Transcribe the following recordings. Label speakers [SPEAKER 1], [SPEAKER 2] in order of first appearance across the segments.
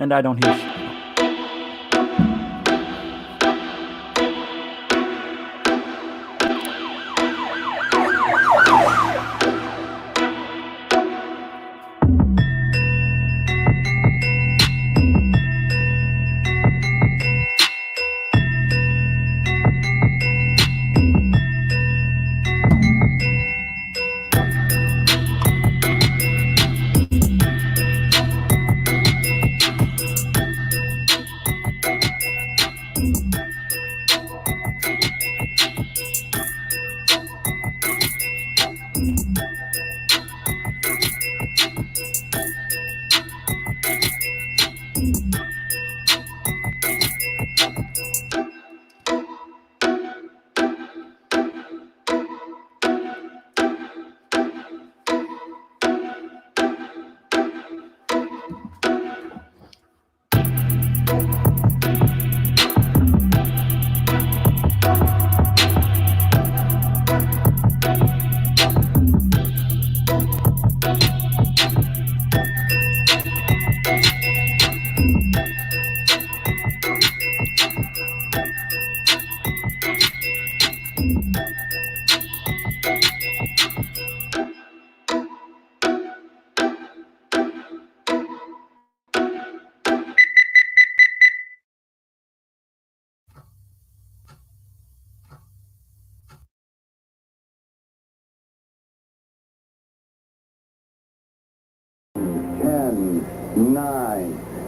[SPEAKER 1] And I don't hear shit.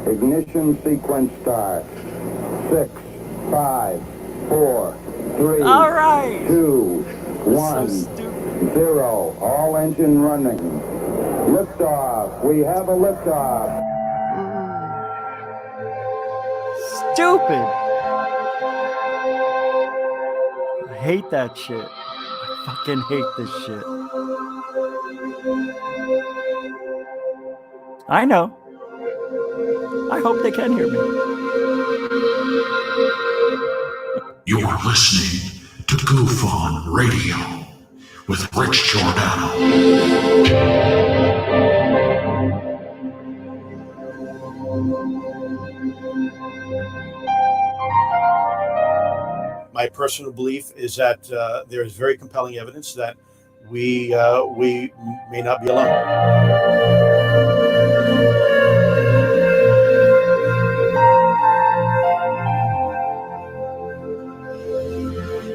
[SPEAKER 2] Ignition sequence start. 6, 5, 4, 3,
[SPEAKER 1] All right.
[SPEAKER 2] 2, 1,
[SPEAKER 1] So
[SPEAKER 2] 0. All engine running. Liftoff. We have a liftoff.
[SPEAKER 1] Stupid. I hate that shit. I fucking hate this shit. I know. I hope they can hear me.
[SPEAKER 3] You're listening to GUFON Radio with Rich Giordano.
[SPEAKER 4] My personal belief is that there is very compelling evidence that we may not be alone.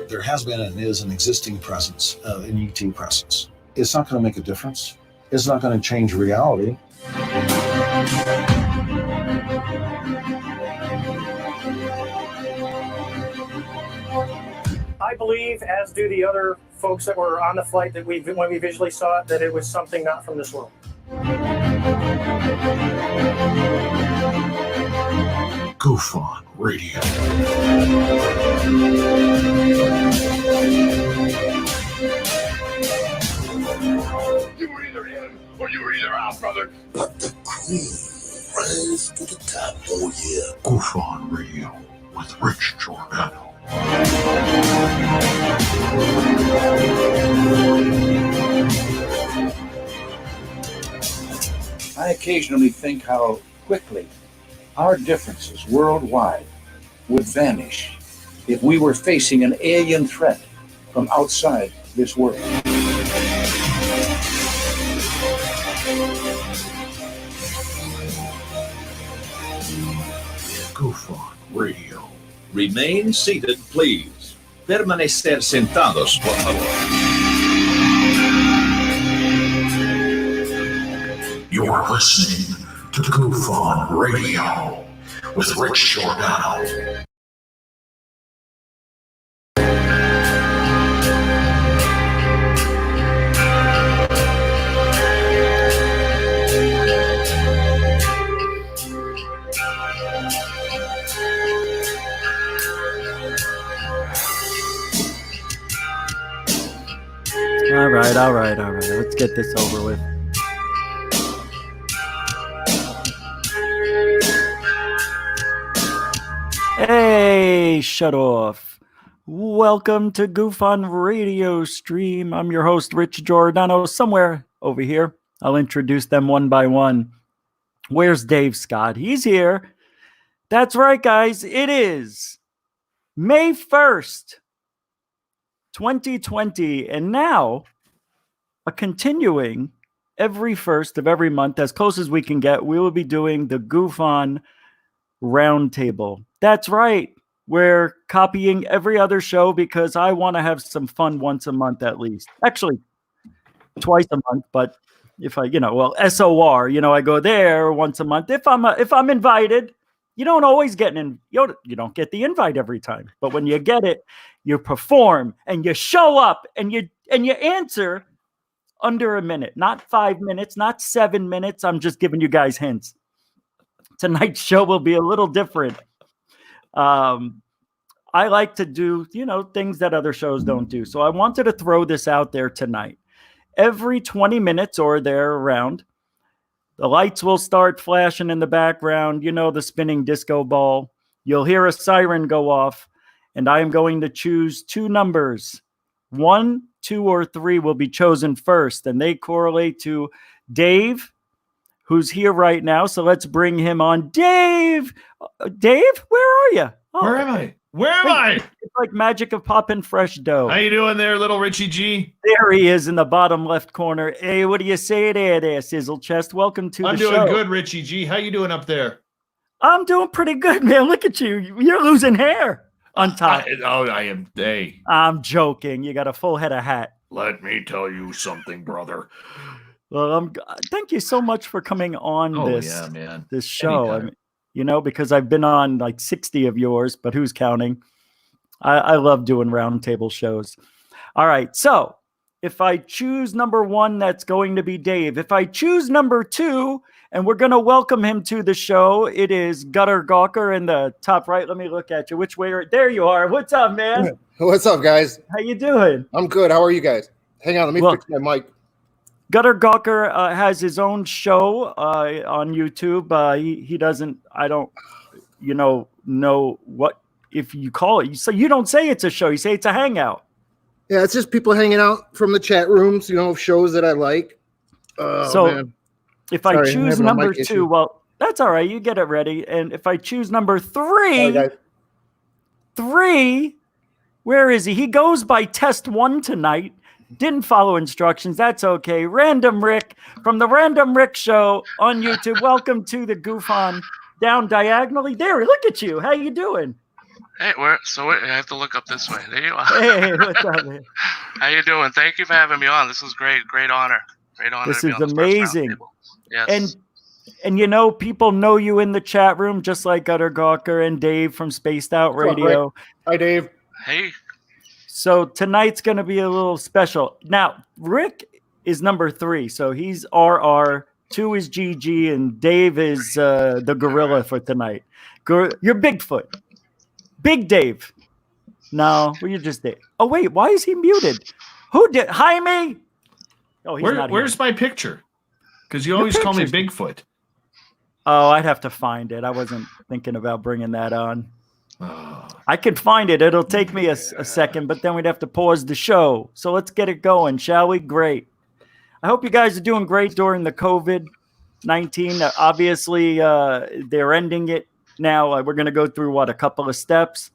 [SPEAKER 5] There has been and is an existing presence, an ET presence. It's not going to make a difference. It's not going to change reality.
[SPEAKER 6] I believe, as do the other folks that were on the flight, that when we visually saw it, that it was something not from this world.
[SPEAKER 3] GUFON Radio.
[SPEAKER 7] You were either in or you were either out, brother.
[SPEAKER 8] But the crew rise to the top. Oh yeah.
[SPEAKER 3] GUFON Radio with Rich Giordano.
[SPEAKER 9] I occasionally think how quickly our differences worldwide would vanish if we were facing an alien threat from outside this world.
[SPEAKER 3] GUFON Radio.
[SPEAKER 10] Remain seated, please. Permanecer sentados, por favor.
[SPEAKER 3] You're listening to GUFON Radio with Rich Giordano.
[SPEAKER 1] All right. Let's get this over with. Hey, shut off. Welcome to GUFON Radio Stream. I'm your host, Rich Giordano. Somewhere over here, I'll introduce them one by one. Where's Dave Scott? He's here. That's right, guys. It is May 1st, 2020. And now, a continuing every first of every month, as close as we can get, we will be doing the GUFON Roundtable. That's right. We're copying every other show because I want to have some fun once a month at least. Actually, twice a month, but if I, SOR, I go there once a month. If I'm invited, you don't always get you don't get the invite every time. But when you get it, you perform and you show up and you answer under a minute, not 5 minutes, not 7 minutes. I'm just giving you guys hints. Tonight's show will be a little different. I like to do, things that other shows don't do. So I wanted to throw this out there tonight. Every 20 minutes or therearound, the lights will start flashing in the background, the spinning disco ball. You'll hear a siren go off, and I am going to choose two numbers. 1, 2, or 3 will be chosen first, and they correlate to Dave, who's here right now. So let's bring him on. Dave, where are you?
[SPEAKER 11] Oh, where am I? Where am I?
[SPEAKER 1] It's like magic of popping fresh dough.
[SPEAKER 11] How you doing there, little Richie G?
[SPEAKER 1] There he is in the bottom left corner. Hey, what do you say there, Sizzle Chest? Welcome to the show.
[SPEAKER 11] I'm doing good, Richie G. How you doing up there?
[SPEAKER 1] I'm doing pretty good, man. Look at you. You're losing hair on top.
[SPEAKER 11] I am. Hey.
[SPEAKER 1] I'm joking. You got a full head of hat.
[SPEAKER 3] Let me tell you something, brother.
[SPEAKER 1] Well, thank you so much for coming on this show. I mean, because I've been on like 60 of yours, but who's counting? I love doing roundtable shows. All right. So if I choose number 1, that's going to be Dave. If I choose number 2, and we're going to welcome him to the show, it is GutterGawker in the top right. Let me look at you. Which way? There you are. What's up, man?
[SPEAKER 12] What's up, guys?
[SPEAKER 1] How you doing?
[SPEAKER 12] I'm good. How are you guys? Hang on. Let me fix my mic.
[SPEAKER 1] GutterGawker has his own show on YouTube. He doesn't, I don't, know what, if you call it. So you don't say it's a show. You say it's a hangout.
[SPEAKER 12] Yeah, it's just people hanging out from the chat rooms, shows that I like.
[SPEAKER 1] Man. If I choose number 2, well, that's all right. You get it ready. And if I choose number 3, 3, where is he? He goes by Test 1 tonight. Didn't follow instructions. That's okay. Random Rick from the Random Rick Show on YouTube. Welcome to the GUFON Down Diagonally. There, look at you. How you doing?
[SPEAKER 13] Hey, I have to look up this way. There you are.
[SPEAKER 1] Hey, what's up, man?
[SPEAKER 13] How you doing? Thank you for having me on. This is great. Great honor. Great honor.
[SPEAKER 1] This is amazing.
[SPEAKER 13] Yes.
[SPEAKER 1] And people know you in the chat room, just like GutterGawker and Dave from Spaced Out Radio.
[SPEAKER 12] Hi, Dave.
[SPEAKER 13] Hey.
[SPEAKER 1] So tonight's going to be a little special. Now, Rick is number 3, so he's RR. 2 is GG, and Dave is the gorilla for tonight. You're Bigfoot. Big Dave. No, well, you're just Dave. Oh, wait, why is he muted? Who did? Jaime? Oh, he's not
[SPEAKER 11] where's my picture? Because you always call me Bigfoot.
[SPEAKER 1] Oh, I'd have to find it. I wasn't thinking about bringing that on. I can find it. It'll take me a second, but then we'd have to pause the show. So let's get it going, shall we? Great. I hope you guys are doing great during the COVID-19. Obviously, they're ending it now. We're going to go through, a couple of steps.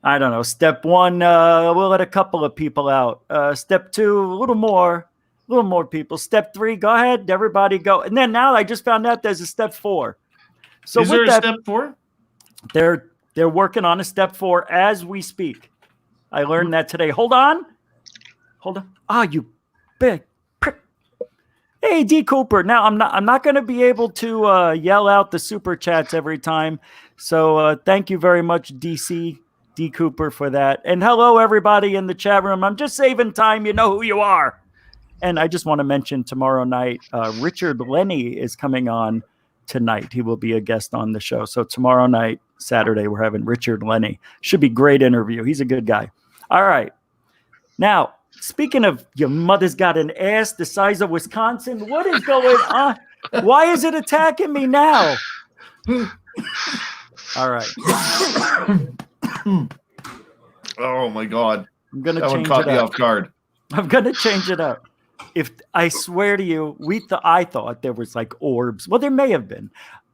[SPEAKER 1] I don't know. Step 1, we'll let a couple of people out. Step 2, a little more people. Step 3, go ahead. Everybody go. And then now I just found out there's a step 4. So
[SPEAKER 11] is there a step 4?
[SPEAKER 1] They're working on a step 4 as we speak. I learned that today. Hold on. You big prick. Hey, D Cooper. Now I'm not going to be able to yell out the super chats every time. So thank you very much, D Cooper, for that. And hello everybody in the chat room. I'm just saving time. You know who you are. And I just want to mention tomorrow night, Richard Lenny is coming on tonight. He will be a guest on the show. So tomorrow night, Saturday, we're having Richard Lenny. Should be great interview. He's a good guy. All right. Now, speaking of your mother's got an ass the size of Wisconsin, what is going on? Why is it attacking me now? All right.
[SPEAKER 11] Oh, my God.
[SPEAKER 1] I'm going to
[SPEAKER 11] change it up. That one caught me off guard.
[SPEAKER 1] I'm going to change it up. if I swear to you, I thought there was like orbs. Well, there may have been.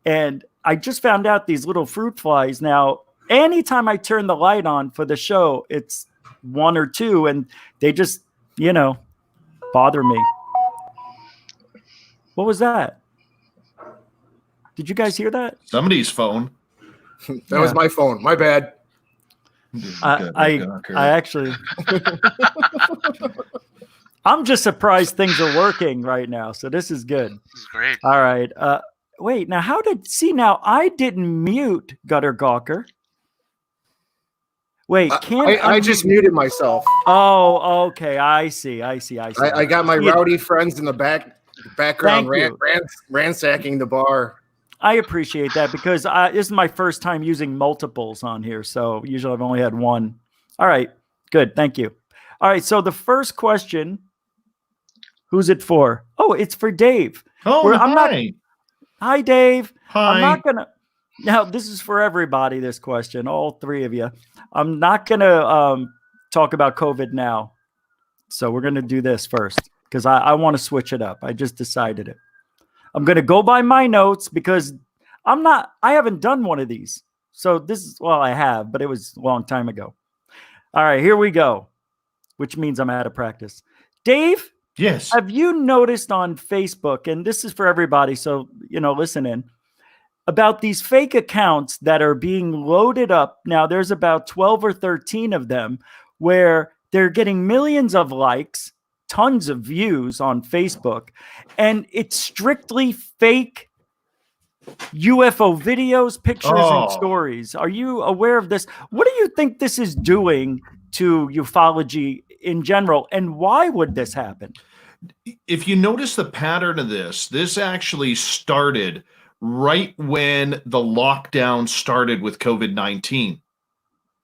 [SPEAKER 1] And I just found out these little fruit flies. Now, anytime I turn the light on for the show, it's one or two, and they just, bother me. What was that? Did you guys hear that?
[SPEAKER 11] Somebody's phone.
[SPEAKER 12] That was my phone. My bad.
[SPEAKER 1] I actually, I'm just surprised things are working right now. So this is good.
[SPEAKER 13] This is great.
[SPEAKER 1] All right. Wait, now now I didn't mute GutterGawker. Wait,
[SPEAKER 12] I just muted myself.
[SPEAKER 1] Oh, okay. I see. I
[SPEAKER 12] got my rowdy friends in the background ransacking the bar.
[SPEAKER 1] I appreciate that because this is my first time using multiples on here. So usually I've only had one. All right, good. Thank you. All right. So the first question, who's it for? Oh, it's for Dave.
[SPEAKER 11] Oh, hi.
[SPEAKER 1] Hi, Dave.
[SPEAKER 11] Hi.
[SPEAKER 1] I'm not going to. Now, this is for everybody, this question, all three of you. I'm not going to talk about COVID now. So we're going to do this first because I want to switch it up. I just decided it. I'm going to go by my notes because I haven't done one of these. So I have, but it was a long time ago. All right, here we go, which means I'm out of practice. Dave?
[SPEAKER 11] Yes.
[SPEAKER 1] Have you noticed on Facebook, and this is for everybody, so, listen in, about these fake accounts that are being loaded up? Now, there's about 12 or 13 of them where they're getting millions of likes, tons of views on Facebook, and it's strictly fake UFO videos, pictures, and stories. Are you aware of this? What do you think this is doing to ufology in general, and why would this happen?
[SPEAKER 11] If you notice the pattern of this actually started right when the lockdown started with COVID-19.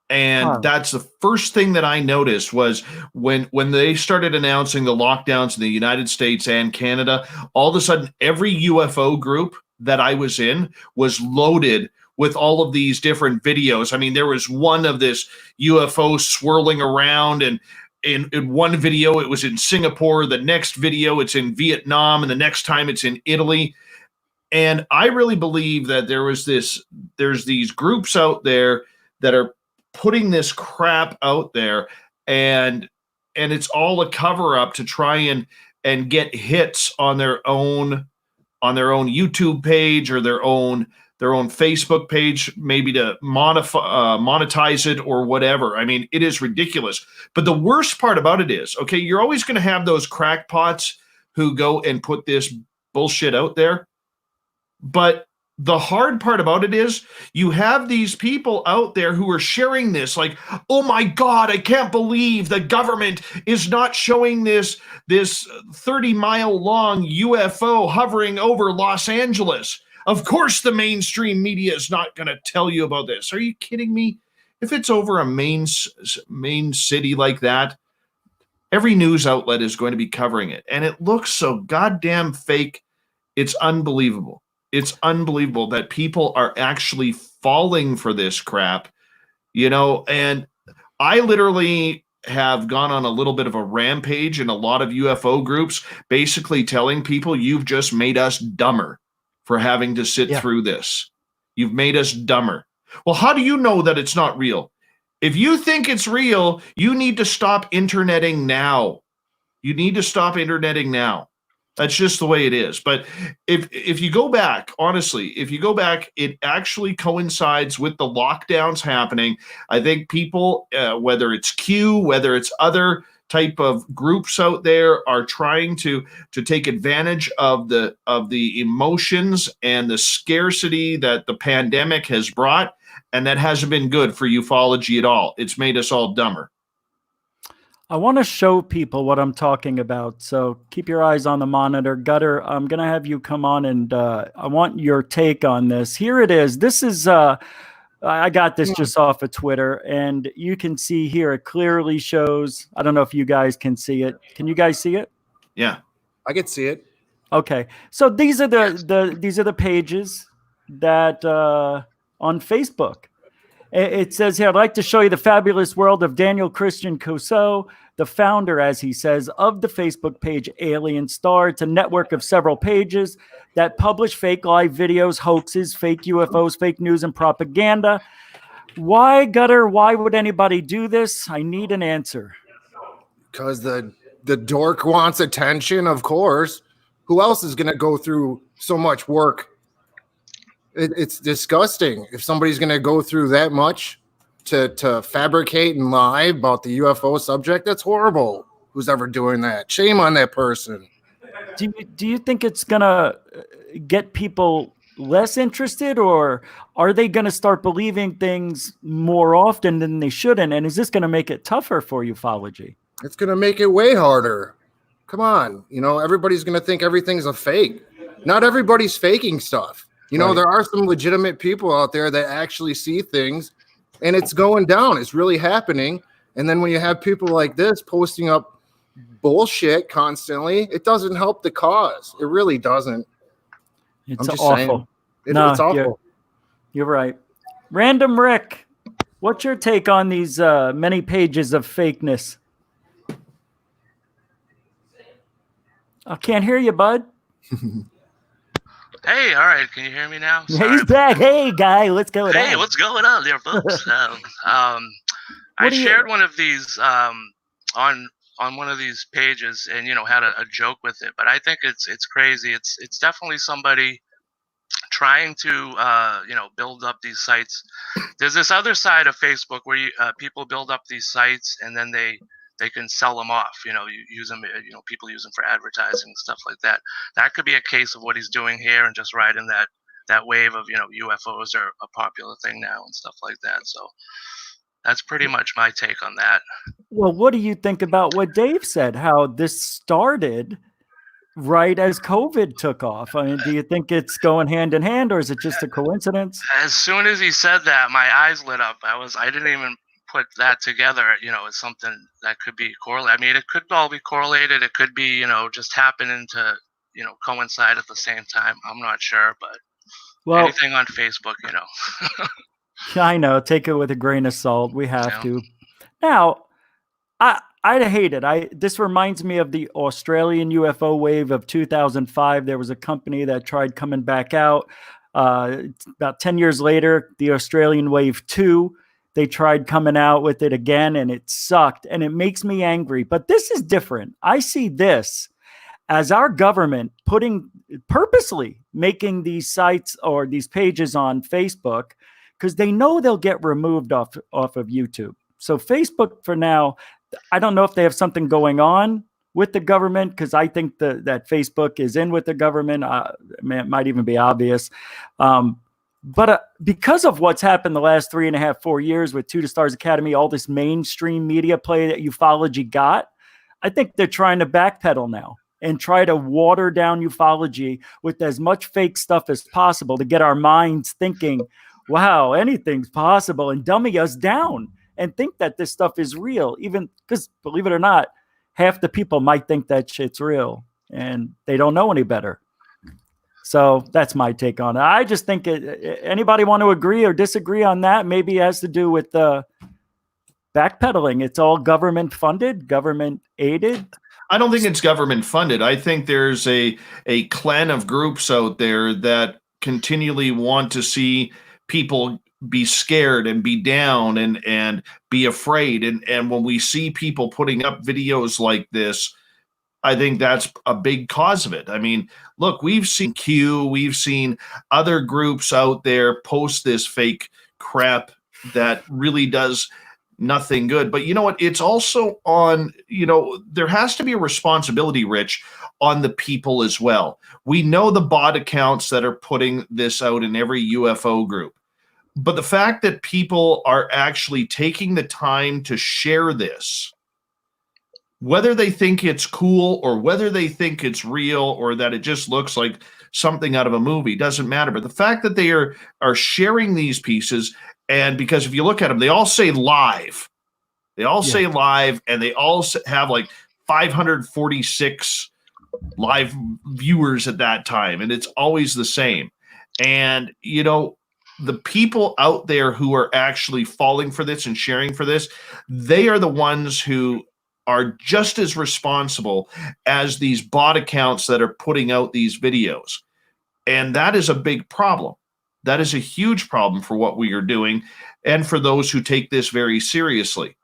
[SPEAKER 11] And that's the first thing that I noticed was when they started announcing the lockdowns in the United States and Canada, all of a sudden every UFO group that I was in was loaded with all of these different videos. I mean, there was one of this UFO swirling around, and in one video it was in Singapore, the next video it's in Vietnam, and the next time it's in Italy. And I really believe that there's these groups out there that are putting this crap out there, and it's all a cover up to try and get hits on their own YouTube page or their own Facebook page, maybe to monetize it or whatever. I mean, it is ridiculous. But the worst part about it is, okay, you're always going to have those crackpots who go and put this bullshit out there. But the hard part about it is you have these people out there who are sharing this like, oh my God, I can't believe the government is not showing this 30-mile long UFO hovering over Los Angeles. Of course the mainstream media is not going to tell you about this. Are you kidding me? If it's over a main city like that, every news outlet is going to be covering it. And it looks so goddamn fake. It's unbelievable. It's unbelievable that people are actually falling for this crap, and I literally have gone on a little bit of a rampage in a lot of UFO groups, basically telling people you've just made us dumber for having to sit through this. You've made us dumber. Well, how do you know that it's not real? If you think it's real, you need to stop interneting now. You need to stop interneting now. That's just the way it is. But if you go back, honestly, it actually coincides with the lockdowns happening. I think people, whether it's Q, whether it's other type of groups out there, are trying to take advantage of the emotions and the scarcity that the pandemic has brought, and that hasn't been good for ufology at all. It's made us all dumber.
[SPEAKER 1] I want to show people what I'm talking about. So keep your eyes on the monitor. Gutter, I'm going to have you come on, and I want your take on this. Here it is. This is, I got this just off of Twitter, and you can see here, it clearly shows, I don't know if you guys can see it. Can you guys see it?
[SPEAKER 11] Yeah.
[SPEAKER 12] I can see it.
[SPEAKER 1] Okay. So these are the pages that on Facebook. It says here, I'd like to show you the fabulous world of Daniel Christian Cousseau, the founder, as he says, of the Facebook page Alien Star. It's a network of several pages that publish fake live videos, hoaxes, fake UFOs, fake news, and propaganda. Why, Gutter? Why would anybody do this? I need an answer.
[SPEAKER 12] Because the dork wants attention, of course. Who else is going to go through so much work? It's disgusting. If somebody's going to go through that much to fabricate and lie about the UFO subject, that's horrible. Who's ever doing that? Shame on that person.
[SPEAKER 1] Do you think it's going to get people less interested, or are they going to start believing things more often than they shouldn't? And is this going to make it tougher for ufology?
[SPEAKER 12] It's going to make it way harder. Come on. You know, everybody's going to think everything's a fake. Not everybody's faking stuff. You know, there are some legitimate people out there that actually see things, and it's going down. It's really happening. And then when you have people like this posting up bullshit constantly, it doesn't help the cause. It really doesn't.
[SPEAKER 1] It's awful.
[SPEAKER 12] It's awful.
[SPEAKER 1] You're right. Random Rick, what's your take on these many pages of fakeness? I can't hear you, bud.
[SPEAKER 13] Hey, all right. Can you hear me now?
[SPEAKER 1] Sorry. He's back. Hey, guy, what's going on?
[SPEAKER 13] Hey, what's going on there, folks? I shared one of these on one of these pages, and had a joke with it. But I think it's crazy. It's definitely somebody trying to build up these sites. There's this other side of Facebook where people build up these sites and then they can sell them off. You use them. People use them for advertising and stuff like that. That could be a case of what he's doing here and just riding that wave of UFOs are a popular thing now and stuff like that. So that's pretty much my take on that.
[SPEAKER 1] Well, what do you think about what Dave said? How this started right as COVID took off? I mean, do you think it's going hand in hand, or is it just a coincidence?
[SPEAKER 13] As soon as he said that, my eyes lit up. I didn't even put that together, as something that could be correlated. I mean, it could all be correlated. It could be, just happening to, coincide at the same time. I'm not sure, but anything on Facebook,
[SPEAKER 1] I know. Take it with a grain of salt. We have to. Now, I hate it. This reminds me of the Australian UFO wave of 2005. There was a company that tried coming back out. About 10 years later, the Australian wave 2. They tried coming out with it again, and it sucked, and it makes me angry. But this is different. I see this as our government purposely making these sites or these pages on Facebook because they know they'll get removed off of YouTube. So Facebook, for now, I don't know if they have something going on with the government, because I think that Facebook is in with the government. It might even be obvious. But because of what's happened the last 3.5, 4 years with 2 to Stars Academy, all this mainstream media play that ufology got, I think they're trying to backpedal now and try to water down ufology with as much fake stuff as possible to get our minds thinking, wow, anything's possible, and dummy us down and think that this stuff is real. Even because, believe it or not, half the people might think that shit's real and they don't know any better. So that's my take on it. I just think anybody want to agree or disagree on that? Maybe it has to do with backpedaling. It's all government funded, government aided.
[SPEAKER 11] I don't think it's government funded. I think there's a clan of groups out there that continually want to see people be scared and be down and be afraid. And when we see people putting up videos like this, I think that's a big cause of it. I mean, look, we've seen Q, we've seen other groups out there post this fake crap that really does nothing good. But you know what? It's also on, there has to be a responsibility, Rich, on the people as well. We know the bot accounts that are putting this out in every UFO group. But the fact that people are actually taking the time to share this, whether they think it's cool or whether they think it's real or that it just looks like something out of a movie, doesn't matter. But the fact that they are sharing these pieces, and because if you look at them, they all say live. They all say live, and they all have like 546 live viewers at that time, and it's always the same. And, the people out there who are actually falling for this and sharing for this, they are the ones who are just as responsible as these bot accounts that are putting out these videos. And that is a big problem. That is a huge problem for what we are doing and for those who take this very seriously.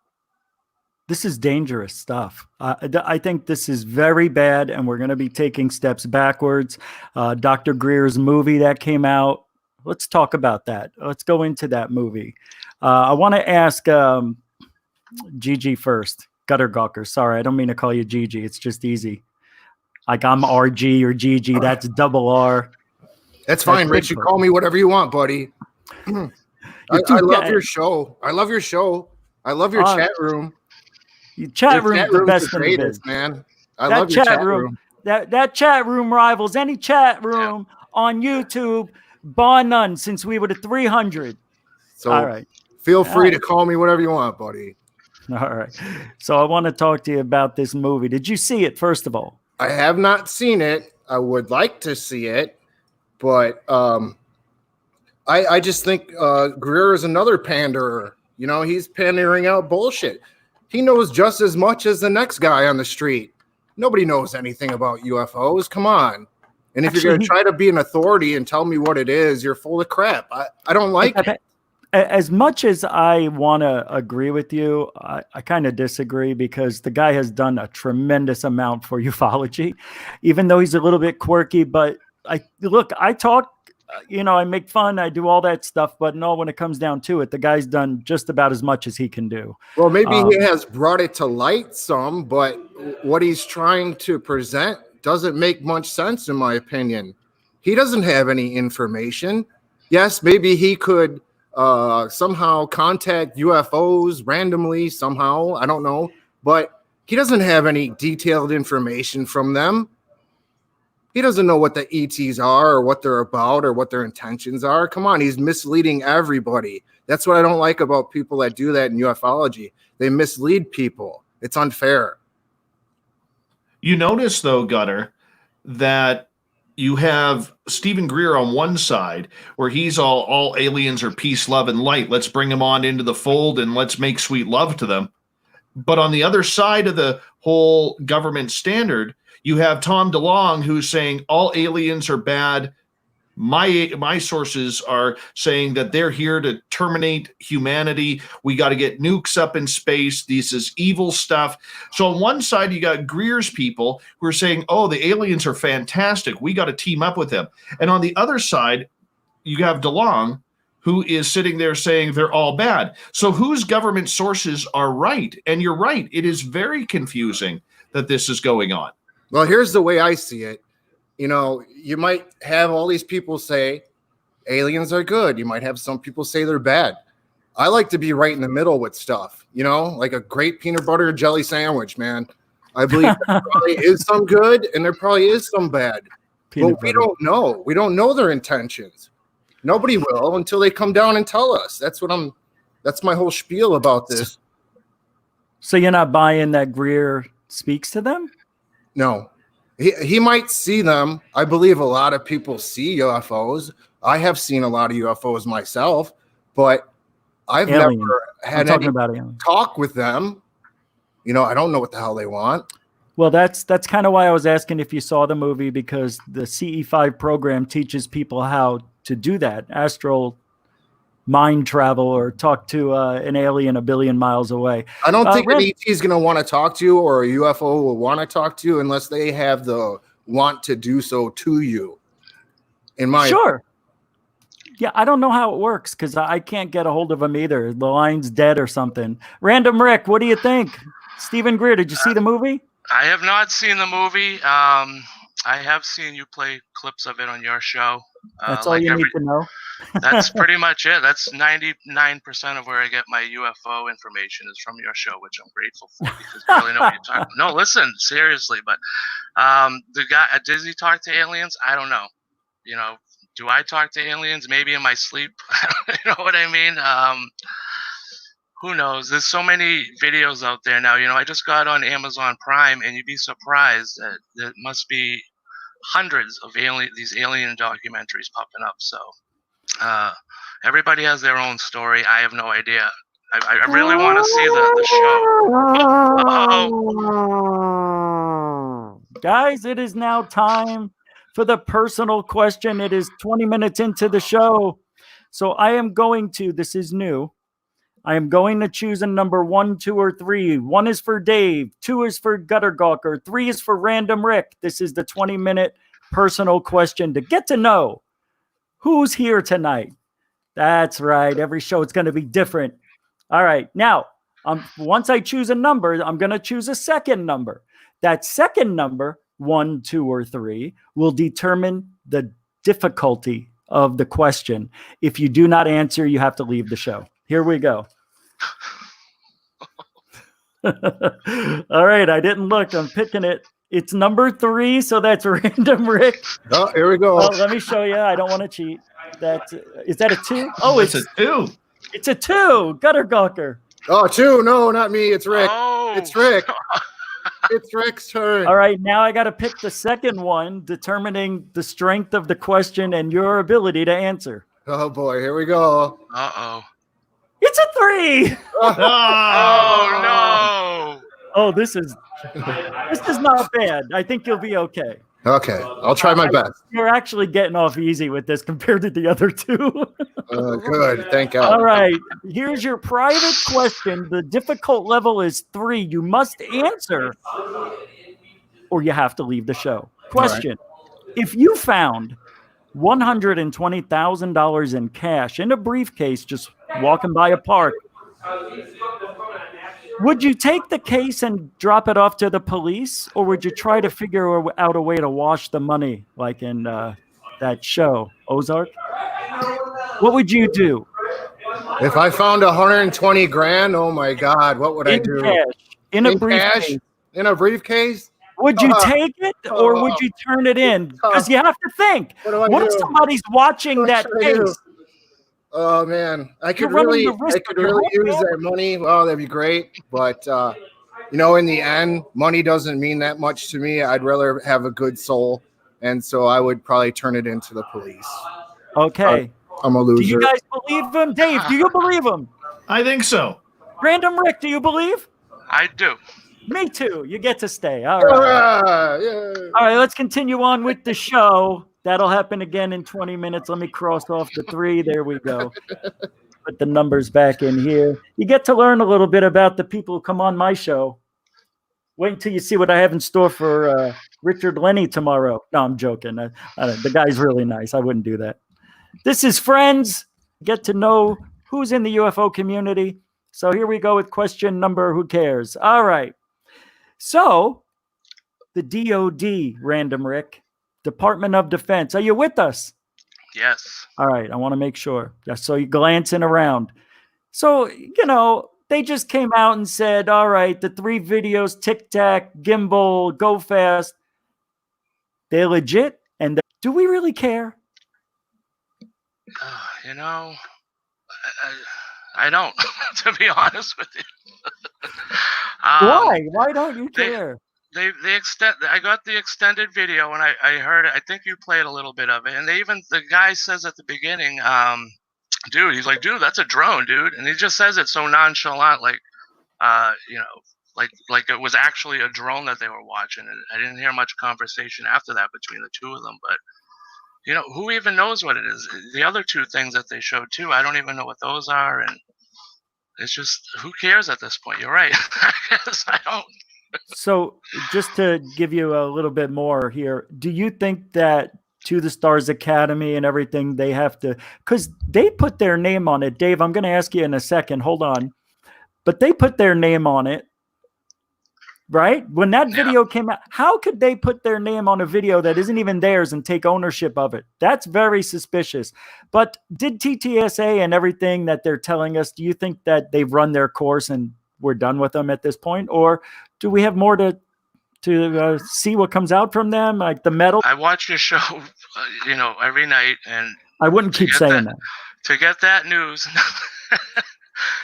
[SPEAKER 1] This is dangerous stuff. I think this is very bad, and we're going to be taking steps backwards. Dr. Greer's movie that came out, let's talk about that. Let's go into that movie. I want to ask Gigi first. GutterGawker. Sorry, I don't mean to call you Gigi. It's just easy. Like I'm RG or Gigi. That's double R.
[SPEAKER 12] That's fine, Rich. You call me whatever you want, buddy. I love your show. I love your show. I love your chat room.
[SPEAKER 1] Your chat room is the best in the biz,
[SPEAKER 12] man. I love your chat room.
[SPEAKER 1] That chat room rivals any chat room on YouTube, bar none, since we were the 300.
[SPEAKER 12] So
[SPEAKER 1] all right.
[SPEAKER 12] Feel free to call me whatever you want, buddy.
[SPEAKER 1] All right. So I want to talk to you about this movie. Did you see it, first of all?
[SPEAKER 12] I have not seen it. I would like to see it, but I just think Greer is another panderer. You know, he's pandering out bullshit. He knows just as much as the next guy on the street. Nobody knows anything about UFOs. Come on. And if you're going to try to be an authority and tell me what it is, you're full of crap. I don't like it.
[SPEAKER 1] As much as I want to agree with you, I kind of disagree, because the guy has done a tremendous amount for ufology, even though he's a little bit quirky. But I talk, I make fun, I do all that stuff, but no, when it comes down to it, the guy's done just about as much as he can do.
[SPEAKER 12] Well, maybe he has brought it to light some, but what he's trying to present doesn't make much sense, in my opinion. He doesn't have any information. Yes, maybe he could somehow contact UFOs randomly somehow. I don't know. But he doesn't have any detailed information from them. He doesn't know what the ETs are or what they're about or what their intentions are. Come on, he's misleading everybody. That's what I don't like about people that do that in ufology. They mislead people. It's unfair.
[SPEAKER 11] You notice, though, Gutter, that you have Stephen Greer on one side, where he's all aliens are peace, love, and light. Let's bring them on into the fold and let's make sweet love to them. But on the other side of the whole government standard, you have Tom DeLonge, who's saying all aliens are bad. My sources are saying that they're here to terminate humanity. We got to get nukes up in space. This is evil stuff. So on one side, you got Greer's people who are saying, oh, the aliens are fantastic. We got to team up with them. And on the other side, you have DeLonge, who is sitting there saying they're all bad. So whose government sources are right? And you're right. It is very confusing that this is going on.
[SPEAKER 12] Well, here's the way I see it. You might have all these people say aliens are good. You might have some people say they're bad. I like to be right in the middle with stuff, like a great peanut butter and jelly sandwich, man. I believe there probably is some good and there probably is some bad. But we don't know. We don't know their intentions. Nobody will until they come down and tell us. That's my whole spiel about this.
[SPEAKER 1] So you're not buying that Greer speaks to them?
[SPEAKER 12] No. He might see them. I believe a lot of people see UFOs. I have seen a lot of UFOs myself, but I've never had any talk with them. I don't know what the hell they want.
[SPEAKER 1] Well, that's kind of why I was asking if you saw the movie, because the CE5 program teaches people how to do that, astral mind travel, or talk to an alien a billion miles away.
[SPEAKER 12] I don't think an ET is going to want to talk to you, or a UFO will want to talk to you, unless they have the want to do so to you.
[SPEAKER 1] Sure. Yeah, I don't know how it works, because I can't get a hold of them either. The line's dead or something. Random Rick, what do you think? Stephen Greer, did you see the movie?
[SPEAKER 13] I have not seen the movie. I have seen you play clips of it on your show.
[SPEAKER 1] That's all you need to know.
[SPEAKER 13] That's pretty much it. That's 99% of where I get my UFO information is from your show, which I'm grateful for, because you really know what you're talking about. No, listen, seriously. But the guy, does he talk to aliens? I don't know. Do I talk to aliens? Maybe in my sleep. You know what I mean? Who knows? There's so many videos out there now. I just got on Amazon Prime, and you'd be surprised that there must be hundreds of these alien documentaries popping up. So Everybody has their own story. I have no idea. I really want to see the show.
[SPEAKER 1] Guys, it is now time for the personal question. It is 20 minutes into the show. So I am going to, this is new. I am going to choose a number 1, 2, or 3. 1 is for Dave. 2 is for GutterGawker. 3 is for Random Rick. This is the 20-minute personal question to get to know who's here tonight. That's right. Every show it's going to be different. All right. Now, once I choose a number, I'm going to choose a second number. That second number, 1, 2, or 3, will determine the difficulty of the question. If you do not answer, you have to leave the show. Here we go. All right. I didn't look. I'm picking it. It's number 3, so that's Random Rick.
[SPEAKER 12] Oh, here we go.
[SPEAKER 1] Oh, let me show you. I don't want to cheat. Is that a 2? Oh, it's
[SPEAKER 11] a 2.
[SPEAKER 1] It's a 2. GutterGawker.
[SPEAKER 12] Oh, 2. No, not me. It's Rick.
[SPEAKER 13] Oh.
[SPEAKER 12] It's Rick. It's Rick's turn.
[SPEAKER 1] All right. Now I got to pick the second one, determining the strength of the question and your ability to answer.
[SPEAKER 12] Oh, boy. Here we go.
[SPEAKER 13] Uh-oh.
[SPEAKER 1] It's a 3.
[SPEAKER 13] Oh, no.
[SPEAKER 1] Oh, this is not bad. I think you'll be okay.
[SPEAKER 12] Okay. I'll try my best.
[SPEAKER 1] You're actually getting off easy with this compared to the other 2.
[SPEAKER 12] Good. Thank God.
[SPEAKER 1] All right. Here's your private question. The difficult level is 3. You must answer or you have to leave the show. Question. Right. If you found $120,000 in cash in a briefcase just walking by a park, would you take the case and drop it off to the police, or would you try to figure out a way to wash the money like in that show, Ozark? What would you do?
[SPEAKER 12] If I found 120 grand, oh my God, what would I do?
[SPEAKER 1] Cash, in a briefcase.
[SPEAKER 12] Cash, in a briefcase?
[SPEAKER 1] Would you take it, or would you turn it in? Because you have to think. What if somebody's watching that case?
[SPEAKER 12] Oh man, I could really use that money. Oh, that'd be great. But in the end, money doesn't mean that much to me. I'd rather have a good soul, and so I would probably turn it into the police.
[SPEAKER 1] Okay.
[SPEAKER 12] I'm a loser.
[SPEAKER 1] Do you guys believe him, Dave? Do you believe him?
[SPEAKER 11] I think so.
[SPEAKER 1] Random Rick, do you believe?
[SPEAKER 13] I do.
[SPEAKER 1] Me too. You get to stay. All right. All right. Let's continue on with the show. That'll happen again in 20 minutes. Let me cross off the 3. There we go. Put the numbers back in here. You get to learn a little bit about the people who come on my show. Wait until you see what I have in store for Richard Lenny tomorrow. No, I'm joking. The guy's really nice. I wouldn't do that. This is Friends. Get to know who's in the UFO community. So here we go with question number, who cares? All right. So the DOD, Random Rick, Department of Defense. Are you with us?
[SPEAKER 13] Yes.
[SPEAKER 1] All right. I want to make sure. Just so you're glancing around. So, they just came out and said, all right, the 3 videos, Tic Tac, Gimbal, Go Fast, they're legit. And do we really care?
[SPEAKER 13] I don't, to be honest with you.
[SPEAKER 1] Why? Why don't you care?
[SPEAKER 13] I got the extended video and I heard it. I think you played a little bit of it. And the guy says at the beginning, he's like, dude, that's a drone, dude. And he just says it so nonchalant, like it was actually a drone that they were watching. And I didn't hear much conversation after that between the 2 of them. But, who even knows what it is? The other 2 things that they showed too, I don't even know what those are. And it's just, who cares at this point? You're right. I guess I don't.
[SPEAKER 1] So just to give you a little bit more here, do you think that To the Stars Academy and everything, they have to, because they put their name on it. Dave, I'm going to ask you in a second. Hold on. But they put their name on it, right? When that video came out, how could they put their name on a video that isn't even theirs and take ownership of it? That's very suspicious. But did TTSA and everything that they're telling us, do you think that they've run their course and we're done with them at this point? Or do we have more to see what comes out from them, like the metal?
[SPEAKER 13] I watch your show, every night, and
[SPEAKER 1] I wouldn't keep saying that.
[SPEAKER 13] To get that news,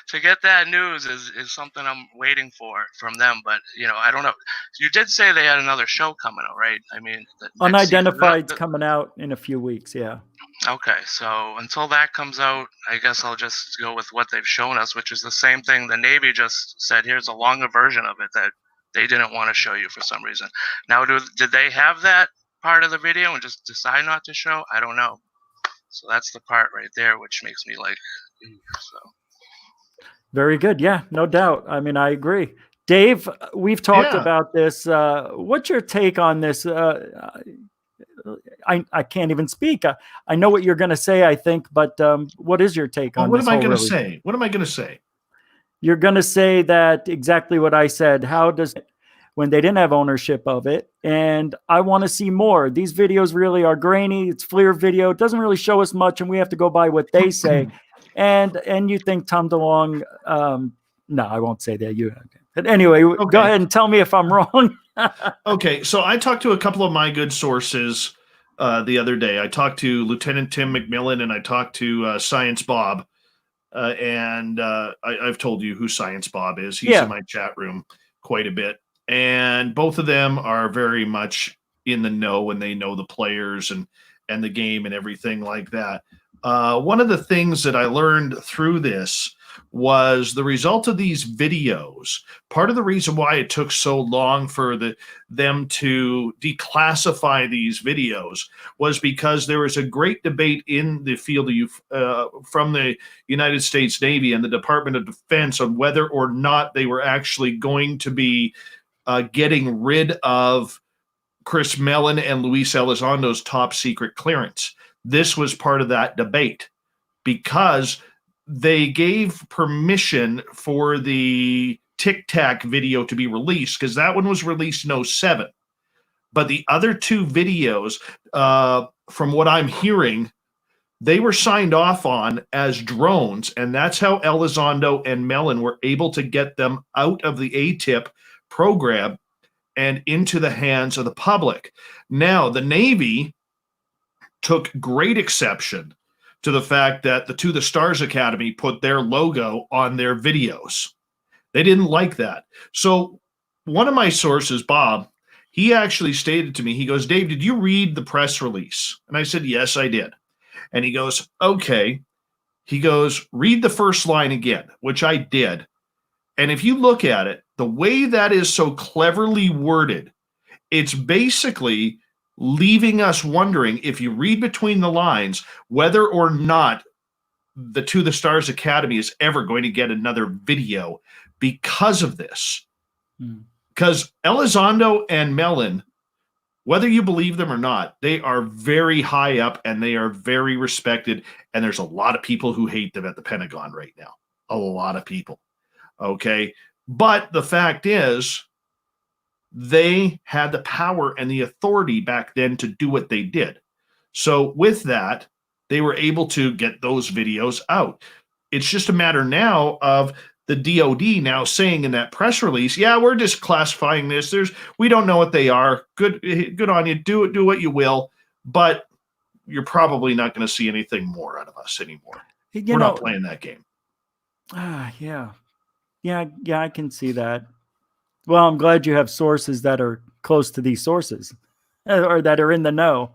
[SPEAKER 13] to get that news is something I'm waiting for from them. But I don't know. You did say they had another show coming out, right? I mean,
[SPEAKER 1] Unidentified's coming out in a few weeks. Yeah.
[SPEAKER 13] Okay, so until that comes out, I guess I'll just go with what they've shown us, which is the same thing the Navy just said. Here's a longer version of it that they didn't want to show you for some reason. Now, did they have that part of the video and just decide not to show? I don't know. So that's the part right there, which makes me like, so.
[SPEAKER 1] Very good. Yeah, no doubt. I mean, I agree. Dave, we've talked about this. What's your take on this? I can't even speak. I know what you're going to say, I think, but what is your take on
[SPEAKER 11] what
[SPEAKER 1] this?
[SPEAKER 11] What am I going to say? What am I going to say?
[SPEAKER 1] You're going to say that exactly what I said. How does, when they didn't have ownership of it, and I want to see more. These videos really are grainy. It's FLIR video. It doesn't really show us much, and we have to go by what they say. And you think Tom DeLonge, no, I won't say that. But anyway, Go ahead and tell me if I'm wrong.
[SPEAKER 11] Okay, so I talked to a couple of my good sources the other day. I talked to Lieutenant Tim McMillan and I talked to Science Bob. I've told you who Science Bob is. He's in my chat room quite a bit. And both of them are very much in the know, and they know the players and the game and everything like that. One of the things that I learned through this was the result of these videos. Part of the reason why it took so long for them to declassify these videos was because there was a great debate in the field from the United States Navy and the Department of Defense on whether or not they were actually going to be getting rid of Chris Mellon and Luis Elizondo's top secret clearance. This was part of that debate because they gave permission for the Tic Tac video to be released because that one was released in 2007. But the other two videos, from what I'm hearing, they were signed off on as drones, and that's how Elizondo and Mellon were able to get them out of the ATIP program and into the hands of the public. Now, the Navy took great exception to the fact that the To the Stars Academy put their logo on their videos. They didn't like that. So one of my sources, Bob, he actually stated to me, he goes, Dave, did you read the press release? And I said, yes, I did. And he goes, okay. He goes, read the first line again, which I did. And if you look at it, the way that is so cleverly worded, it's basically leaving us wondering, if you read between the lines, whether or not the To the Stars Academy is ever going to get another video because of this. Because Elizondo and Mellon, whether you believe them or not, they are very high up and they are very respected. And there's a lot of people who hate them at the Pentagon right now. A lot of people. Okay. But the fact is, they had the power and the authority back then to do what they did. So with that, they were able to get those videos out. It's just a matter now of the DOD now saying in that press release, yeah, we're just classifying this. We don't know what they are. Good on you. Do what you will, but you're probably not going to see anything more out of us anymore. We're not playing that game.
[SPEAKER 1] Yeah, I can see that. Well, I'm glad you have sources that are close to these sources or that are in the know.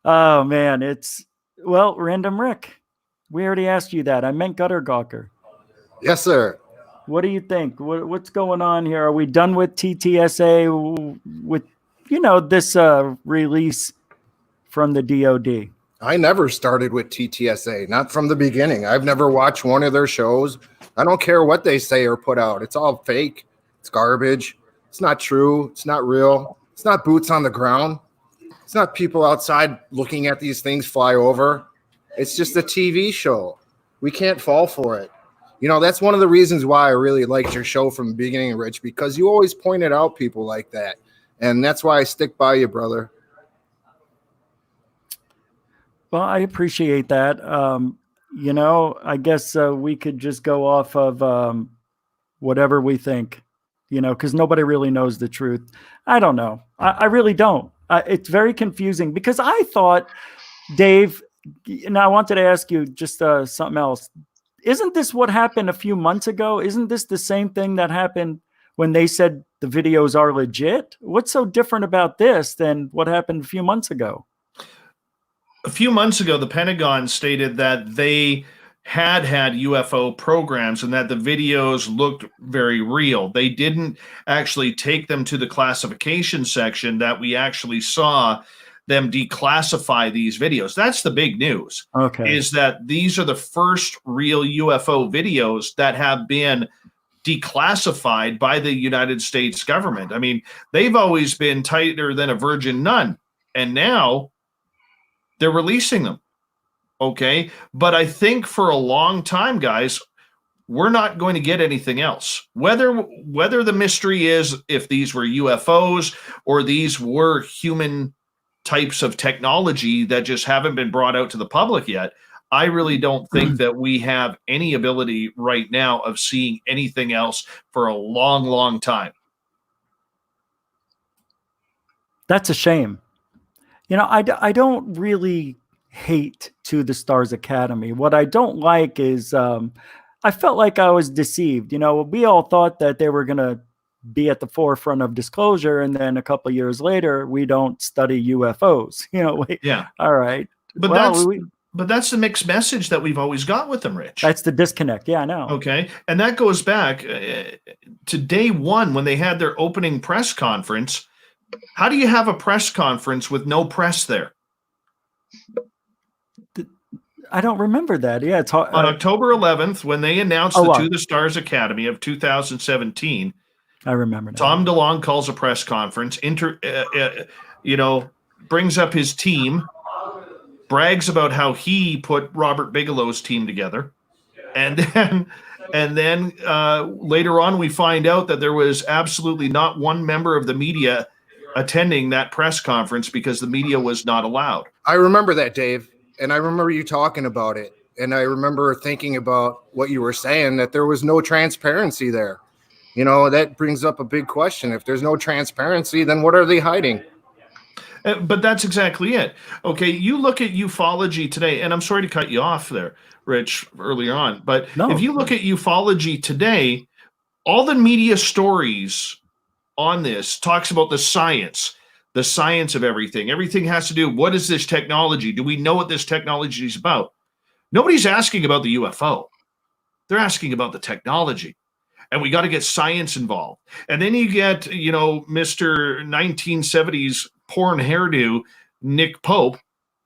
[SPEAKER 1] Oh, man, Random Rick, we already asked you that. I meant GutterGawker.
[SPEAKER 12] Yes, sir.
[SPEAKER 1] What do you think? What's going on here? Are we done with TTSA with, this release from the DOD?
[SPEAKER 12] I never started with TTSA, not from the beginning. I've never watched one of their shows. I don't care what they say or put out. It's all fake. It's garbage. It's not true. It's not real. It's not boots on the ground. It's not people outside looking at these things fly over. It's just a TV show. We can't fall for it. That's one of the reasons why I really liked your show from the beginning, Rich, because you always pointed out people like that. And that's why I stick by you, brother.
[SPEAKER 1] Well, I appreciate that. I guess we could just go off of whatever we think, because nobody really knows the truth. I don't know. I really don't. It's very confusing because I thought, Dave, and I wanted to ask you just something else. isn't this what happened a few months ago? Isn't this the same thing that happened when they said the videos are legit? What's so different about this than what happened a few months ago?
[SPEAKER 11] A few months ago, the Pentagon stated that they had UFO programs and that the videos looked very real. They didn't actually take them to the classification section that we actually saw them declassify these videos. That's the big news.
[SPEAKER 1] Okay.
[SPEAKER 11] Is that these are the first real UFO videos that have been declassified by the United States government. I mean, they've always been tighter than a virgin nun, and now they're releasing them. Okay. But I think for a long time, guys, we're not going to get anything else. Whether the mystery is if these were UFOs or these were human types of technology that just haven't been brought out to the public yet, I really don't think that we have any ability right now of seeing anything else for a long, long time.
[SPEAKER 1] That's a shame. You know, I don't really hate To the Stars Academy. What I don't like is I felt like I was deceived. You know, we all thought that they were going to be at the forefront of disclosure, and then a couple of years later, we don't study UFOs. You know,
[SPEAKER 11] yeah.
[SPEAKER 1] All right.
[SPEAKER 11] But that's the mixed message that we've always got with them, Rich.
[SPEAKER 1] That's the disconnect. Yeah, I know.
[SPEAKER 11] Okay. And that goes back to day one when they had their opening press conference. How do you have a press conference with no press there?
[SPEAKER 1] I don't remember that. Yeah.
[SPEAKER 11] On October 11th, when they announced To the Stars Academy of 2017,
[SPEAKER 1] I remember that.
[SPEAKER 11] Tom DeLonge calls a press conference, brings up his team, brags about how he put Robert Bigelow's team together. And then later on, we find out that there was absolutely not one member of the media attending that press conference because the media was not allowed.
[SPEAKER 12] I remember that, Dave. And I remember you talking about it. And I remember thinking about what you were saying, that there was no transparency there. You know, that brings up a big question. If there's no transparency, then what are they hiding?
[SPEAKER 11] But that's exactly it. Okay, you look at ufology today, and I'm sorry to cut you off there, Rich, earlier on. But if you look at ufology today, all the media stories on this talks about the science of everything. Everything has to do, what is this technology? Do we know what this technology is about? Nobody's asking about the UFO. They're asking about the technology. And we got to get science involved. And then you get, Mr. 1970s porn hairdo, Nick Pope,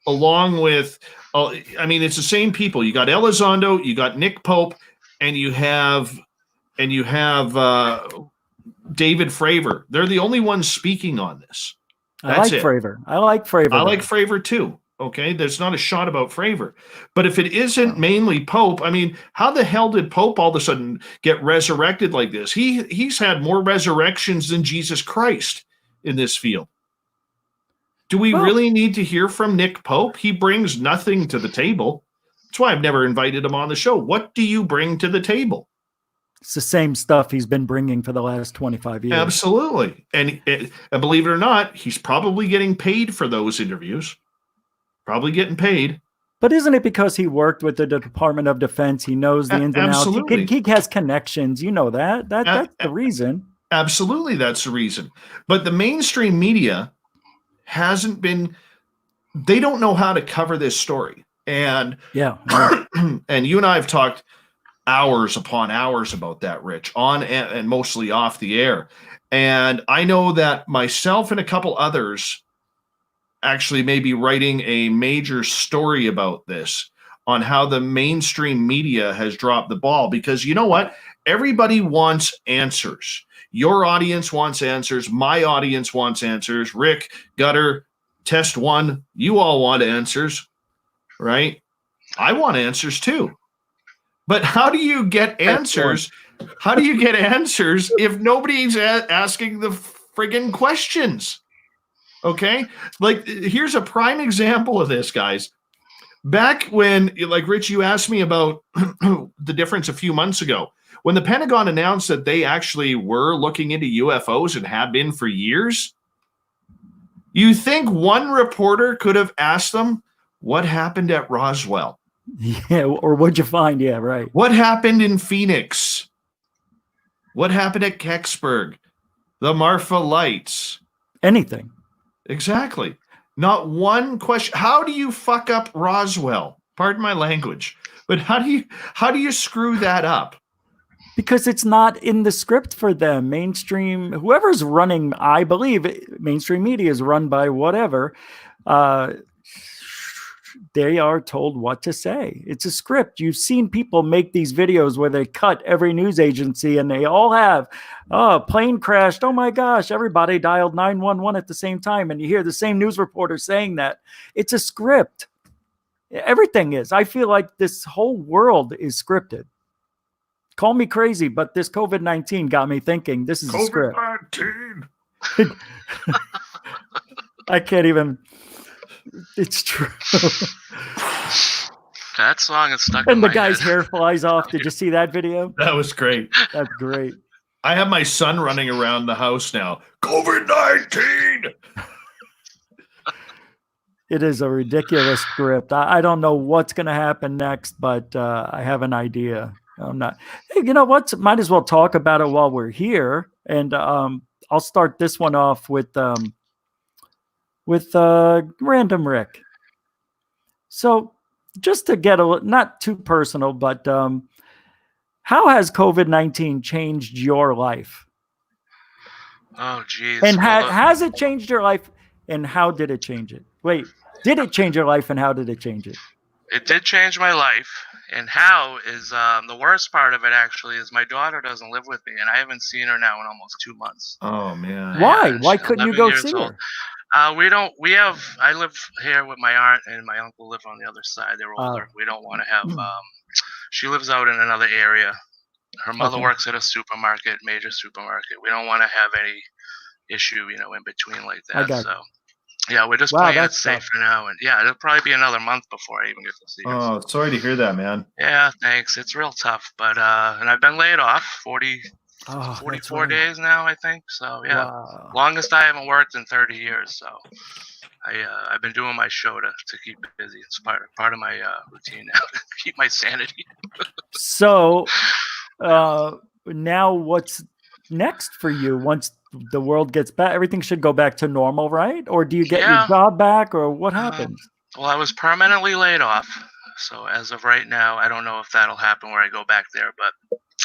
[SPEAKER 11] along with, it's the same people. You got Elizondo, you got Nick Pope, and you have David Fravor. They're the only ones speaking on this. That's it.
[SPEAKER 1] Fravor. I like Fravor.
[SPEAKER 11] I like Fravor too. Okay, there's not a shot about Fravor. But if it isn't mainly Pope, how the hell did Pope all of a sudden get resurrected like this? He's had more resurrections than Jesus Christ in this field. Do we really need to hear from Nick Pope? He brings nothing to the table. That's why I've never invited him on the show. What do you bring to the table?
[SPEAKER 1] It's the same stuff he's been bringing for the last 25 years.
[SPEAKER 11] Absolutely. And believe it or not, he's probably getting paid for those interviews. Probably getting paid.
[SPEAKER 1] But isn't it because he worked with the Department of Defense? He knows the ins and outs. He has connections. You know that. That's the reason.
[SPEAKER 11] Absolutely, that's the reason. But the mainstream media hasn't been, they don't know how to cover this story. And and you and I have talked hours upon hours about that, Rich, on and mostly off the air. And I know that myself and a couple others actually may be writing a major story about this, on how the mainstream media has dropped the ball. Because you know what? Everybody wants answers. Your audience wants answers. My audience wants answers. Rick, Gutter, Test One, you all want answers, right? I want answers too. But how do you get answers? How do you get answers if nobody's asking the friggin' questions? Okay? Like, here's a prime example of this, guys. Back when, like, Rich, you asked me about the difference a few months ago. When the Pentagon announced that they actually were looking into UFOs and have been for years, you think one reporter could have asked them what happened at Roswell?
[SPEAKER 1] Yeah, or what'd you find? Yeah, right.
[SPEAKER 11] What happened in Phoenix? What happened at Kecksburg? The Marfa Lights?
[SPEAKER 1] Anything.
[SPEAKER 11] Exactly. Not one question. How do you fuck up Roswell? Pardon my language, but how do you screw that up?
[SPEAKER 1] Because it's not in the script for them. Mainstream, whoever's running, I believe mainstream media is run by whatever. They are told what to say. It's a script. You've seen people make these videos where they cut every news agency and they all have, oh, plane crashed. Oh my gosh, everybody dialed 911 at the same time. And you hear the same news reporter saying that. It's a script. Everything is. I feel like this whole world is scripted. Call me crazy, but this COVID-19 got me thinking this is a script.
[SPEAKER 3] COVID-19.
[SPEAKER 1] I can't even. It's true.
[SPEAKER 13] That song is stuck.
[SPEAKER 1] And the guy's hair flies off. Did you see that video?
[SPEAKER 11] That was great.
[SPEAKER 1] That's great.
[SPEAKER 11] I have my son running around the house now. COVID-19.
[SPEAKER 1] It is a ridiculous script. I don't know what's going to happen next, but I have an idea. I'm not. Hey, you know what? Might as well talk about it while we're here. And I'll start this one off with Random Rick. So just to get not too personal, but how has COVID-19 changed your life?
[SPEAKER 13] Oh, geez.
[SPEAKER 1] And has it changed your life? And how did it change it? Wait, did it change your life and how did it change it?
[SPEAKER 13] It did change my life. And how is the worst part of it actually is my daughter doesn't live with me and I haven't seen her now in almost 2 months.
[SPEAKER 11] Oh, man.
[SPEAKER 1] Why? Why couldn't you go see her?
[SPEAKER 13] I live here with my aunt and my uncle live on the other side. They're older. We don't want to have, she lives out in another area. Her mother works at a supermarket, major supermarket. We don't want to have any issue, in between like that. So, yeah, we're just playing it safe for now. And yeah, it'll probably be another month before I even get to see her.
[SPEAKER 11] Oh, sorry to hear that, man.
[SPEAKER 13] Yeah, thanks. It's real tough. But, and I've been laid off 44 days now, I think. So, yeah, longest I haven't worked in 30 years. So I've been doing my show to keep busy. It's part of my routine now to keep my sanity.
[SPEAKER 1] So now what's next for you once the world gets back? Everything should go back to normal, right? Or do you get your job back or what happens?
[SPEAKER 13] Well, I was permanently laid off. So as of right now, I don't know if that'll happen where I go back there, but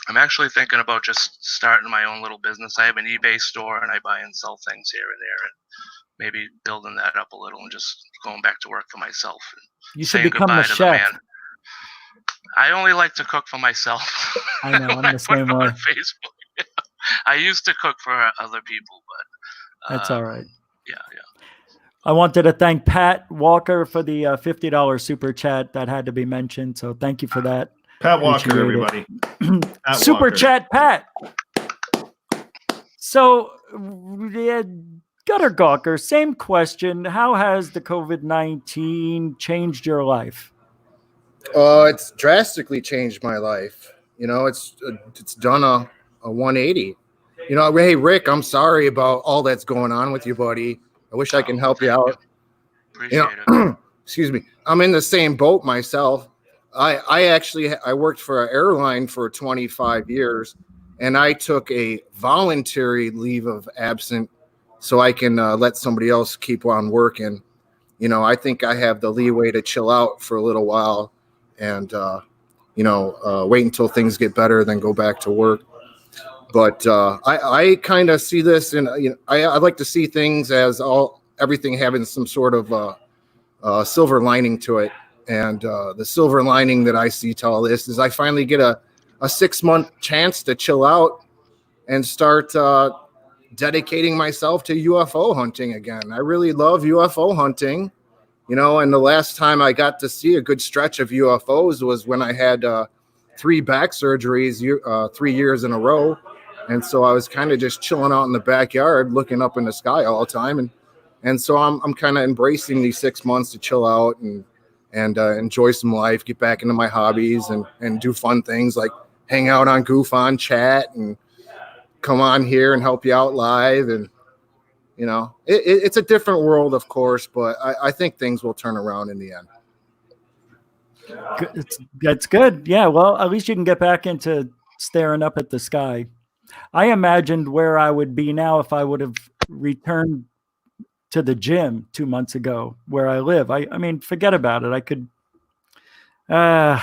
[SPEAKER 13] I'm actually thinking about just starting my own little business. I have an eBay store and I buy and sell things here and there, and maybe building that up a little and just going back to work for myself. And
[SPEAKER 1] you should become a chef.
[SPEAKER 13] I only like to cook for myself.
[SPEAKER 1] I know, I'm the same way.
[SPEAKER 13] Facebook. I used to cook for other people, but
[SPEAKER 1] that's all right.
[SPEAKER 13] Yeah.
[SPEAKER 1] I wanted to thank Pat Walker for the $50 super chat that had to be mentioned. So thank you for that.
[SPEAKER 11] Pat Walker, everybody. Pat
[SPEAKER 1] super
[SPEAKER 11] Walker.
[SPEAKER 1] Chat, Pat. So, GutterGawker, same question. How has the COVID-19 changed your life?
[SPEAKER 12] It's drastically changed my life. It's done a 180. Hey, Rick, I'm sorry about all that's going on with you, buddy. I wish I can help you out.
[SPEAKER 13] Appreciate it.
[SPEAKER 12] Excuse me. I'm in the same boat myself. I worked for an airline for 25 years, and I took a voluntary leave of absence so I can let somebody else keep on working. I think I have the leeway to chill out for a little while and, wait until things get better, then go back to work. But I kind of see this, and I like to see things as everything having some sort of silver lining to it. And the silver lining that I see to all this is I finally get a 6-month chance to chill out and start dedicating myself to UFO hunting again. I really love UFO hunting, and the last time I got to see a good stretch of UFOs was when I had 3 back surgeries 3 years in a row. And so I was kind of just chilling out in the backyard, looking up in the sky all the time. And so I'm kind of embracing these 6 months to chill out and enjoy some life, get back into my hobbies and do fun things like hang out on GUFON, chat, and come on here and help you out live. And, it's a different world, of course, but I think things will turn around in the end.
[SPEAKER 1] That's good. Yeah. Well, at least you can get back into staring up at the sky. I imagined where I would be now if I would have returned to the gym 2 months ago where I live. I mean, forget about it. I could, the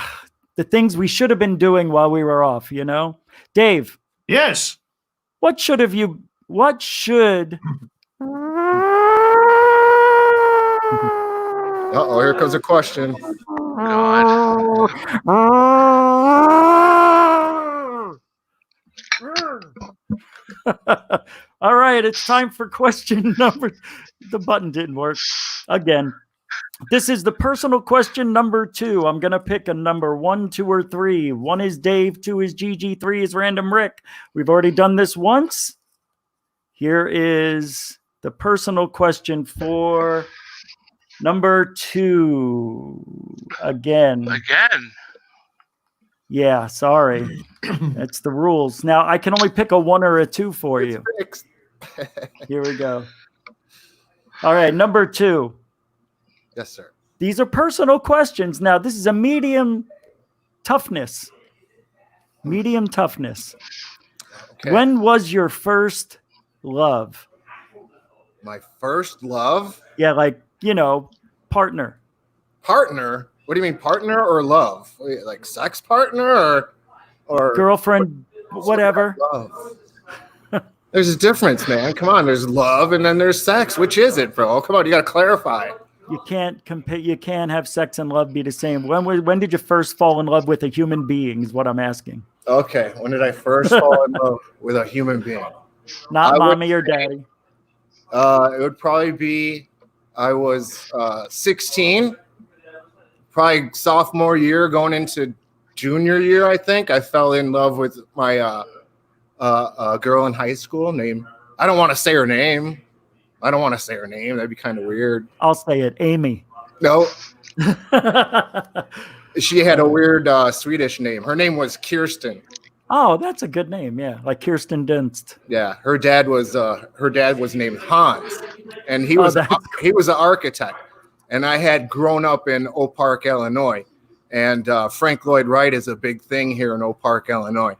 [SPEAKER 1] things we should have been doing while we were off, you know? Dave.
[SPEAKER 11] Yes.
[SPEAKER 1] What should
[SPEAKER 12] Uh-oh, here comes a question.
[SPEAKER 1] All right, it's time for question number. The button didn't work again. This is the personal question number 2. I'm going to pick a number 1, 2, or 3. 1 is Dave, 2 is Gigi, 3 is Random Rick. We've already done this once. Here is the personal question for number 2. Again. Yeah, sorry. That's the rules. Now, I can only pick a 1 or a 2 for you. Here we go. All right, number 2.
[SPEAKER 12] Yes, sir.
[SPEAKER 1] These are personal questions. Now, this is a medium toughness. Medium toughness. Okay. When was your first love?
[SPEAKER 12] My first love?
[SPEAKER 1] Yeah, like, you know, partner.
[SPEAKER 12] Partner? What do you mean, partner or love? Like sex partner or
[SPEAKER 1] girlfriend, whatever.
[SPEAKER 12] Love. There's a difference, man. Come on, there's love and then there's sex. Which is it, bro? Come on, you got to clarify.
[SPEAKER 1] You can't compare. You can't have sex and love be the same. When did you first fall in love with a human being? Is what I'm asking.
[SPEAKER 12] Okay, when did I first fall in love with a human being?
[SPEAKER 1] Not mommy or daddy.
[SPEAKER 12] It would probably be I was 16, probably sophomore year, going into junior year. I think I fell in love with my girl in high school named. I don't want to say her name. That'd be kind of weird.
[SPEAKER 1] I'll say it. Amy.
[SPEAKER 12] No. She had a weird Swedish name. Her name was Kirsten.
[SPEAKER 1] Oh, that's a good name. Yeah, like Kirsten Dunst.
[SPEAKER 12] Yeah, her dad was named Hans, and he was an architect. And I had grown up in Oak Park, Illinois, and Frank Lloyd Wright is a big thing here in Oak Park, Illinois,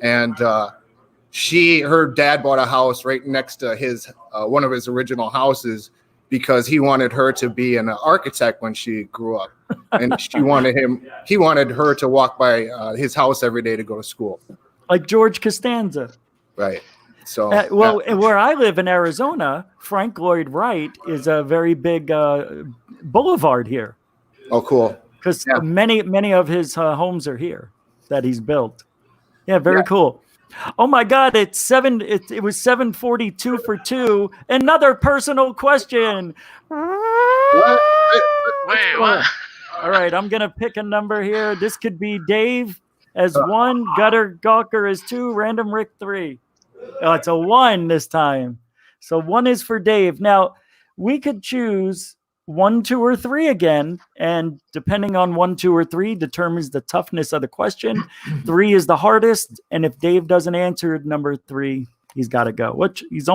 [SPEAKER 12] and her dad bought a house right next to his one of his original houses because he wanted her to be an architect when she grew up, and he wanted her to walk by his house every day to go to school,
[SPEAKER 1] like George Costanza.
[SPEAKER 12] Right. So
[SPEAKER 1] where I live in Arizona, Frank Lloyd Wright is a very big boulevard here.
[SPEAKER 12] Oh, cool.
[SPEAKER 1] Because many of his homes are here that he's built. Yeah, very cool. Oh my God! It was 7:42 for 2. Another personal question.
[SPEAKER 13] Wait, what?
[SPEAKER 1] All right, I'm gonna pick a number here. This could be Dave as 1, GutterGawker as 2, Random Rick 3. Oh, it's a 1 this time. So 1 is for Dave. Now we could choose 1, 2, or 3 again, and depending on 1, 2, or 3 determines the toughness of the question. 3 is the hardest, and if Dave doesn't answer number 3, he's got to go. He's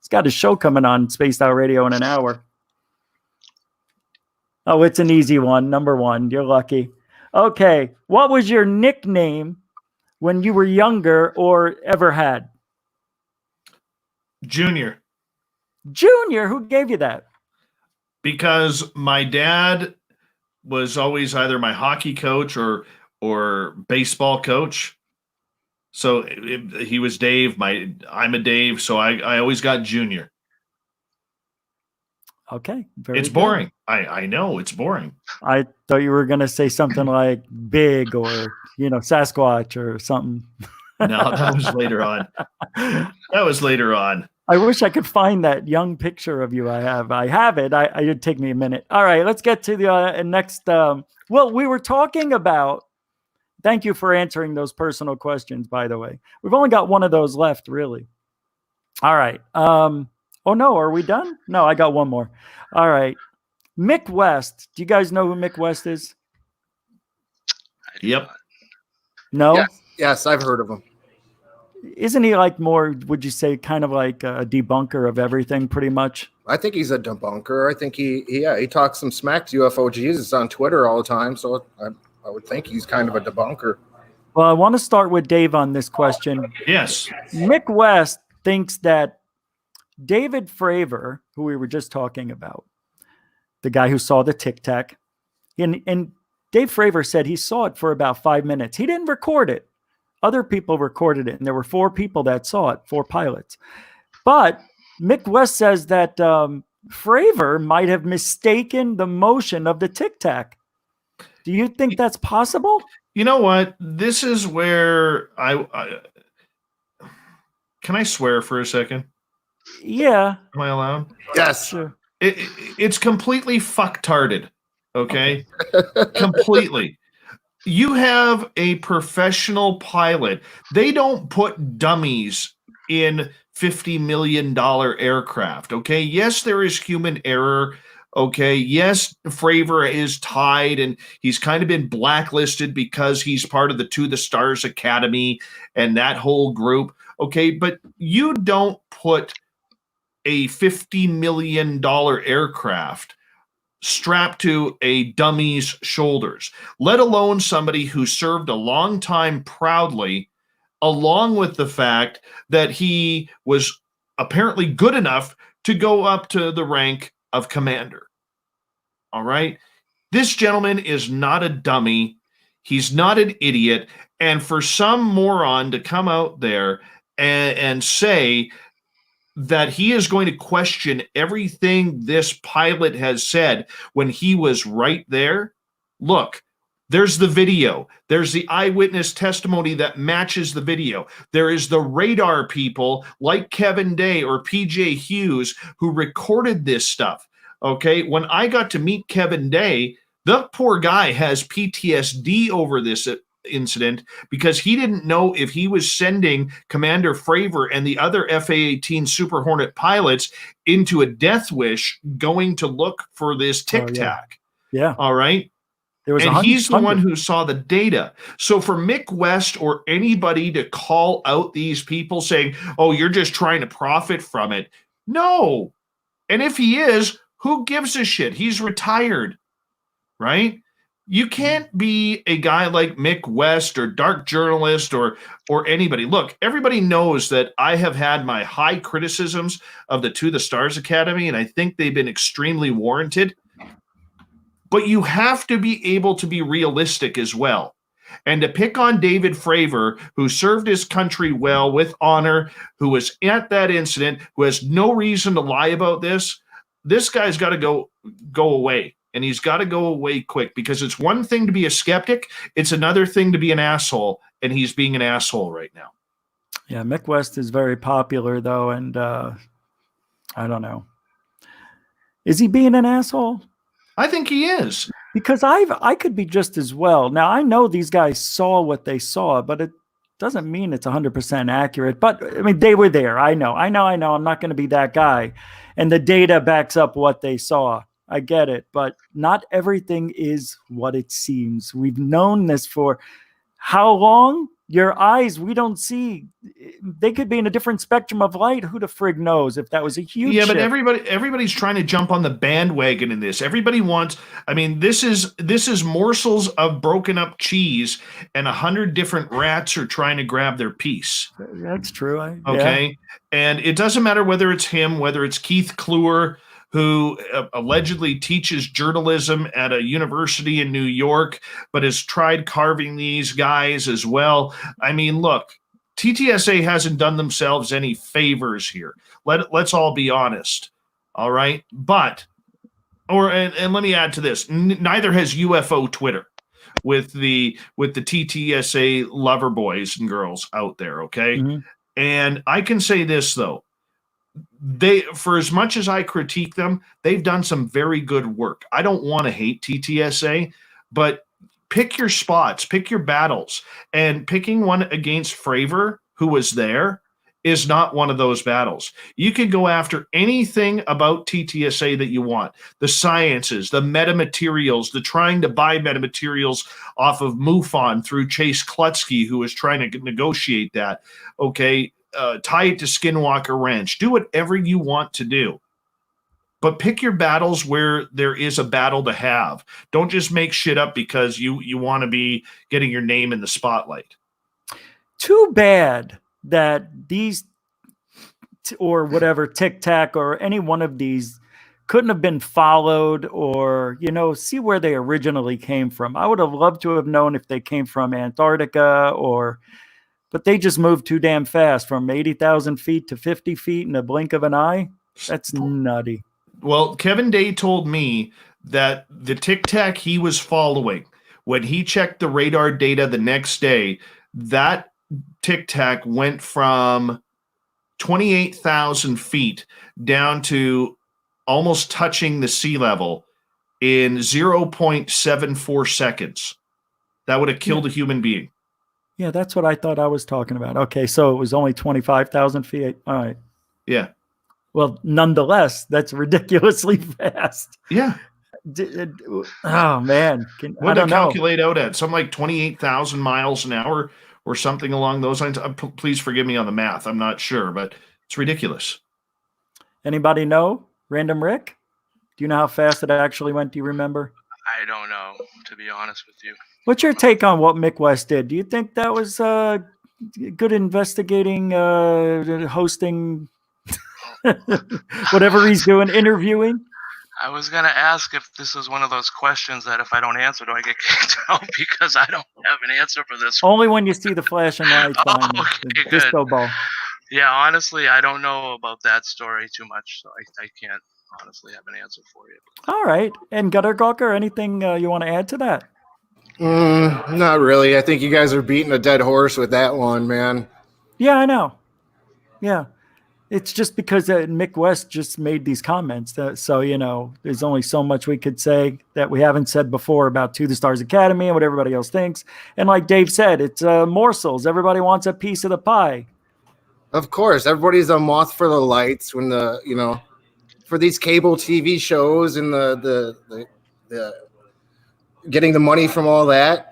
[SPEAKER 1] got a show coming on Spaced Out Radio in an hour. Oh, it's an easy one. Number 1, you're lucky. Okay, what was your nickname when you were younger or ever had?
[SPEAKER 11] Junior.
[SPEAKER 1] Junior? Who gave you that?
[SPEAKER 11] Because my dad was always either my hockey coach or baseball coach. So he was Dave. I'm a Dave, so I always got Junior.
[SPEAKER 1] Okay.
[SPEAKER 11] It's boring. I know it's boring.
[SPEAKER 1] I thought you were going to say something like Big or, Sasquatch or something.
[SPEAKER 11] No, that was later on.
[SPEAKER 1] I wish I could find that young picture of you. I have it. It'd take me a minute. All right, let's get to the next. We were talking about. Thank you for answering those personal questions, by the way. We've only got one of those left, really. All right. Oh, no. Are we done? No, I got one more. All right. Mick West. Do you guys know who Mick West is?
[SPEAKER 11] Yep.
[SPEAKER 1] No?
[SPEAKER 12] Yes, I've heard of him.
[SPEAKER 1] Isn't he like more, would you say, kind of like a debunker of everything, pretty much?
[SPEAKER 12] I think he's a debunker. I think he talks some smack to UFO Jesus on Twitter all the time. So I would think he's kind of a debunker.
[SPEAKER 1] Well, I want to start with Dave on this question.
[SPEAKER 11] Yes.
[SPEAKER 1] Mick West thinks that David Fravor, who we were just talking about, the guy who saw the Tic Tac, and Dave Fravor said he saw it for about 5 minutes. He didn't record it. Other people recorded it, and there were 4 people that saw it, 4 pilots. But Mick West says that Fravor might have mistaken the motion of the Tic Tac. Do you think that's possible?
[SPEAKER 11] You know what? This is where I can I swear for a second?
[SPEAKER 1] Yeah.
[SPEAKER 11] Am I allowed?
[SPEAKER 12] Yes.
[SPEAKER 1] Sure.
[SPEAKER 11] It's completely fucktarded. Okay. Completely. You have a professional pilot. They don't put dummies in $50 million aircraft. Okay. Yes, there is human error. Okay. Yes, Fravor is tied and he's kind of been blacklisted because he's part of the To the Stars Academy and that whole group. Okay. But you don't put a $50 million aircraft strapped to a dummy's shoulders, let alone somebody who served a long time proudly, along with the fact that he was apparently good enough to go up to the rank of commander. All right. This gentleman is not a dummy. He's not an idiot. And for some moron to come out there and say that he is going to question everything this pilot has said when he was right there. Look, there's the video. There's the eyewitness testimony that matches the video. There is the radar people like Kevin Day or PJ Hughes who recorded this stuff. Okay, when I got to meet Kevin Day, the poor guy has PTSD over this incident because he didn't know if he was sending Commander Fravor and the other FA-18 Super Hornet pilots into a death wish going to look for this Tic Tac.
[SPEAKER 1] Yeah.
[SPEAKER 11] All right.
[SPEAKER 1] There was
[SPEAKER 11] and he's the one who saw the data. So for Mick West or anybody to call out these people saying, oh, you're just trying to profit from it. No. And if he is, who gives a shit? He's retired. Right? You can't be a guy like Mick West or dark journalist or anybody. Look, everybody knows that I have had my high criticisms of the To the Stars Academy, and I think they've been extremely warranted. But you have to be able to be realistic as well. And to pick on David Fravor, who served his country well with honor, who was at that incident, who has no reason to lie about this guy's got to go away. And he's got to go away quick because it's one thing to be a skeptic. It's another thing to be an asshole. And he's being an asshole right now.
[SPEAKER 1] Yeah. Mick West is very popular though. And I don't know. Is he being an asshole?
[SPEAKER 11] I think he is.
[SPEAKER 1] Because I could be just as well. Now I know these guys saw what they saw, but it doesn't mean it's 100% accurate. But I mean, they were there. I know. I'm not going to be that guy. And the data backs up what they saw. I get it, but not everything is what it seems. We've known this for how long? Your eyes, we don't see. They could be in a different spectrum of light. Who the frig knows if that was a huge
[SPEAKER 11] but
[SPEAKER 1] shift.
[SPEAKER 11] everybody's trying to jump on the bandwagon in this. Everybody wants, I mean, this is morsels of broken up cheese and 100 different rats are trying to grab their piece.
[SPEAKER 1] That's true.
[SPEAKER 11] Okay.
[SPEAKER 1] Yeah.
[SPEAKER 11] And it doesn't matter whether it's him, whether it's Keith Kluwer, who allegedly teaches journalism at a university in New York, but has tried carving these guys as well. I mean, look, TTSA hasn't done themselves any favors here. Let's all be honest. All right. But, and let me add to this. Neither has UFO Twitter with the TTSA lover boys and girls out there. Okay. Mm-hmm. And I can say this though. For as much as I critique them, they've done some very good work. I don't want to hate TTSA, but pick your spots, pick your battles, and picking one against Fravor, who was there, is not one of those battles. You can go after anything about TTSA that you want. The sciences, the metamaterials, the trying to buy metamaterials off of MUFON through Chase Klutsky, who was trying to negotiate that. Okay. Tie it to Skinwalker Ranch. Do whatever you want to do. but pick your battles where there is a battle to have. Don't just make shit up because you want to be getting your name in the spotlight.
[SPEAKER 1] Too bad that these or whatever Tic Tac or any one of these couldn't have been followed or, see where they originally came from. I would have loved to have known if they came from Antarctica but they just moved too damn fast from 80,000 feet to 50 feet in a blink of an eye. That's nutty.
[SPEAKER 11] Well, Kevin Day told me that the Tic Tac he was following, when he checked the radar data the next day, that Tic Tac went from 28,000 feet down to almost touching the sea level in 0.74 seconds. That would have killed a human being.
[SPEAKER 1] Yeah, that's what I thought I was talking about. Okay, so it was only 25,000 feet. All right.
[SPEAKER 11] Yeah.
[SPEAKER 1] Well, nonetheless, that's ridiculously fast.
[SPEAKER 11] Yeah.
[SPEAKER 1] Oh, man.
[SPEAKER 11] What did I calculate out at? Something like 28,000 miles an hour or something along those lines. Please forgive me on the math. I'm not sure, but it's ridiculous.
[SPEAKER 1] Anybody know? Random Rick? Do you know how fast it actually went? Do you remember?
[SPEAKER 13] I don't know, to be honest with you.
[SPEAKER 1] What's your take on what Mick West did? Do you think that was good investigating, hosting, whatever he's doing, interviewing?
[SPEAKER 13] I was going to ask if this is one of those questions that if I don't answer, do I get kicked out? Because I don't have an answer for this.
[SPEAKER 1] Only when you see the flashing lights on the disco ball.
[SPEAKER 13] Yeah, honestly, I don't know about that story too much, so I can't honestly have an answer for you.
[SPEAKER 1] All right. And GutterGawker, anything you want to add to that?
[SPEAKER 12] Not really. I think you guys are beating a dead horse with that one, man.
[SPEAKER 1] Yeah, I know. Yeah. It's just because Mick West just made these comments. So, there's only so much we could say that we haven't said before about To the Stars Academy and what everybody else thinks. And like Dave said, it's morsels. Everybody wants a piece of the pie.
[SPEAKER 12] Of course. Everybody's a moth for the lights when for these cable TV shows and the getting the money from all that.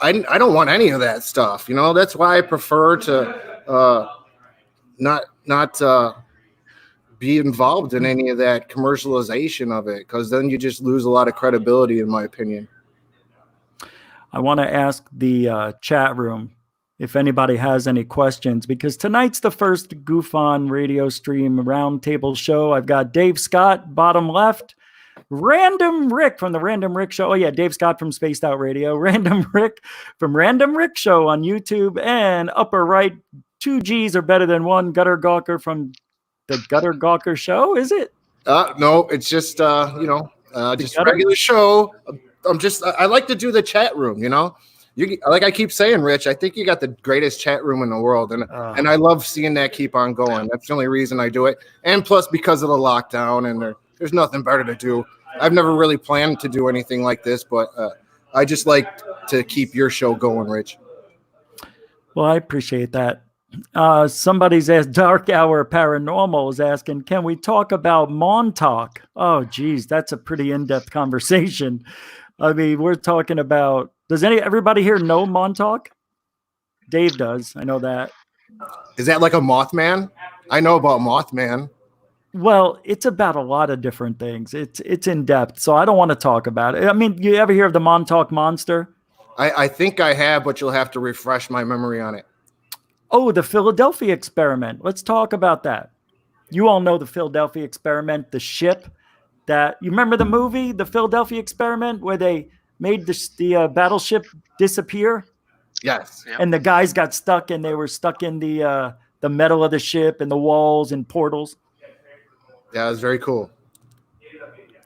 [SPEAKER 12] I don't want any of that stuff. That's why I prefer to not be involved in any of that commercialization of it, because then you just lose a lot of credibility, in my opinion.
[SPEAKER 1] I want to ask the chat room if anybody has any questions, because tonight's the first GUFON radio stream roundtable show. I've got Dave Scott, bottom left, Random Rick from the Random Rick Show. Oh, yeah, Dave Scott from Spaced Out Radio, Random Rick from Random Rick Show on YouTube, and upper right, 2 G's are better than one, GutterGawker from the GutterGawker Show, is it?
[SPEAKER 12] No, it's just, just a regular show. I like to do the chat room, like I keep saying, Rich, I think you got the greatest chat room in the world. And I love seeing that keep on going. That's the only reason I do it. And plus because of the lockdown and there's nothing better to do. I've never really planned to do anything like this, but I just like to keep your show going, Rich.
[SPEAKER 1] Well, I appreciate that. Somebody's asked, Dark Hour Paranormal is asking, can we talk about Montauk? Oh, geez, that's a pretty in-depth conversation. I mean, we're talking about, does everybody here know Montauk? Dave does. I know that.
[SPEAKER 12] Is that like a Mothman? I know about Mothman.
[SPEAKER 1] Well, it's about a lot of different things. It's in depth, so I don't want to talk about it. I mean, you ever hear of the Montauk Monster?
[SPEAKER 12] I think I have, but you'll have to refresh my memory on it.
[SPEAKER 1] Oh, the Philadelphia experiment. Let's talk about that. You all know the Philadelphia experiment, the ship that, you remember the movie, the Philadelphia experiment, where they made the battleship disappear?
[SPEAKER 12] Yes.
[SPEAKER 1] And the guys got stuck, and they were stuck in the metal of the ship and the walls and portals.
[SPEAKER 12] Yeah, it was very cool.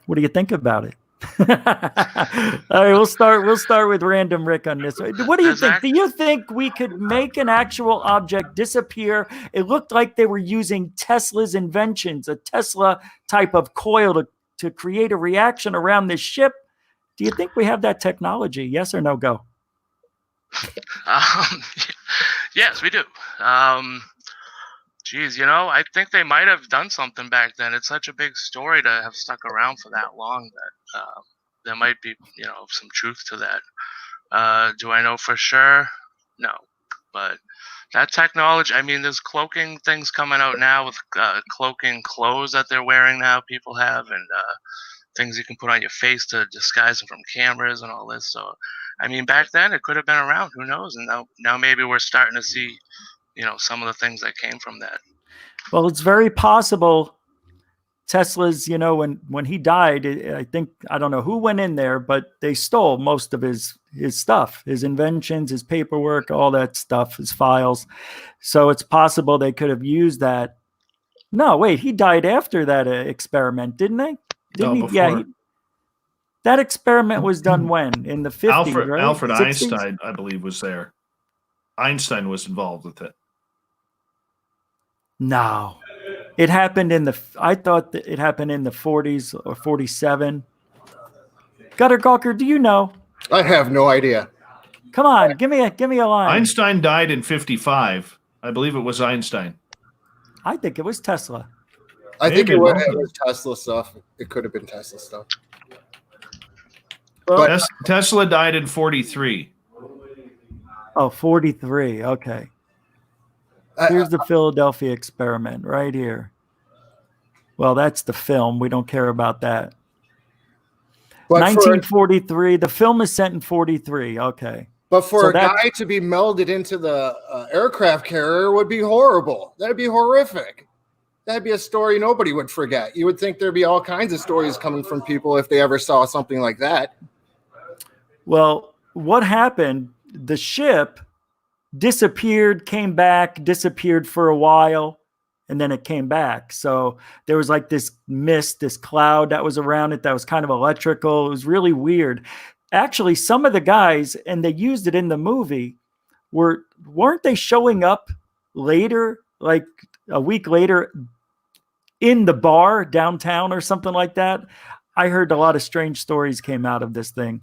[SPEAKER 1] What do you think about it? All right, we'll start with Random Rick on this. What do you think? Do you think we could make an actual object disappear? It looked like they were using Tesla's inventions, a Tesla type of coil to create a reaction around this ship. Do you think we have that technology? Yes or no? Go.
[SPEAKER 13] Yes, we do. Geez, I think they might have done something back then. It's such a big story to have stuck around for that long that there might be, some truth to that. Do I know for sure? No. But that technology. I mean, there's cloaking things coming out now with cloaking clothes that they're wearing now. People have and things you can put on your face to disguise them from cameras and all this. So, I mean, back then it could have been around. Who knows? And now maybe we're starting to see, some of the things that came from that.
[SPEAKER 1] Well, it's very possible. Tesla's, when he died, I don't know who went in there, but they stole most of his stuff, his inventions, his paperwork, all that stuff, his files. So it's possible they could have used that. No, wait, he died after that experiment, didn't they? Didn't he?
[SPEAKER 11] Before.
[SPEAKER 1] Yeah. That experiment was done when? In the 50s, right?
[SPEAKER 11] Alfred
[SPEAKER 1] 60s?
[SPEAKER 11] Einstein, I believe, was there. Einstein was involved with it.
[SPEAKER 1] No. It happened I thought that it happened in the 40s or 47. GutterGawker, do you know?
[SPEAKER 12] I have no idea.
[SPEAKER 1] Come on, give me a line.
[SPEAKER 11] Einstein died in 55. I believe it was Einstein.
[SPEAKER 1] I think it was Tesla.
[SPEAKER 12] I think it was Tesla stuff. It could have been Tesla stuff.
[SPEAKER 11] But Tesla died in 43.
[SPEAKER 1] Oh, 43. Okay. Here's the Philadelphia experiment right here. Well, that's the film. We don't care about that. But 1943. The film is set in 43. Okay.
[SPEAKER 12] But for a guy to be melded into the aircraft carrier would be horrible. That'd be horrific. That'd be a story nobody would forget. You would think there'd be all kinds of stories coming from people if they ever saw something like that.
[SPEAKER 1] Well, what happened? The ship disappeared, came back, disappeared for a while, and then it came back. So there was like this mist, this cloud that was around it that was kind of electrical. It was really weird. Actually, some of the guys, and they used it in the movie, weren't they showing up later, like a week later, in the bar downtown or something like that? I heard a lot of strange stories came out of this thing.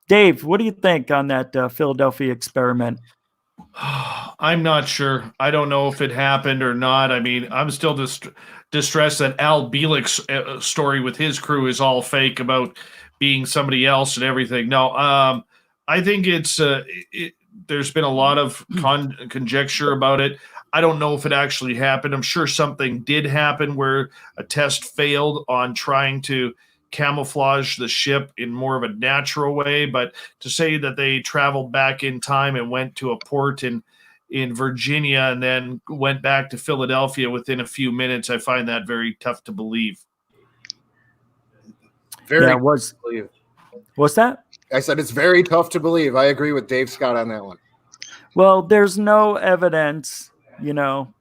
[SPEAKER 1] Dave, what do you think on that Philadelphia experiment?
[SPEAKER 11] I'm not sure. I don't know if it happened or not. I mean, I'm still distressed that Al Bielik's story with his crew is all fake about being somebody else and everything. No, I think there's been a lot of conjecture about it. I don't know if it actually happened. I'm sure something did happen where a test failed on trying to camouflage the ship in more of a natural way, but to say that they traveled back in time and went to a port in Virginia and then went back to Philadelphia within a few minutes, I find that very tough to believe.
[SPEAKER 1] What's that?
[SPEAKER 12] I said it's very tough to believe. I agree with Dave Scott on that one.
[SPEAKER 1] Well, there's no evidence, no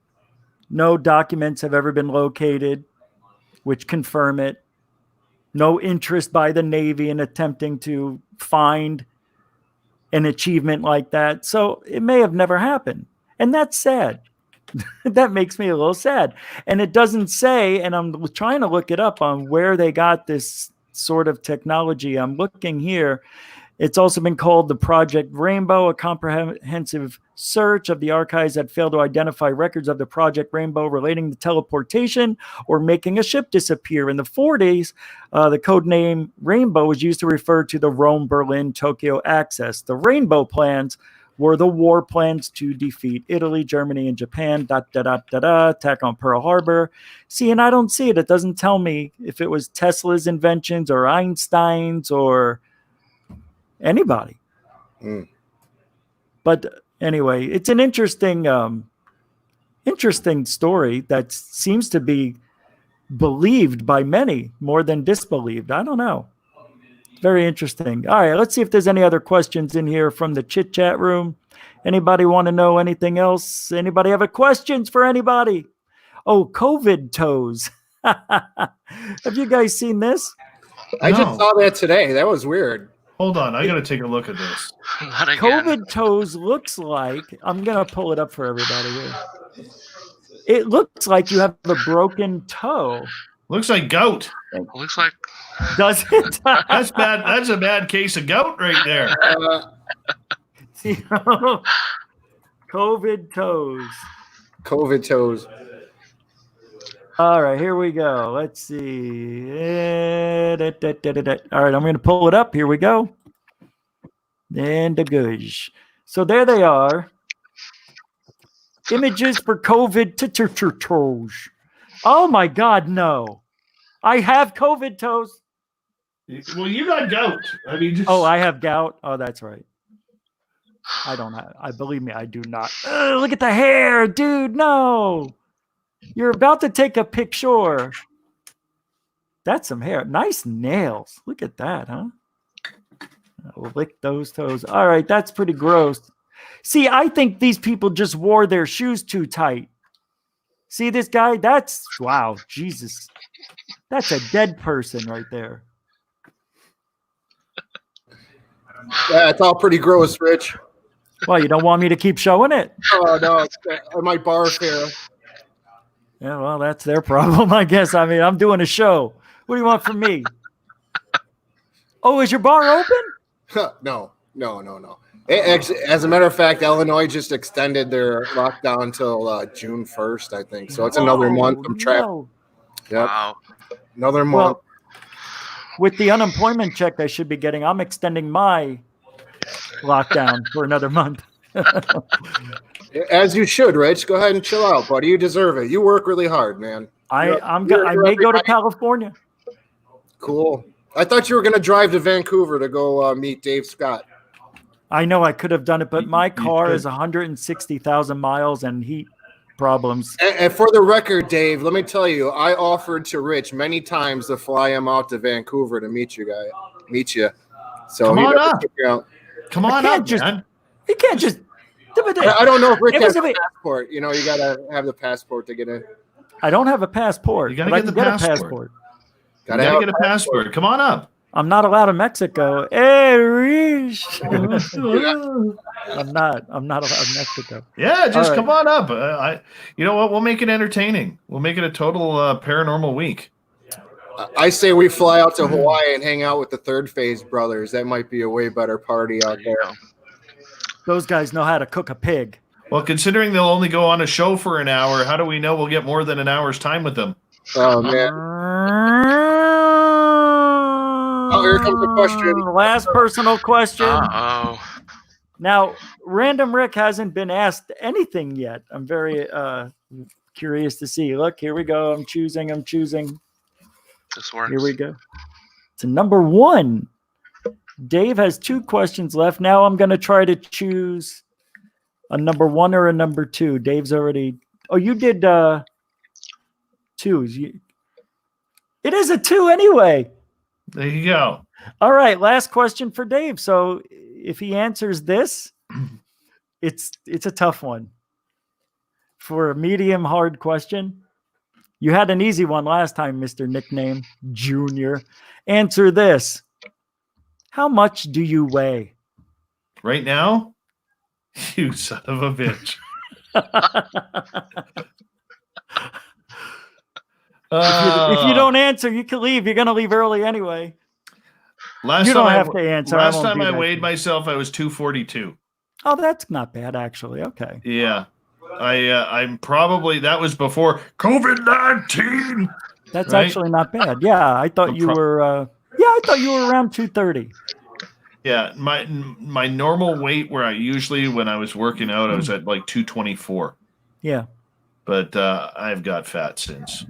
[SPEAKER 1] documents have ever been located which confirm it. No interest by the Navy in attempting to find an achievement like that. So it may have never happened. And that's sad. That makes me a little sad. And it doesn't say, and I'm trying to look it up on where they got this sort of technology. I'm looking here. It's also been called the Project Rainbow, a comprehensive search of the archives that failed to identify records of the Project Rainbow relating to teleportation or making a ship disappear. In the 40s, the code name Rainbow was used to refer to the Rome, Berlin, Tokyo axis. The Rainbow plans were the war plans to defeat Italy, Germany, and Japan, attack on Pearl Harbor. See, and I don't see it. It doesn't tell me if it was Tesla's inventions or Einstein's or anybody. But anyway, it's an interesting story that seems to be believed by many more than disbelieved. I don't know. Very interesting. All right, let's see if there's any other questions in here from the chit chat room. Anybody want to know anything else? Anybody have questions for anybody? Oh, COVID toes. Have you guys seen this?
[SPEAKER 12] I just saw that today. That was weird.
[SPEAKER 11] Hold on, I got to take a look at this.
[SPEAKER 1] COVID toes looks like, I'm going to pull it up for everybody here. It looks like you have a broken toe.
[SPEAKER 11] Looks like gout.
[SPEAKER 13] Looks like.
[SPEAKER 1] Does it?
[SPEAKER 11] That's bad. That's a bad case of gout right there.
[SPEAKER 1] COVID toes.
[SPEAKER 12] COVID toes.
[SPEAKER 1] All right, here we go. Let's see. All right, I'm going to pull it up. Here we go. And the goosh. So there they are. Images for COVID toes. Oh my God, no. I have COVID toes.
[SPEAKER 11] Well, you got gout. I mean,
[SPEAKER 1] Oh, I have gout. Oh, that's right. I don't have. I believe me, I do not. Ugh, look at the hair, dude. No, you're about to take a picture. That's some hair. Nice nails. Look at that, huh? I'll lick those toes. All right, that's pretty gross. See, I think these people just wore their shoes too tight. See this guy? That's wow, Jesus. That's a dead person right there.
[SPEAKER 12] Yeah, it's all pretty gross, Rich.
[SPEAKER 1] Well, you don't want me to keep showing it?
[SPEAKER 12] Oh no, I might barf here.
[SPEAKER 1] Yeah, well, that's their problem, I guess. I mean, I'm doing a show. What do you want from me? Oh, is your bar open?
[SPEAKER 12] No. As a matter of fact, Illinois just extended their lockdown until June 1st, I think. So it's another month from track.
[SPEAKER 1] No.
[SPEAKER 12] Yep.
[SPEAKER 13] Wow.
[SPEAKER 12] Another month.
[SPEAKER 1] Well, with the unemployment check I should be getting, I'm extending my lockdown for another month.
[SPEAKER 12] As you should, Rich. Go ahead and chill out, buddy. You deserve it. You work really hard, man.
[SPEAKER 1] I may go to California.
[SPEAKER 12] Cool. I thought you were going to drive to Vancouver to go meet Dave Scott.
[SPEAKER 1] I know I could have done it, but my car is 160,000 miles and heat problems.
[SPEAKER 12] And for the record, Dave, let me tell you, I offered to Rich many times to fly him out to Vancouver to meet you. So
[SPEAKER 11] come on up. Come on up,
[SPEAKER 1] man. He can't just.
[SPEAKER 12] I don't know if Rich has a passport. You know, you got to have the passport to get in.
[SPEAKER 1] I don't have a passport.
[SPEAKER 11] You got to get the passport.
[SPEAKER 12] You got to
[SPEAKER 11] get a passport. Come on up.
[SPEAKER 1] I'm not allowed in Mexico. Hey, Rich. I'm not allowed in Mexico.
[SPEAKER 11] Yeah, just come on up. You know what? We'll make it entertaining. We'll make it a total paranormal week.
[SPEAKER 12] I say we fly out to Hawaii and hang out with the Third Phase brothers. That might be a way better party out there.
[SPEAKER 1] Those guys know how to cook a pig.
[SPEAKER 11] Well, considering they'll only go on a show for an hour, how do we know we'll get more than an hour's time with them?
[SPEAKER 12] Oh, man. Oh, here comes the question.
[SPEAKER 1] Last personal question.
[SPEAKER 13] Uh-oh.
[SPEAKER 1] Now, Random Rick hasn't been asked anything yet. I'm very curious to see. Look, here we go. I'm choosing.
[SPEAKER 13] This works.
[SPEAKER 1] Here we go. It's number one. Dave has 2 questions left. Now I'm going to try to choose a number 1 or a number 2. Dave's already. Oh, you did 2s. It is a 2 anyway.
[SPEAKER 11] There you go.
[SPEAKER 1] All right, last question for Dave. So if he answers this, it's a tough one. For a medium hard question, you had an easy one last time, Mr. Nickname Junior. Answer this. How much do you weigh?
[SPEAKER 11] Right now? You son of a bitch.
[SPEAKER 1] If you don't answer, you can leave. You're going to leave early anyway. You don't have to answer.
[SPEAKER 11] Last time I weighed myself, I was 242.
[SPEAKER 1] Oh, that's not bad, actually. Okay.
[SPEAKER 11] Yeah. I'm probably, that was before COVID-19.
[SPEAKER 1] That's actually not bad. Yeah, I thought you were around 230.
[SPEAKER 11] Yeah, my normal weight where I usually, when I was working out, I was at like 224.
[SPEAKER 1] Yeah.
[SPEAKER 11] But I've got fat since.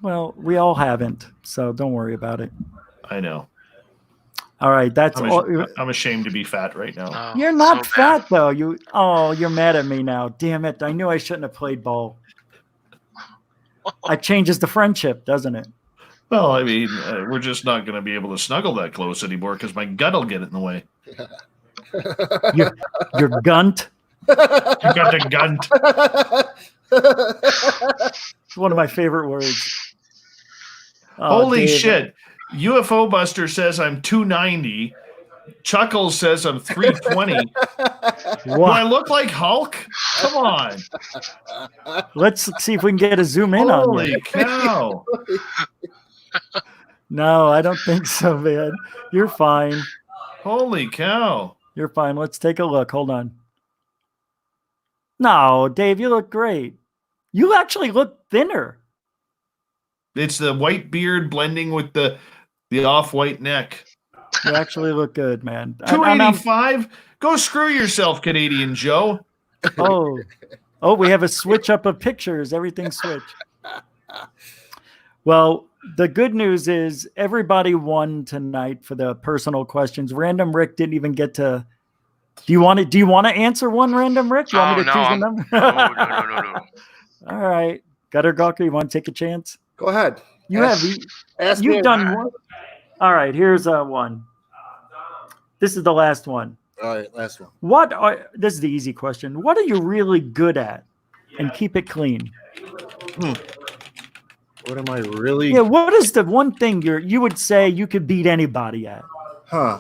[SPEAKER 1] Well, we all haven't, so don't worry about it.
[SPEAKER 11] I know.
[SPEAKER 1] All right, that's all.
[SPEAKER 11] I'm ashamed to be fat right now.
[SPEAKER 1] You're not fat though. You're mad at me now. Damn it! I knew I shouldn't have played ball. It changes the friendship, doesn't it?
[SPEAKER 11] Well, I mean, we're just not going to be able to snuggle that close anymore because my gut will get in the way.
[SPEAKER 1] Your gunt.
[SPEAKER 11] You got the gunt.
[SPEAKER 1] It's one of my favorite words.
[SPEAKER 11] Holy shit. UFO Buster says I'm 290. Chuckles says I'm 320. Do I look like Hulk? Come on.
[SPEAKER 1] Let's see if we can get a zoom in on you.
[SPEAKER 11] Holy cow.
[SPEAKER 1] No, I don't think so, man. You're fine.
[SPEAKER 11] Holy cow.
[SPEAKER 1] You're fine. Let's take a look. Hold on. No, Dave, you look great. You actually look thinner.
[SPEAKER 11] It's the white beard blending with the off-white neck.
[SPEAKER 1] You actually look good, man.
[SPEAKER 11] 285? Go screw yourself, Canadian Joe.
[SPEAKER 1] Oh, Oh, we have a switch up of pictures. Everything switched. Well, the good news is everybody won tonight for the personal questions. Random Rick didn't even get to. Do you want to answer one, Random Rick? You want me to choose the number?
[SPEAKER 13] No.
[SPEAKER 1] All right, GutterGawker, you want to take a chance?
[SPEAKER 12] Go ahead.
[SPEAKER 1] You've done one. All right, here's one. This is the last one.
[SPEAKER 12] All right, last one.
[SPEAKER 1] This is the easy question. What are you really good at? And keep it clean.
[SPEAKER 12] What am I really?
[SPEAKER 1] Yeah, what is the one thing you would say you could beat anybody at?
[SPEAKER 12] Huh.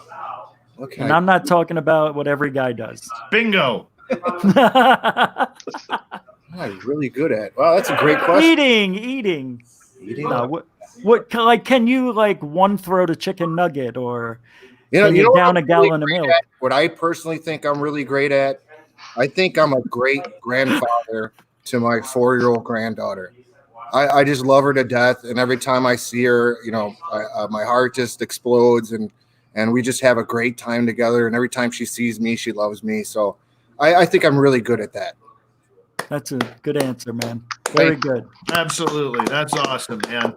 [SPEAKER 12] Okay.
[SPEAKER 1] And I'm not talking about what every guy does.
[SPEAKER 11] Bingo.
[SPEAKER 12] What am I really good at? Wow, that's a great question.
[SPEAKER 1] Eating. No, what can you one throat a chicken nugget or can you down a gallon of milk?
[SPEAKER 12] What I personally think I'm really great at, I think I'm a great grandfather to my 4-year-old granddaughter. I just love her to death, and every time I see her, my heart just explodes, and we just have a great time together. And every time she sees me, she loves me. So I think I'm really good at that.
[SPEAKER 1] That's a good answer, man. Very good.
[SPEAKER 11] Absolutely. That's awesome, man.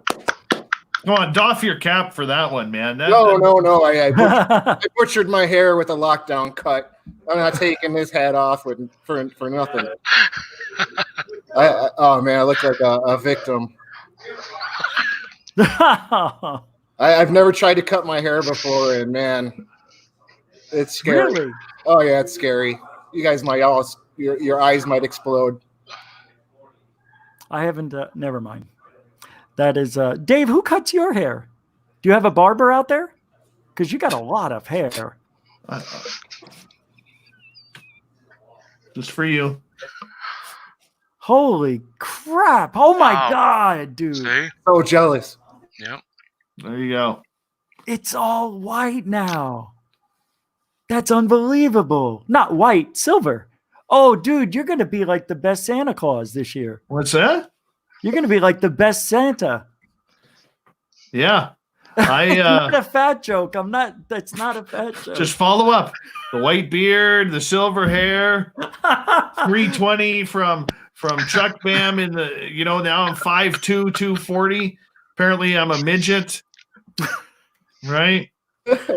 [SPEAKER 11] Come on, doff your cap for that one, man.
[SPEAKER 12] No. I butchered my hair with a lockdown cut. I'm not taking this hat off for nothing. Oh man, I look like a victim. I've never tried to cut my hair before, and man, it's scary.
[SPEAKER 1] Really?
[SPEAKER 12] Oh yeah, it's scary. You guys might your eyes might explode.
[SPEAKER 1] I haven't. Never mind. That is Dave. Who cuts your hair? Do you have a barber out there? Because you got a lot of hair.
[SPEAKER 11] Just for you.
[SPEAKER 1] Holy crap! Oh my God, dude!
[SPEAKER 13] See?
[SPEAKER 12] So jealous.
[SPEAKER 13] Yep.
[SPEAKER 11] There you go.
[SPEAKER 1] It's all white now. That's unbelievable. Not white, silver. Oh, dude, you're gonna be like the best Santa Claus this year.
[SPEAKER 11] What's that?
[SPEAKER 1] You're gonna be like the best Santa.
[SPEAKER 11] Yeah.
[SPEAKER 1] Not a fat joke. I'm not. That's not a fat joke.
[SPEAKER 11] Just follow up. The white beard, the silver hair, 320 from Chuck Bam in the, now I'm 5'2", 240. Apparently I'm a midget. Right?
[SPEAKER 1] That's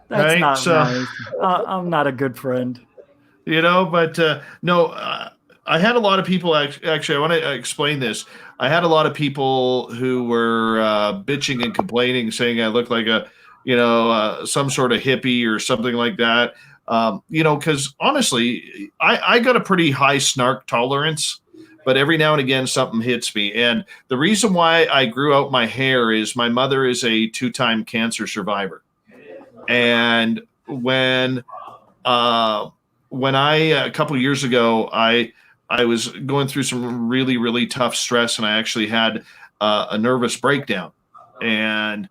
[SPEAKER 11] right?
[SPEAKER 1] not nice. I'm not a good friend.
[SPEAKER 11] But no, I had a lot of people, actually, I want to explain this. I had a lot of people who were bitching and complaining, saying I look like some sort of hippie or something like that. Because honestly, I got a pretty high snark tolerance, but every now and again something hits me. And the reason why I grew out my hair is my mother is a 2-time cancer survivor. And when I a couple of years ago, I was going through some really, really tough stress, and I actually had a nervous breakdown. And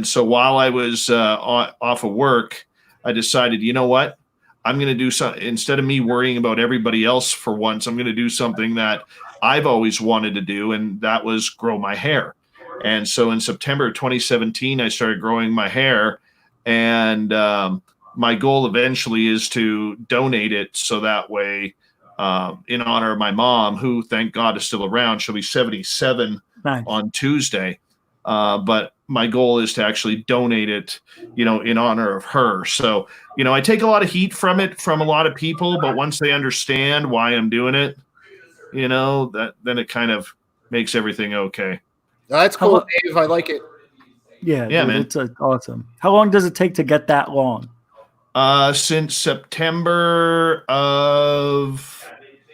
[SPEAKER 11] so while I was off of work, I decided, you know what? I'm going to do something. Instead of me worrying about everybody else for once, I'm going to do something that I've always wanted to do, and that was grow my hair. And so in September of 2017, I started growing my hair, and my goal eventually is to donate it so that way, in honor of my mom, who, thank God, is still around. She'll be 77 on Tuesday. But my goal is to actually donate it, in honor of her. So, I take a lot of heat from a lot of people, but once they understand why I'm doing it, then it kind of makes everything okay.
[SPEAKER 12] That's cool, Dave. I like it.
[SPEAKER 1] Yeah,
[SPEAKER 11] dude, man.
[SPEAKER 1] It's awesome. How long does it take to get that long?
[SPEAKER 11] Since September of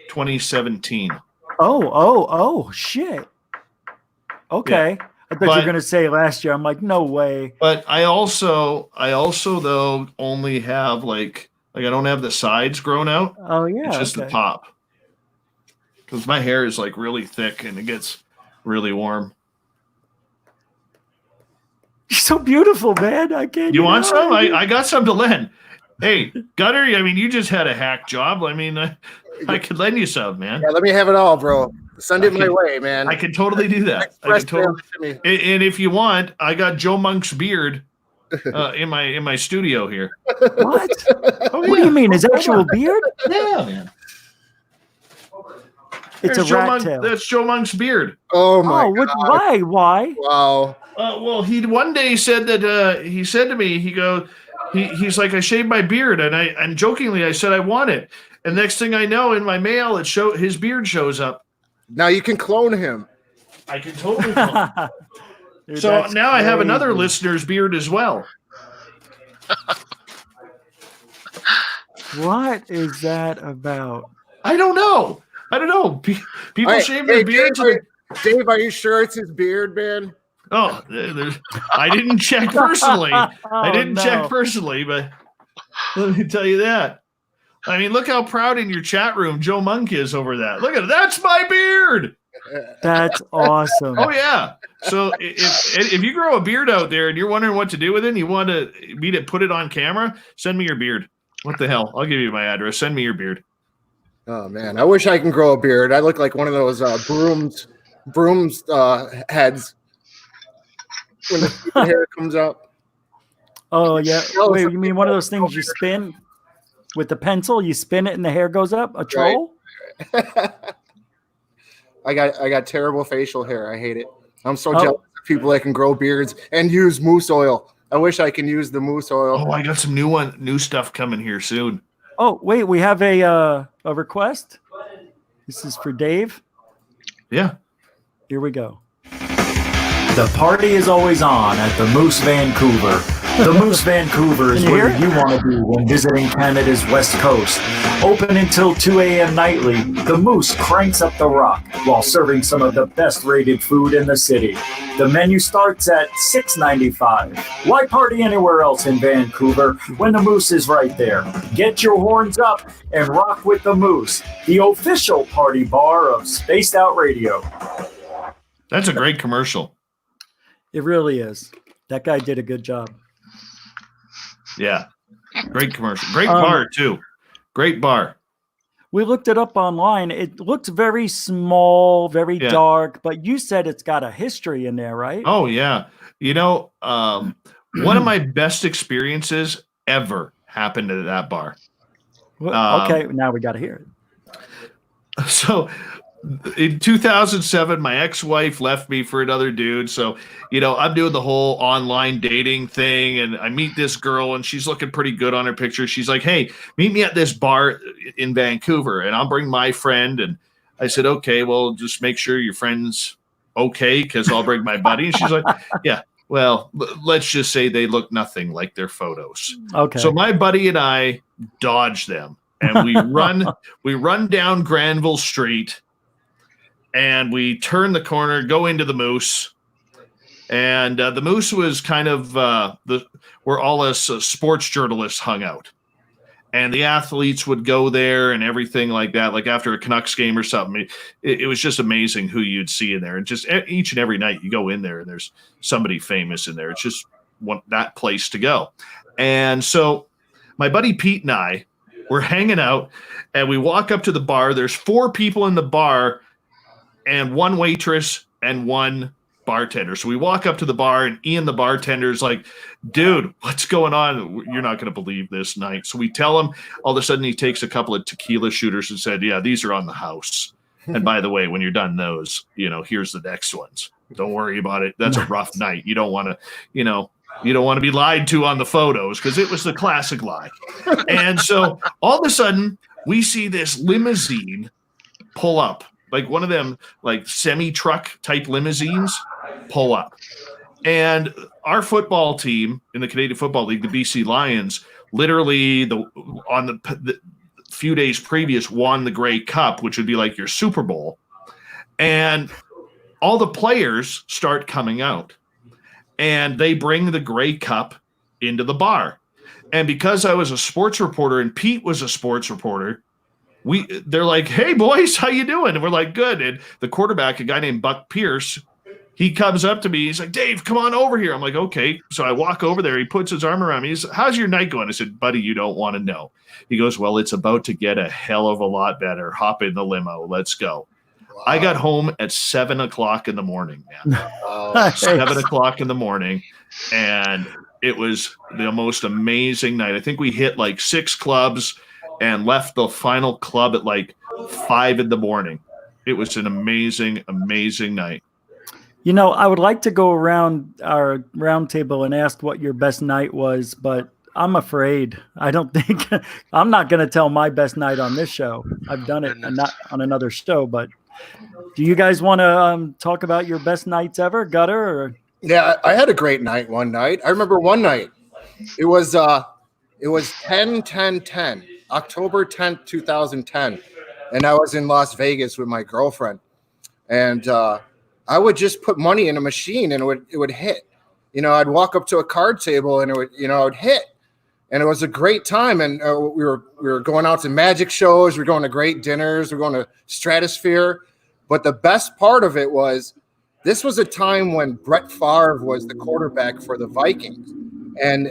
[SPEAKER 11] 2017.
[SPEAKER 1] Oh, shit. Okay.
[SPEAKER 11] Yeah.
[SPEAKER 1] I thought you were going to say last year. I'm like, no way.
[SPEAKER 11] But I also though only have like I don't have the sides grown out.
[SPEAKER 1] Oh yeah.
[SPEAKER 11] It's just the top. Because my hair is like really thick and it gets really warm.
[SPEAKER 1] You're so beautiful, man. I can't.
[SPEAKER 11] You want some? I got some to lend. Hey, Gutter, I mean, you just had a hack job. I mean, I could lend you some, man.
[SPEAKER 12] Yeah, let me have it all, bro. Send it my way, man.
[SPEAKER 11] I can totally do that. And if you want, I got Joe Monk's beard in my studio here.
[SPEAKER 1] What? What do you mean? His actual beard?
[SPEAKER 11] Yeah, man.
[SPEAKER 1] It's
[SPEAKER 11] There's
[SPEAKER 1] a rat tail.
[SPEAKER 11] That's Joe Monk's beard.
[SPEAKER 12] Oh my God.
[SPEAKER 1] Why?
[SPEAKER 12] Wow.
[SPEAKER 11] Well, he one day said that he said to me, he's like, I shaved my beard, and jokingly I said I want it. And next thing I know, in my mail, his beard shows up.
[SPEAKER 12] Now you can clone him.
[SPEAKER 11] I can totally clone him.
[SPEAKER 1] Dude,
[SPEAKER 11] So now I have another
[SPEAKER 1] crazy.
[SPEAKER 11] listener's beard as well.
[SPEAKER 1] What is that about?
[SPEAKER 11] I don't know. People shave their beards.
[SPEAKER 12] Dave, are you sure it's his beard, man?
[SPEAKER 11] Oh, I didn't check personally. Check personally, but let me tell you that. I mean, look how proud in your chat room Joe Monk is over that. Look at it. That's my beard.
[SPEAKER 1] That's awesome.
[SPEAKER 11] Oh yeah. So if you grow a beard out there and you're wondering what to do with it, and you want me to put it on camera, send me your beard. What the hell? I'll give you my address. Send me your beard.
[SPEAKER 12] Oh man, I wish I can grow a beard. I look like one of those brooms heads when the hair comes out.
[SPEAKER 1] Oh yeah. Wait, you mean one of those things you spin with the pencil? You spin it and the hair goes up? A troll?
[SPEAKER 12] Right. I got terrible facial hair. I hate it. I'm so jealous of people that can grow beards and use moose oil. I wish I can use the moose oil.
[SPEAKER 11] Oh, I got some new stuff coming here soon.
[SPEAKER 1] Oh, wait, we have a request. This is for Dave.
[SPEAKER 11] Yeah.
[SPEAKER 1] Here we go. The party is always on at the Moose Vancouver. The Moose Vancouver is where you want to be when visiting Canada's West Coast. Open until 2 a.m. nightly, the Moose cranks up the rock while serving some of the best rated food in the city. The menu starts at $6.95. Why party anywhere else in Vancouver when the Moose is right there? Get your horns up and rock with the Moose, the official party bar of Spaced Out Radio.
[SPEAKER 11] That's a great commercial.
[SPEAKER 1] It really is. That guy did a good job.
[SPEAKER 11] Yeah. Great commercial. Great bar, too. Great bar.
[SPEAKER 1] We looked it up online. It looks very small, very dark, but you said it's got a history in there, right?
[SPEAKER 11] Oh, yeah. You know, one of my best experiences ever happened at that bar.
[SPEAKER 1] Okay, now we got to hear it.
[SPEAKER 11] So in 2007, my ex-wife left me for another dude. So, you know, I'm doing the whole online dating thing, and I meet this girl, and she's looking pretty good on her picture. She's like, hey, meet me at this bar in Vancouver, and I'll bring my friend. And I said, okay, well, just make sure your friend's okay, because I'll bring my buddy. And she's like, yeah, well, let's just say they look nothing like their photos.
[SPEAKER 1] Okay.
[SPEAKER 11] So my buddy and I dodge them, and we run down Granville Street, and we turn the corner, go into the Moose. And the Moose was kind of where all us sports journalists hung out. And the athletes would go there and everything like that, like after a Canucks game or something. It was just amazing who you'd see in there. And just each and every night you go in there and there's somebody famous in there. It's just that place to go. And so my buddy Pete and I were hanging out, and we walk up to the bar. There's 4 people in the bar and 1 waitress and 1 bartender. So we walk up to the bar, and Ian, the bartender's like, dude, what's going on? You're not going to believe this night. So we tell him. All of a sudden he takes a couple of tequila shooters and said, yeah, these are on the house. And by the way, when you're done those, you know, here's the next ones. Don't worry about it. That's a rough night. You don't want to, you know, you don't want to be lied to on the photos, because it was the classic lie. And so all of a sudden we see this limousine pull up, like one of them like semi-truck type limousines pull up. And our football team in the Canadian Football League, the BC Lions, literally on the few days previous won the Grey Cup, which would be like your Super Bowl. And all the players start coming out, and they bring the Grey Cup into the bar. And because I was a sports reporter and Pete was a sports reporter, they're like, hey boys, how you doing? And we're like, good. And the quarterback, a guy named Buck Pierce, he comes up to me. He's like, Dave, come on over here. I'm like, okay. So I walk over there. He puts his arm around me. He's, how's your night going? I said, buddy, you don't want to know. He goes, well, it's about to get a hell of a lot better. Hop in the limo. Let's go. Wow. I got home at 7 o'clock in the morning, man. 7 o'clock in the morning. And it was the most amazing night. I think we hit like 6 clubs and left the final club at like 5 in the morning. It was an amazing, amazing night.
[SPEAKER 1] You know, I would like to go around our roundtable and ask what your best night was, but I'm afraid. I don't think I'm not going to tell my best night on this show. I've done it not on another show, but do you guys want to talk about your best nights ever, Gutter? Or?
[SPEAKER 12] Yeah, I had a great night one night. I remember one night. It was 10/10/10, October 10th, 2010, and I was in Las Vegas with my girlfriend, and I would just put money in a machine and it would hit. You know, I'd walk up to a card table and it would hit. And it was a great time. And we were going out to magic shows. We're going to great dinners. We're going to Stratosphere. But the best part of it was this was a time when Brett Favre was the quarterback for the Vikings. And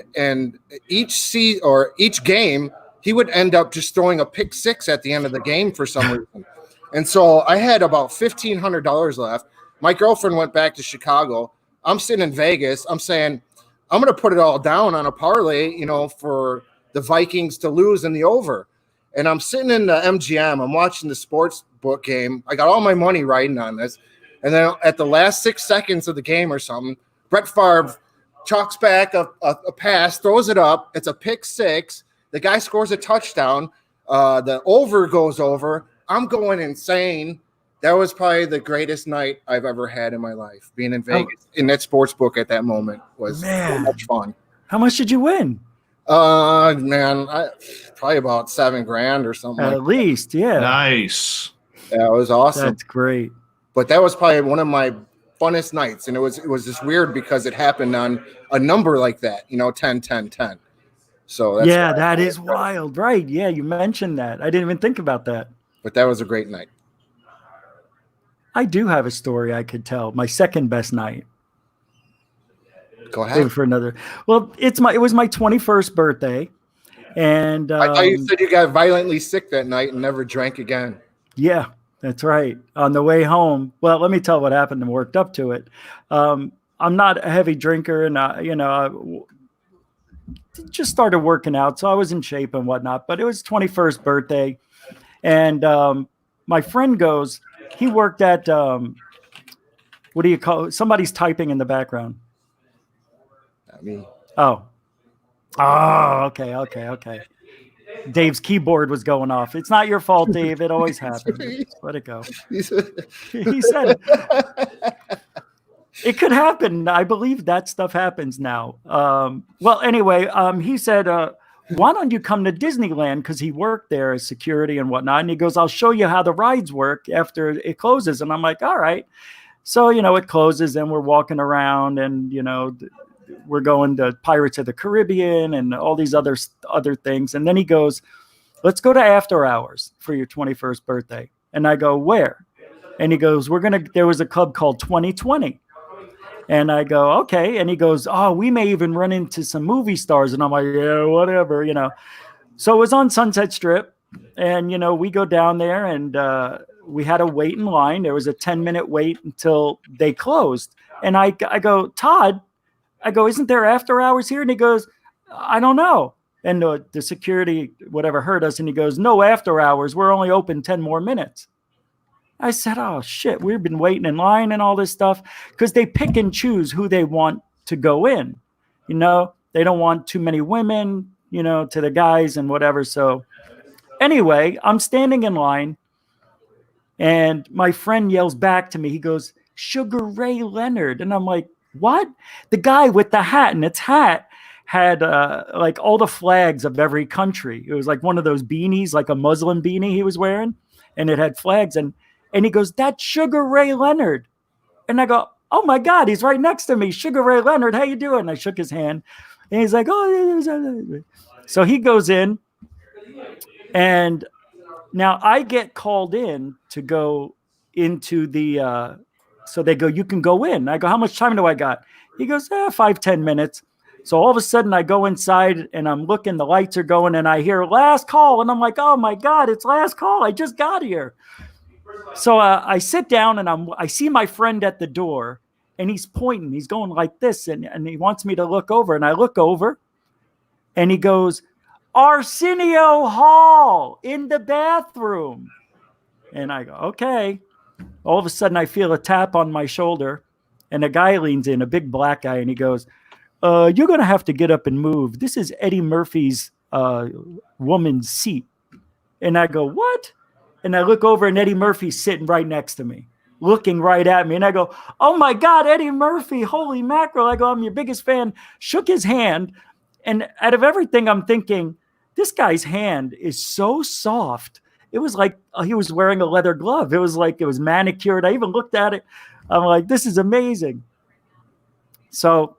[SPEAKER 12] each game, he would end up just throwing a pick six at the end of the game for some reason. And so I had about $1,500 left. My girlfriend went back to Chicago. I'm sitting in Vegas. I'm saying, I'm going to put it all down on a parlay, for the Vikings to lose in the over. And I'm sitting in the MGM. I'm watching the sports book game. I got all my money riding on this. And then at the last 6 seconds of the game or something, Brett Favre chalks back a pass, throws it up. It's a pick six. The guy scores a touchdown. The over goes over. I'm going insane. That was probably the greatest night I've ever had in my life. Being in Vegas in that sports book at that moment was so much fun.
[SPEAKER 1] How much did you win?
[SPEAKER 12] Probably about $7,000 or something.
[SPEAKER 1] At least, yeah.
[SPEAKER 11] Nice.
[SPEAKER 12] Yeah, it was awesome.
[SPEAKER 1] That's great.
[SPEAKER 12] But that was probably one of my funnest nights, and it was just weird because it happened on a number like that, 10/10/10. So that's
[SPEAKER 1] that is wild, right? Yeah, you mentioned that. I didn't even think about that.
[SPEAKER 12] But that was a great night.
[SPEAKER 1] I do have a story I could tell. My second best night.
[SPEAKER 12] Go ahead.
[SPEAKER 1] For another. Well, it was my 21st birthday, and
[SPEAKER 12] I thought you said you got violently sick that night and never drank again.
[SPEAKER 1] Yeah, that's right. On the way home. Well, let me tell what happened and worked up to it. I'm not a heavy drinker, and I just started working out, so I was in shape and whatnot. But it was 21st birthday, and my friend goes. He worked at, what do you call it? Somebody's typing in the background.
[SPEAKER 12] Not me.
[SPEAKER 1] Oh, okay. Dave's keyboard was going off. It's not your fault, Dave. It always happens. Let it go. He said it could happen. I believe that stuff happens now. Well, anyway, he said, why don't you come to Disneyland? Because he worked there as security and whatnot. And he goes, I'll show you how the rides work after it closes. And I'm like, all right. So, it closes and we're walking around and, we're going to Pirates of the Caribbean and all these other things. And then he goes, let's go to after hours for your 21st birthday. And I go, where? And he goes, there was a club called 2020. And I go, okay. And he goes, oh, we may even run into some movie stars. And I'm like, yeah, whatever, So it was on Sunset Strip. And, we go down there and we had to wait in line. There was a 10-minute wait until they closed. And I go, Todd, isn't there after hours here? And he goes, I don't know. And the security, whatever, heard us. And he goes, no after hours. We're only open 10 more minutes. I said, oh, shit, we've been waiting in line and all this stuff because they pick and choose who they want to go in. They don't want too many women, to the guys and whatever. So anyway, I'm standing in line and my friend yells back to me. He goes, Sugar Ray Leonard. And I'm like, what? The guy with the hat, and its hat had like all the flags of every country. It was like one of those beanies, like a Muslim beanie he was wearing, and it had flags. And he goes, that's Sugar Ray Leonard. And I go, oh my God, he's right next to me. Sugar Ray Leonard, how you doing? And I shook his hand. And he's like, oh. So he goes in. And now I get called in to go into the, so they go, you can go in. I go, how much time do I got? He goes, 5-10 minutes. So all of a sudden I go inside and I'm looking, the lights are going and I hear last call. And I'm like, oh my God, it's last call. I just got here. So I sit down and I see my friend at the door and he's pointing. He's going like this and he wants me to look over. And I look over and he goes, Arsenio Hall in the bathroom. And I go, okay. All of a sudden, I feel a tap on my shoulder, and a guy leans in, a big black guy, and he goes, "You're going to have to get up and move. This is Eddie Murphy's woman's seat." And I go, "What?" And I look over, and Eddie Murphy's sitting right next to me, looking right at me. And I go, "Oh my God, Eddie Murphy, holy mackerel." I go, "I'm your biggest fan." Shook his hand. And out of everything, I'm thinking, this guy's hand is so soft. It was like he was wearing a leather glove. It was like it was manicured. I even looked at it. I'm like, this is amazing. So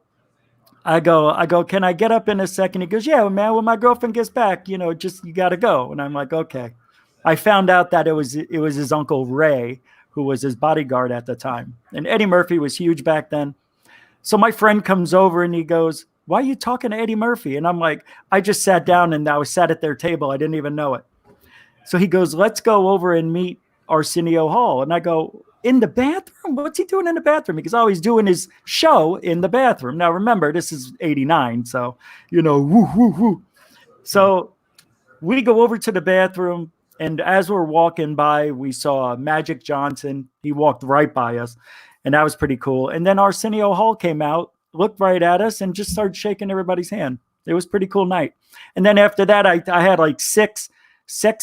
[SPEAKER 1] I go, "Can I get up in a second?" He goes, "Yeah, man, when my girlfriend gets back, you got to go." And I'm like, okay. I found out that it was his uncle Ray, who was his bodyguard at the time. And Eddie Murphy was huge back then. So my friend comes over and he goes, "Why are you talking to Eddie Murphy?" And I'm like, I just sat down and I was sat at their table. I didn't even know it. So he goes, "Let's go over and meet Arsenio Hall." And I go, "In the bathroom? What's he doing in the bathroom?" Because he's doing his show in the bathroom. Now, remember, this is 89. So, woo, woo, woo. So we go over to the bathroom. And as we're walking by, we saw Magic Johnson. He walked right by us. And that was pretty cool. And then Arsenio Hall came out, looked right at us, and just started shaking everybody's hand. It was a pretty cool night. And then after that, I had like six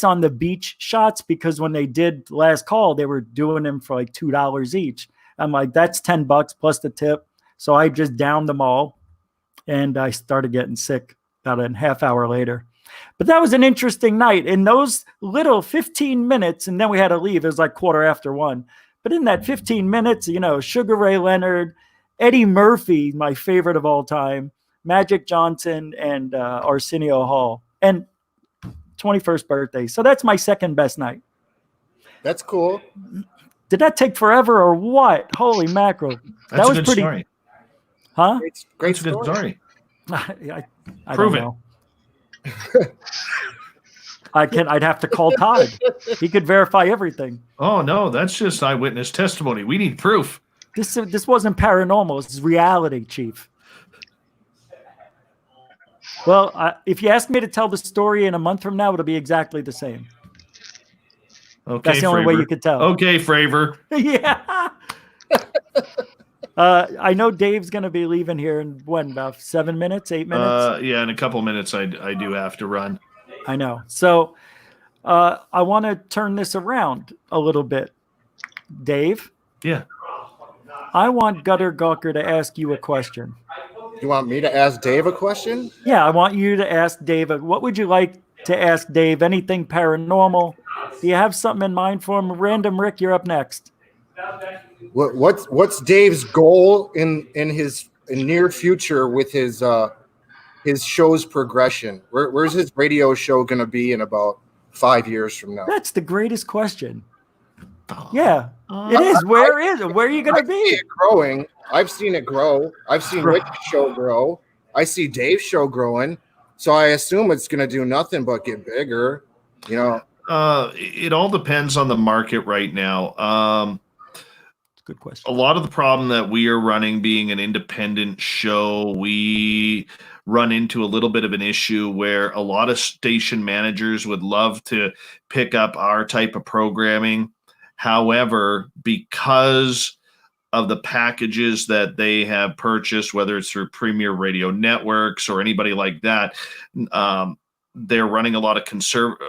[SPEAKER 1] on the beach shots, because when they did last call, they were doing them for like $2 each. I'm like, that's $10 plus the tip. So I just downed them all, and I started getting sick about a half hour later. But that was an interesting night. In those little 15 minutes, and then we had to leave. It was like 1:15. But in that 15 minutes, Sugar Ray Leonard, Eddie Murphy, my favorite of all time, Magic Johnson, and Arsenio Hall, and 21st birthday. So that's my second best night.
[SPEAKER 12] That's cool.
[SPEAKER 1] Did that take forever or what? Holy mackerel.
[SPEAKER 11] That's
[SPEAKER 1] that was
[SPEAKER 11] a good
[SPEAKER 1] pretty.
[SPEAKER 11] Story.
[SPEAKER 1] Huh?
[SPEAKER 12] Great
[SPEAKER 11] That's a good story.
[SPEAKER 1] I
[SPEAKER 11] Prove
[SPEAKER 1] don't know. I'd have to call Todd. He could verify everything.
[SPEAKER 11] Oh no, that's just eyewitness testimony. We need proof.
[SPEAKER 1] This wasn't paranormal. This is reality, Chief. Well, if you ask me to tell the story in a month from now, it'll be exactly the same.
[SPEAKER 11] Okay,
[SPEAKER 1] that's the only way you could tell.
[SPEAKER 11] Okay, Fravor.
[SPEAKER 1] Yeah. I know Dave's going to be leaving here in about 7 minutes, 8 minutes.
[SPEAKER 11] Yeah, in a couple minutes, I do have to run.
[SPEAKER 1] I know. So I want to turn this around a little bit. Dave?
[SPEAKER 11] Yeah.
[SPEAKER 1] I want GutterGawker to ask you a question.
[SPEAKER 12] You want me to ask Dave a question?
[SPEAKER 1] Yeah, I want you to ask Dave. What would you like to ask Dave? Anything paranormal? Do you have something in mind for him? Random Rick, you're up next.
[SPEAKER 12] What's Dave's goal in his near future with his show's progression? Where's his radio show going to be in about 5 years from now?
[SPEAKER 1] That's the greatest question. Yeah, it is. Where is it? Where are you going to be?
[SPEAKER 12] It growing. I've seen it grow. I've seen Rick's show grow. I see Dave's show growing. So I assume it's going to do nothing but get bigger.
[SPEAKER 11] It all depends on the market right now.
[SPEAKER 1] Good question.
[SPEAKER 11] A lot of the problem that we are running, being an independent show, we run into a little bit of an issue where a lot of station managers would love to pick up our type of programming. However, because of the packages that they have purchased, whether it's through Premier Radio Networks or anybody like that, they're running a lot of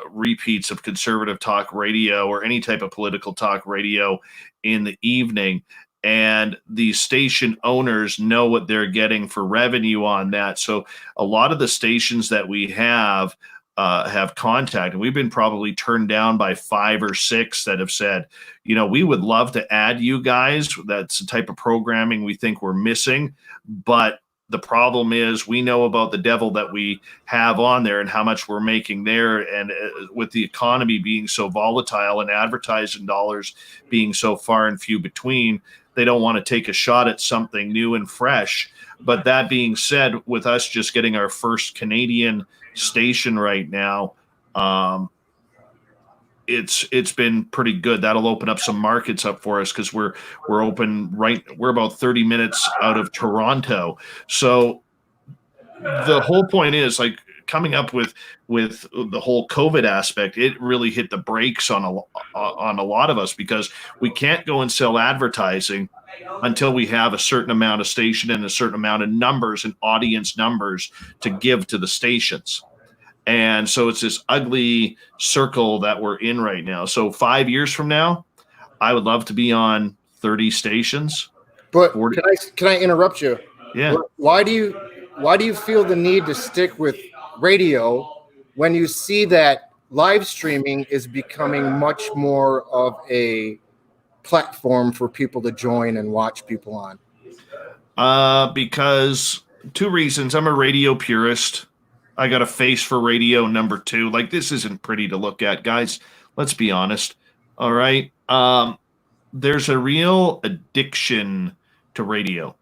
[SPEAKER 11] repeats of conservative talk radio or any type of political talk radio in the evening. And the station owners know what they're getting for revenue on that. So a lot of the stations that we have contact, and we've been probably turned down by 5 or 6 that have said, we would love to add you guys. That's the type of programming we think we're missing. But the problem is we know about the devil that we have on there and how much we're making there. And with the economy being so volatile and advertising dollars being so far and few between, they don't want to take a shot at something new and fresh. But that being said, with us just getting our first Canadian station right now, it's been pretty good. That'll open up some markets up for us because we're open we're about 30 minutes out of Toronto. So the whole point is, like coming up with the whole COVID aspect, it really hit the brakes on a lot of us, because we can't go and sell advertising until we have a certain amount of station and a certain amount of numbers and audience numbers to give to the stations. And so it's this ugly circle that we're in right now. So 5 years from now, I would love to be on 30 stations.
[SPEAKER 12] But
[SPEAKER 11] 40.
[SPEAKER 12] can I interrupt you?
[SPEAKER 11] Yeah.
[SPEAKER 12] Why do you feel the need to stick with radio when you see that live streaming is becoming much more of a platform for people to join and watch people on?
[SPEAKER 11] Because 2 reasons. I'm a radio purist. I got a face for radio. Number 2, like, this isn't pretty to look at, guys. Let's be honest. All right. There's a real addiction to radio.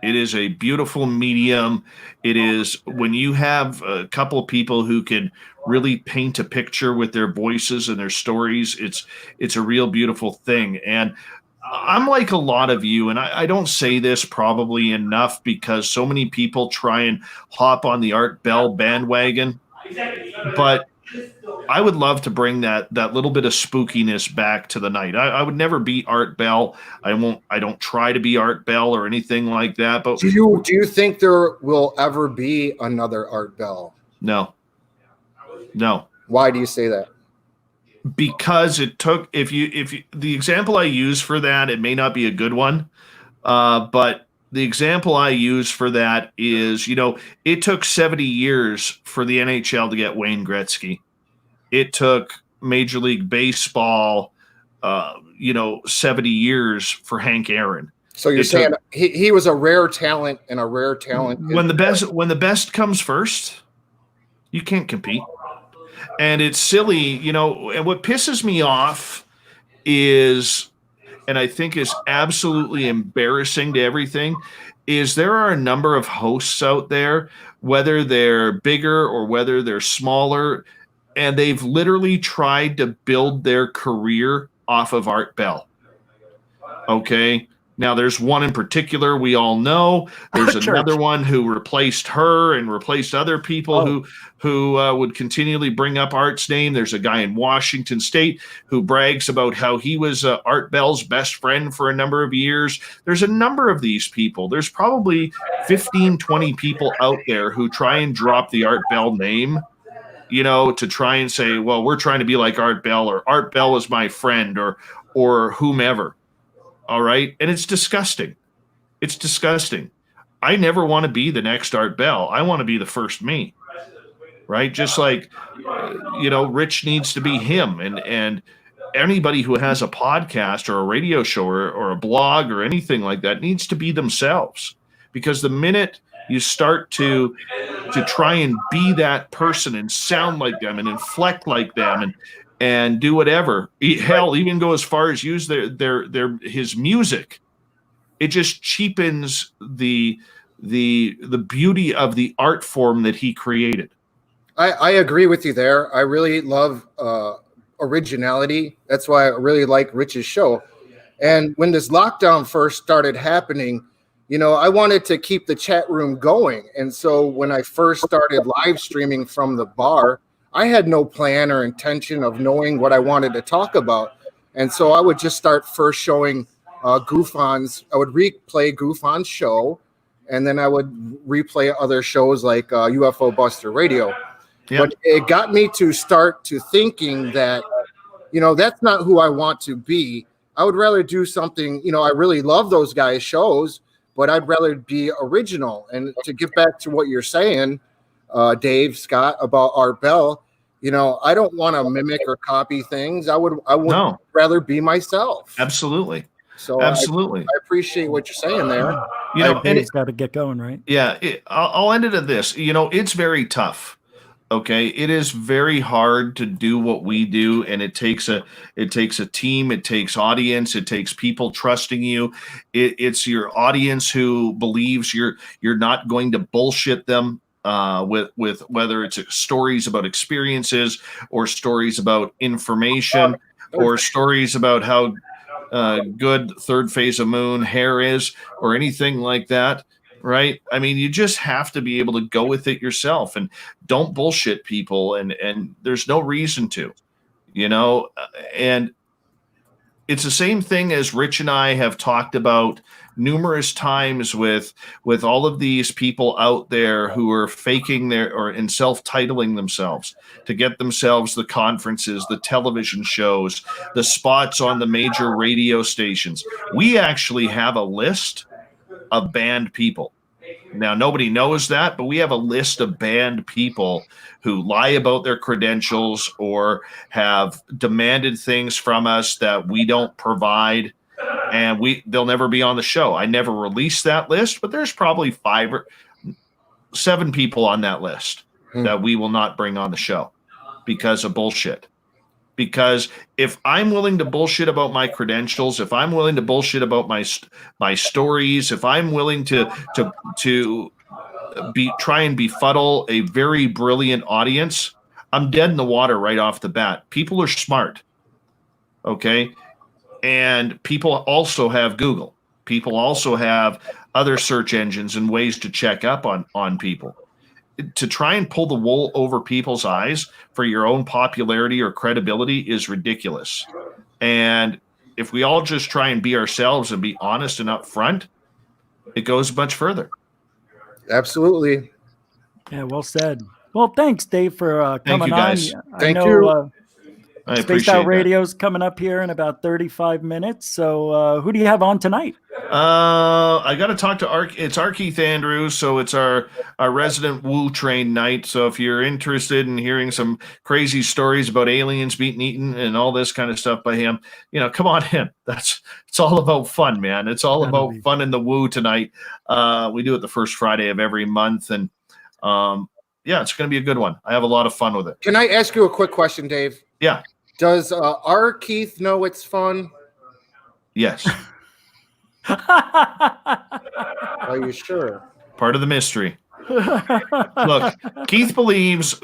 [SPEAKER 11] It is a beautiful medium. It is, when you have a couple of people who can really paint a picture with their voices and their stories, it's a real beautiful thing. And I'm like a lot of you, and I don't say this probably enough, because so many people try and hop on the Art Bell bandwagon, but I would love to bring that little bit of spookiness back to the night. I would never be Art Bell. I don't try to be Art Bell or anything like that. But
[SPEAKER 12] do you think there will ever be another Art Bell?
[SPEAKER 11] No.
[SPEAKER 12] Why do you say that?
[SPEAKER 11] Because it took, if you the example I use for that, it may not be a good one, but the example I use for that is, it took 70 years for the NHL to get Wayne Gretzky. It took Major League Baseball, 70 years for Hank Aaron.
[SPEAKER 12] So you're saying he was a rare talent, and a rare talent.
[SPEAKER 11] When the best comes first, you can't compete. And it's silly, and what pisses me off is, and I think is absolutely embarrassing to everything, is there are a number of hosts out there, whether they're bigger or whether they're smaller, and they've literally tried to build their career off of Art Bell. Okay? Now, there's one in particular we all know. There's another one who replaced her and replaced other people who would continually bring up Art's name. There's a guy in Washington State who brags about how he was Art Bell's best friend for a number of years. There's a number of these people. There's probably 15, 20 people out there who try and drop the Art Bell name, to try and say, well, we're trying to be like Art Bell, or Art Bell was my friend, or whomever. All right. And it's disgusting. It's disgusting. I never want to be the next Art Bell. I want to be the first me. Right. Just like, Rich needs to be him. And anybody who has a podcast or a radio show or a blog or anything like that needs to be themselves. Because the minute you start to try and be that person and sound like them and inflect like them and do whatever, hell, even go as far as use his music, it just cheapens the beauty of the art form that he created.
[SPEAKER 12] I agree with you there. I really love originality. That's why I really like Rich's show. And when this lockdown first started happening, I wanted to keep the chat room going. And so when I first started live streaming from the bar, I had no plan or intention of knowing what I wanted to talk about. And so I would just start first showing GUFON's. I would replay GUFON's show, and then I would replay other shows like UFO Buster Radio. Yep. But it got me to start to thinking that, that's not who I want to be. I would rather do something, I really love those guys' shows, but I'd rather be original. And to get back to what you're saying, Dave, Scott, about Art Bell, I don't want to mimic or copy things. I would rather be myself.
[SPEAKER 11] Absolutely.
[SPEAKER 12] So
[SPEAKER 11] absolutely.
[SPEAKER 12] I appreciate what you're saying there.
[SPEAKER 1] And it's got to get going, right?
[SPEAKER 11] Yeah. I'll end it at this. It's very tough. Okay. It is very hard to do what we do. And it takes a team. It takes audience. It takes people trusting you. It's your audience who believes you're not going to bullshit them. With whether it's stories about experiences or stories about information or stories about how good third phase of moon hair is or anything like that. right? I mean, you just have to be able to go with it yourself and don't bullshit people. And there's no reason to, and it's the same thing as Rich and I have talked about numerous times with all of these people out there who are faking and self-titling themselves to get themselves the conferences, the television shows, the spots on the major radio stations. We actually have a list of banned people. Now, nobody knows that, but we have a list of banned people who lie about their credentials or have demanded things from us that we don't provide, and they'll never be on the show. I never released that list, but there's probably 5 or 7 people on that list that we will not bring on the show because of bullshit. Because if I'm willing to bullshit about my credentials, if I'm willing to bullshit about my stories, if I'm willing to try and befuddle a very brilliant audience, I'm dead in the water right off the bat. People are smart, okay? And people also have Google. People also have other search engines and ways to check up on people. To try and pull the wool over people's eyes for your own popularity or credibility is ridiculous. And if we all just try and be ourselves and be honest and upfront, it goes much further.
[SPEAKER 12] Absolutely.
[SPEAKER 1] Yeah, well said. Well, thanks, Dave, for coming on.
[SPEAKER 11] Guys.
[SPEAKER 12] Thank you.
[SPEAKER 11] I
[SPEAKER 1] Spaced Out Radio's coming up here in about 35 minutes. So who do you have on tonight?
[SPEAKER 11] I got to talk to it's our Keith Andrews, so it's our resident Woo Train night. So if you're interested in hearing some crazy stories about aliens being eaten and all this kind of stuff by him, come on in. It's all about fun, man. It's all about fun in the Woo tonight. We do it the first Friday of every month, and it's going to be a good one. I have a lot of fun with it.
[SPEAKER 12] Can I ask you a quick question, Dave?
[SPEAKER 11] Yeah.
[SPEAKER 12] Does our Keith know it's fun?
[SPEAKER 11] Yes.
[SPEAKER 12] Are you sure?
[SPEAKER 11] Part of the mystery. Look, Keith believes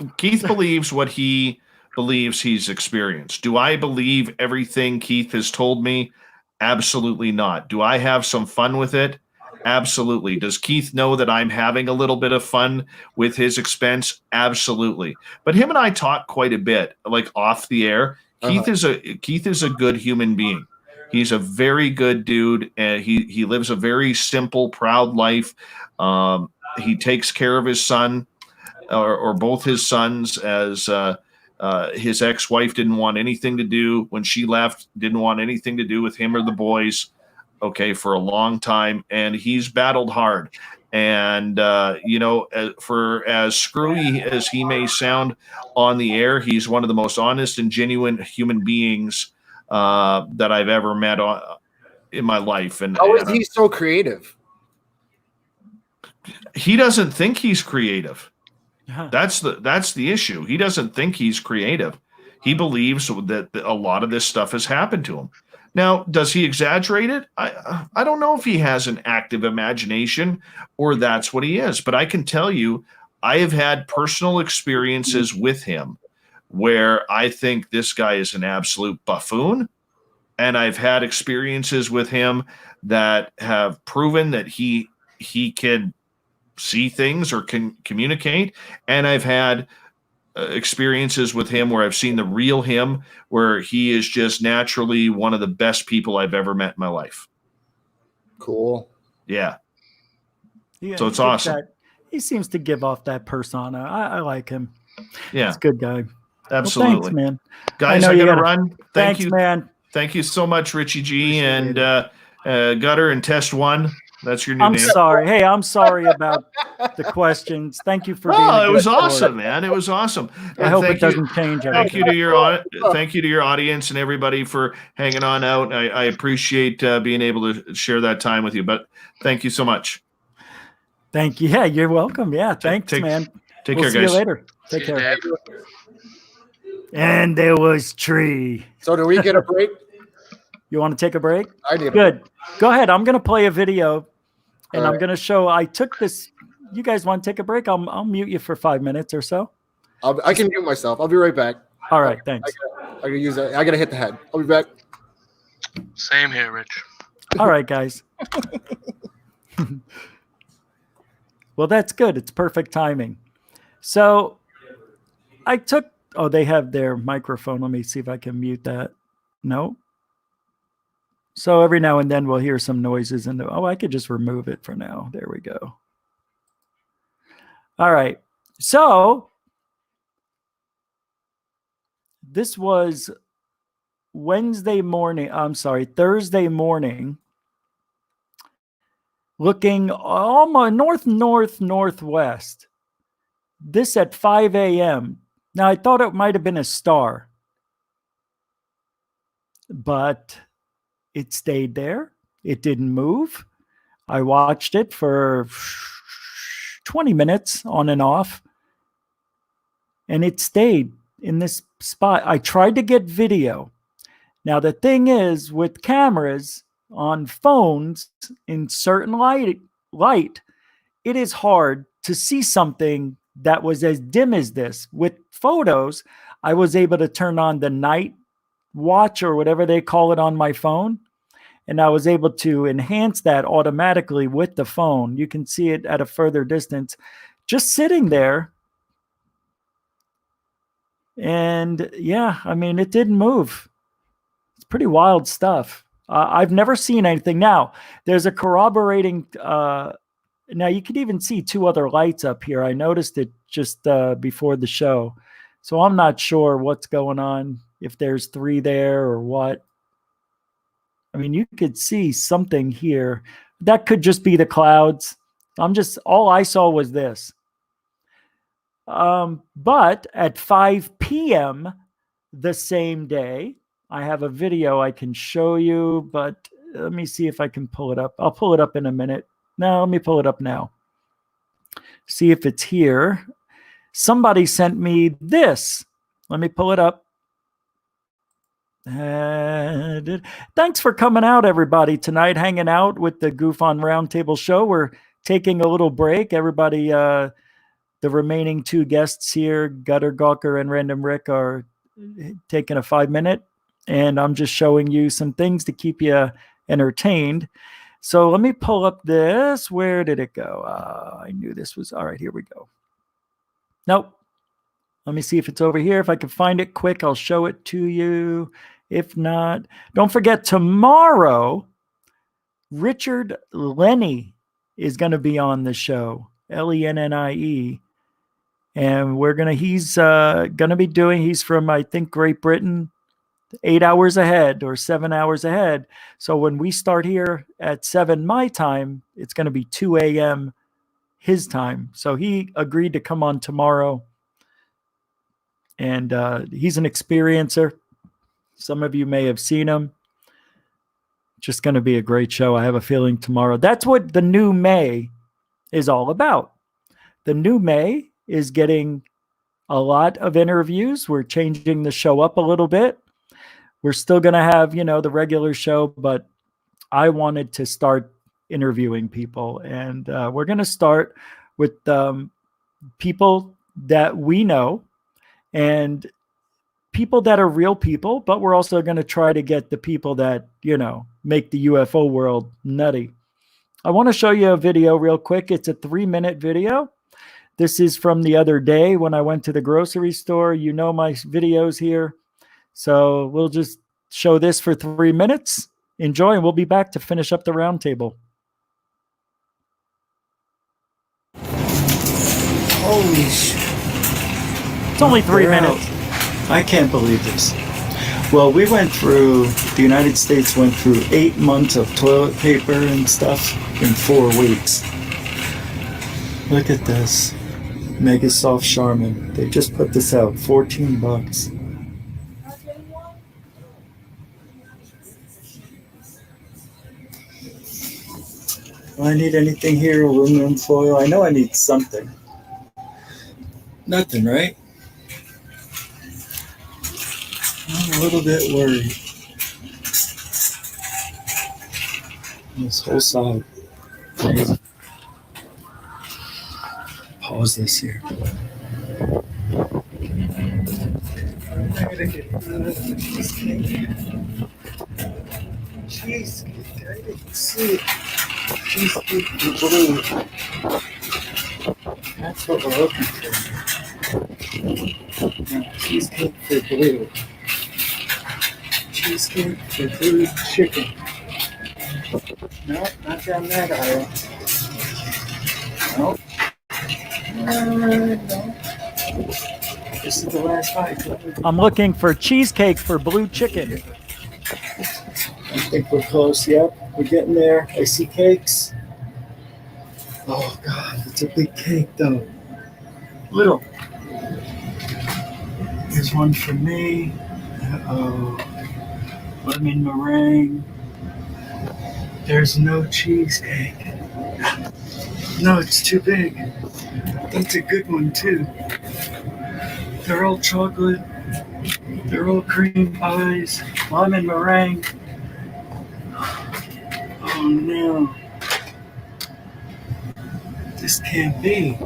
[SPEAKER 11] what he believes he's experienced. Do I believe everything Keith has told me? Absolutely not. Do I have some fun with it? Absolutely. Does Keith know that I'm having a little bit of fun with his expense? Absolutely. But him and I talk quite a bit, like off the air. Keith is a good human being. He's a very good dude, and he lives a very simple, proud life. He takes care of his son, or both his sons, as his ex-wife didn't want anything to do when she left. Didn't want anything to do with him or the boys. Okay, for a long time, and he's battled hard. And for as screwy as he may sound on the air, he's one of the most honest and genuine human beings that I've ever met in my life. And
[SPEAKER 12] how is he so creative?
[SPEAKER 11] He doesn't think he's creative. That's the issue. He doesn't think he's creative. He believes that a lot of this stuff has happened to him. Now, does he exaggerate it? I don't know if he has an active imagination or that's what he is, but I can tell you, I have had personal experiences with him where I think this guy is an absolute buffoon, and I've had experiences with him that have proven that he can see things or can communicate, and I've had experiences with him where I've seen the real him, where he is just naturally one of the best people I've ever met in my life.
[SPEAKER 12] Cool.
[SPEAKER 11] Yeah. So it's awesome.
[SPEAKER 1] He seems to give off that persona. I like him.
[SPEAKER 11] Yeah.
[SPEAKER 1] He's a good guy.
[SPEAKER 11] Absolutely.
[SPEAKER 1] Well, thanks, man.
[SPEAKER 11] Guys, I gotta run.
[SPEAKER 1] Thanks,
[SPEAKER 11] you,
[SPEAKER 1] man.
[SPEAKER 11] Thank you so much, Richie G. And Gutter and Test One. That's your new name.
[SPEAKER 1] I'm sorry. Hey, I'm sorry about the questions. Thank you for being
[SPEAKER 11] it was awesome, man. It was awesome.
[SPEAKER 1] I hope it doesn't change everything.
[SPEAKER 11] Thank you to your audience and everybody for hanging on out. I appreciate being able to share that time with you. But thank you so much.
[SPEAKER 1] Thank you. Yeah, you're welcome. Yeah, thanks, man.
[SPEAKER 11] Take care, guys.
[SPEAKER 1] See you later. Take care. And there was Tree.
[SPEAKER 12] So do we get a break?
[SPEAKER 1] You want to take a break?
[SPEAKER 12] I need
[SPEAKER 1] Good. Go ahead. I'm going to play a video. And I'm going to show, I took this. You guys want to take a break? I'll mute you for 5 minutes or so.
[SPEAKER 12] I can mute myself. I'll be right back.
[SPEAKER 1] All right. Thanks.
[SPEAKER 12] I can use that. I got to hit the head. I'll be back.
[SPEAKER 13] Same here, Rich.
[SPEAKER 1] All right, guys. Well, that's good. It's perfect timing. So I took, oh, they have their microphone. Let me see if I can mute that. No. So every now and then we'll hear some noises and oh, I could just remove it for now. There we go. All right. So this was Thursday morning, looking almost northwest. This at 5 a.m. Now, I thought it might have been a star, but it stayed there. It didn't move. I watched it for 20 minutes on and off, and it stayed in this spot. I tried to get video. Now, the thing is, with cameras on phones in certain light, it is hard to see something that was as dim as this. With photos, I was able to turn on the night watch or whatever they call it on my phone, and I was able to enhance that automatically with the phone. You can see it at a further distance, just sitting there. And yeah, I mean, it didn't move. It's pretty wild stuff. I've never seen anything. Now, there's a corroborating, now you can even see two other lights up here. I noticed it just before the show. So I'm not sure what's going on, if there's three there or what. I mean, you could see something here. That could just be the clouds. All I saw was this. But at 5 p.m. the same day, I have a video I can show you, but let me see if I can pull it up. I'll pull it up in a minute. No, let me pull it up now. See if it's here. Somebody sent me this. Let me pull it up. Thanks for coming out, everybody, tonight, hanging out with the GUFON Roundtable show. We're taking a little break. Everybody, the remaining two guests here, GutterGawker and Random Rick, are taking a 5-minute, and I'm just showing you some things to keep you entertained. So let me pull up this. Where did it go? I knew this was, all right, here we go. Nope. Let me see if it's over here. If I can find it quick, I'll show it to you. If not, don't forget tomorrow, Richard Lennie is going to be on the show, Lennie. And he's going to be he's from, I think, Great Britain, 8 hours ahead or 7 hours ahead. So when we start here at 7 my time, it's going to be 2 a.m. his time. So he agreed to come on tomorrow. And he's an experiencer. Some of you may have seen him. Just going to be a great show. I have a feeling tomorrow. That's what the new May is all about. The new May is getting a lot of interviews. We're changing the show up a little bit. We're still going to have, the regular show, but I wanted to start interviewing people. And we're going to start with people that we know and people that are real people, but we're also going to try to get the people that, make the UFO world nutty. I want to show you a video real quick. It's a 3-minute video. This is from the other day when I went to the grocery store. You know my videos here. So we'll just show this for 3 minutes. Enjoy, and we'll be back to finish up the roundtable. Holy shit. It's only 3 minutes.
[SPEAKER 14] I can't believe this. Well, the United States went through 8 months of toilet paper and stuff in 4 weeks. Look at this. Mega Soft Charmin. They just put this out, $14. Do I need anything here? Aluminum foil? I know I need something. Nothing, right? I'm a little bit worried. This whole side. Pause this here. I gotta get rid of the cheesecake. Cheesecake, I didn't see it. Cheesecake blue. That's what we're looking for. Now, cheesecake for blue. Cheesecake for blue chicken. No, not down that aisle. No. No. This is the last bite.
[SPEAKER 1] I'm looking for cheesecake for blue chicken.
[SPEAKER 14] I think we're close. Yep, we're getting there. I see cakes. Oh God, it's a big cake though. Little. Here's one for me. Uh-oh. Lemon meringue. There's no cheesecake. No, it's too big. That's a good one too. They're all chocolate. They're all cream pies. Lemon meringue. Oh no. This can't be.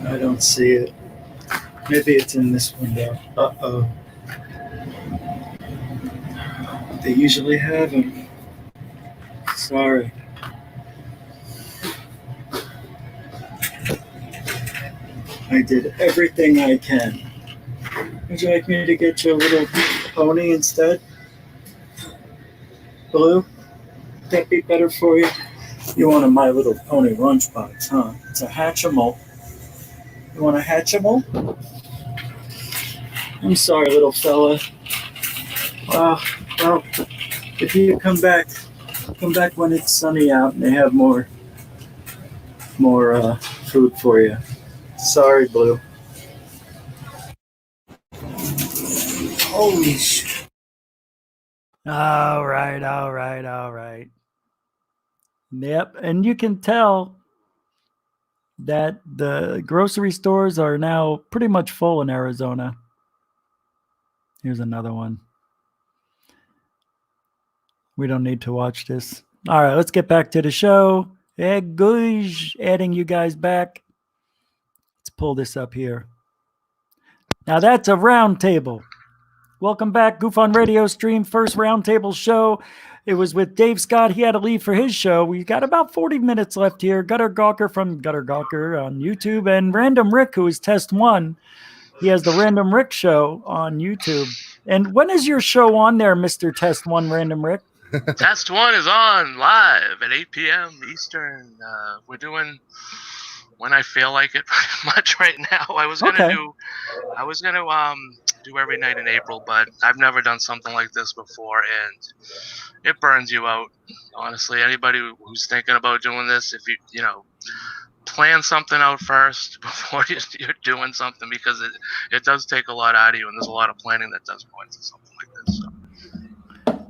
[SPEAKER 14] I don't see it. Maybe it's in this window. Uh-oh. They usually have them. Sorry. I did everything I can. Would you like me to get you a little pony instead? Blue? Would that be better for you? You want a My Little Pony lunchbox, huh? It's a Hatchimal. You want a Hatchimal? I'm sorry, little fella. Well, if you come back when it's sunny out and they have more food for you. Sorry, Blue. Holy shit.
[SPEAKER 1] All right. Yep, and you can tell that the grocery stores are now pretty much full in Arizona. Here's another one. We don't need to watch this. All right, let's get back to the show. Hey, guys, adding you guys back. Let's pull this up here. Now that's a roundtable. Welcome back, GUFON Radio Stream, first roundtable show. It was with Dave Scott. He had to leave for his show. We got about 40 minutes left here. GutterGawker from GutterGawker on YouTube, and Random Rick, who is Test 1. He has the Random Rick Show on YouTube. And when is your show on there, Mr. Test 1 Random Rick?
[SPEAKER 13] Test 1 is on live at 8 p.m. Eastern. We're doing when I feel like it pretty much right now. I was gonna do every night in April, but I've never done something like this before, and it burns you out. Honestly, anybody who's thinking about doing this, if you plan something out first before you're doing something, because it does take a lot out of you, and there's a lot of planning that does go into something like this.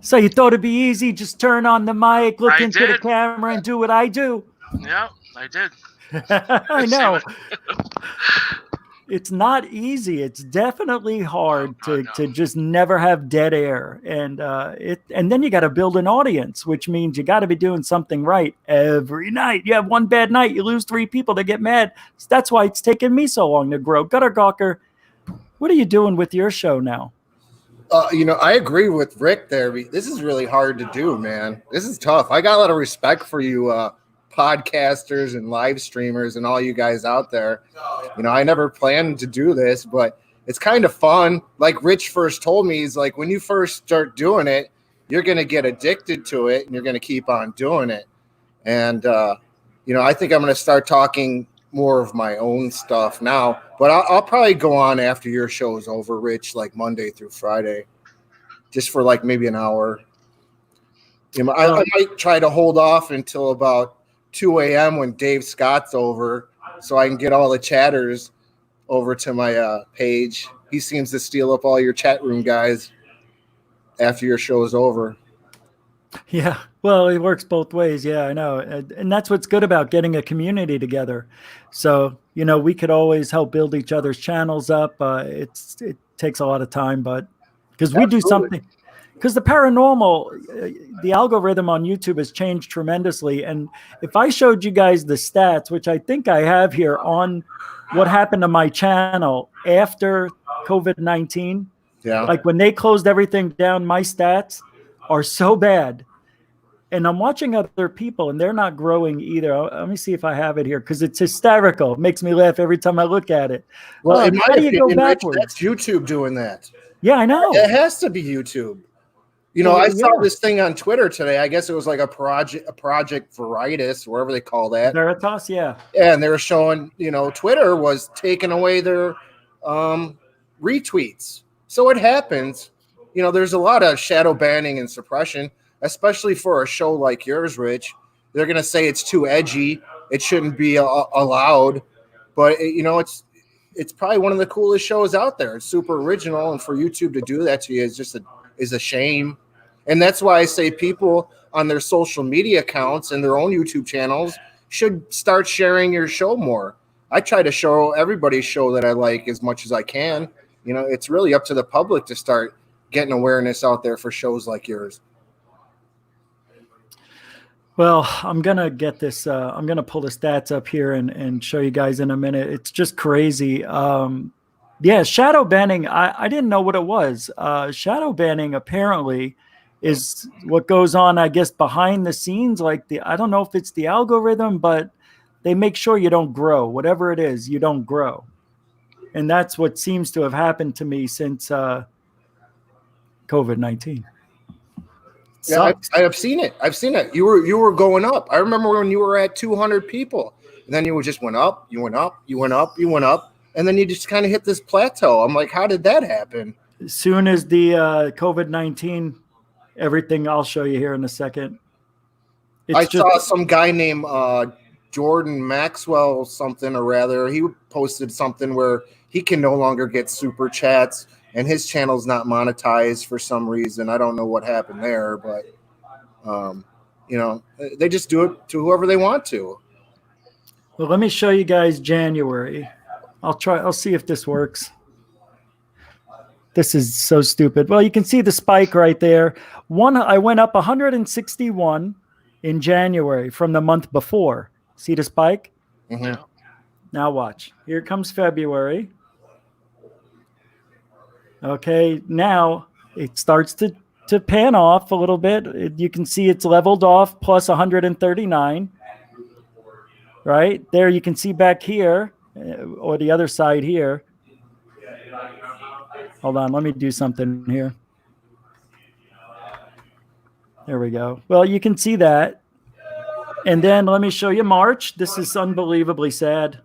[SPEAKER 1] So you thought it'd be easy, just turn on the mic, look into the camera, and do what I do.
[SPEAKER 13] Yeah, I did.
[SPEAKER 1] I know. It's not easy. It's definitely hard to just never have dead air. And then you got to build an audience, which means you got to be doing something right every night. You have one bad night, you lose 3 people, they get mad. That's why it's taken me so long to grow. GutterGawker, what are you doing with your show now?
[SPEAKER 12] I agree with Rick there. This is really hard to do, man. This is tough. I got a lot of respect for you podcasters and live streamers and all you guys out there. I never planned to do this, but it's kind of fun. Like Rich first told me, he's like, when you first start doing it, you're going to get addicted to it and you're going to keep on doing it. And, I think I'm going to start talking more of my own stuff now, but I'll probably go on after your show is over, Rich, like Monday through Friday, just for like maybe an hour. I might try to hold off until about 2 a.m. when Dave Scott's over, so I can get all the chatters over to my page. He seems to steal up all your chat room guys after your show is over.
[SPEAKER 1] Yeah, well, it works both ways. Yeah, I know. And that's what's good about getting a community together. So, we could always help build each other's channels up. It takes a lot of time, but because we do something, because the paranormal, the algorithm on YouTube has changed tremendously. And if I showed you guys the stats, which I think I have here on what happened to my channel after COVID-19,
[SPEAKER 12] Yeah.
[SPEAKER 1] Like when they closed everything down, my stats are so bad. And I'm watching other people and they're not growing either. Let me see if I have it here because it's hysterical. It makes me laugh every time I look at it.
[SPEAKER 12] Well, in my
[SPEAKER 1] how do you
[SPEAKER 12] opinion,
[SPEAKER 1] go
[SPEAKER 12] Rich,
[SPEAKER 1] backwards?
[SPEAKER 12] that's YouTube doing that.
[SPEAKER 1] Yeah, I know.
[SPEAKER 12] It has to be YouTube. You know,
[SPEAKER 1] Well,
[SPEAKER 12] I saw
[SPEAKER 1] yeah.
[SPEAKER 12] this thing on Twitter today. I guess it was like a project Veritas, wherever they call that.
[SPEAKER 1] Veritas, yeah.
[SPEAKER 12] Yeah, and they were showing, you know, Twitter was taking away their retweets. So it happens. You know, there's a lot of shadow banning and suppression, especially for a show like yours, Rich. They're going to say it's too edgy. It shouldn't be allowed. But, you know, it's probably one of the coolest shows out there. It's super original. And for YouTube to do that to you is a shame. And that's why I say people on their social media accounts and their own YouTube channels should start sharing your show more. I try to show everybody's show that I like as much as I can. You know, it's really up to the public to start getting awareness out there for shows like yours.
[SPEAKER 1] Well, I'm going to get this. I'm going to pull the stats up here and show you guys in a minute. It's just crazy. Yeah, shadow banning. I didn't know what it was. Shadow banning apparently is what goes on, I guess, behind the scenes. Like I don't know if it's the algorithm, but they make sure you don't grow. Whatever it is, you don't grow. And that's what seems to have happened to me since COVID-19.
[SPEAKER 12] Yeah, I've seen it. I've seen it. You were going up. I remember when you were at 200 people, and then you just went up. You went up. You went up. You went up, and then you just kind of hit this plateau. I'm like, how did that happen?
[SPEAKER 1] As soon as the COVID-19, everything I'll show you here in a second.
[SPEAKER 12] I saw some guy named Jordan Maxwell something or rather. He posted something where he can no longer get super chats. And his channel's not monetized for some reason. I don't know what happened there, but you know, they just do it to whoever they want to.
[SPEAKER 1] Well, let me show you guys January. I'll see if this works. This is so stupid. Well, you can see the spike right there. I went up 161 in January from the month before. See the spike?
[SPEAKER 12] Mm-hmm.
[SPEAKER 1] Now watch. Here comes February. Okay, now it starts to pan off a little bit. You can see it's leveled off plus 139. Right there, you can see back here or the other side here. Hold on, let me do something here. There we go. Well, you can see that. And then let me show you March. This is unbelievably sad.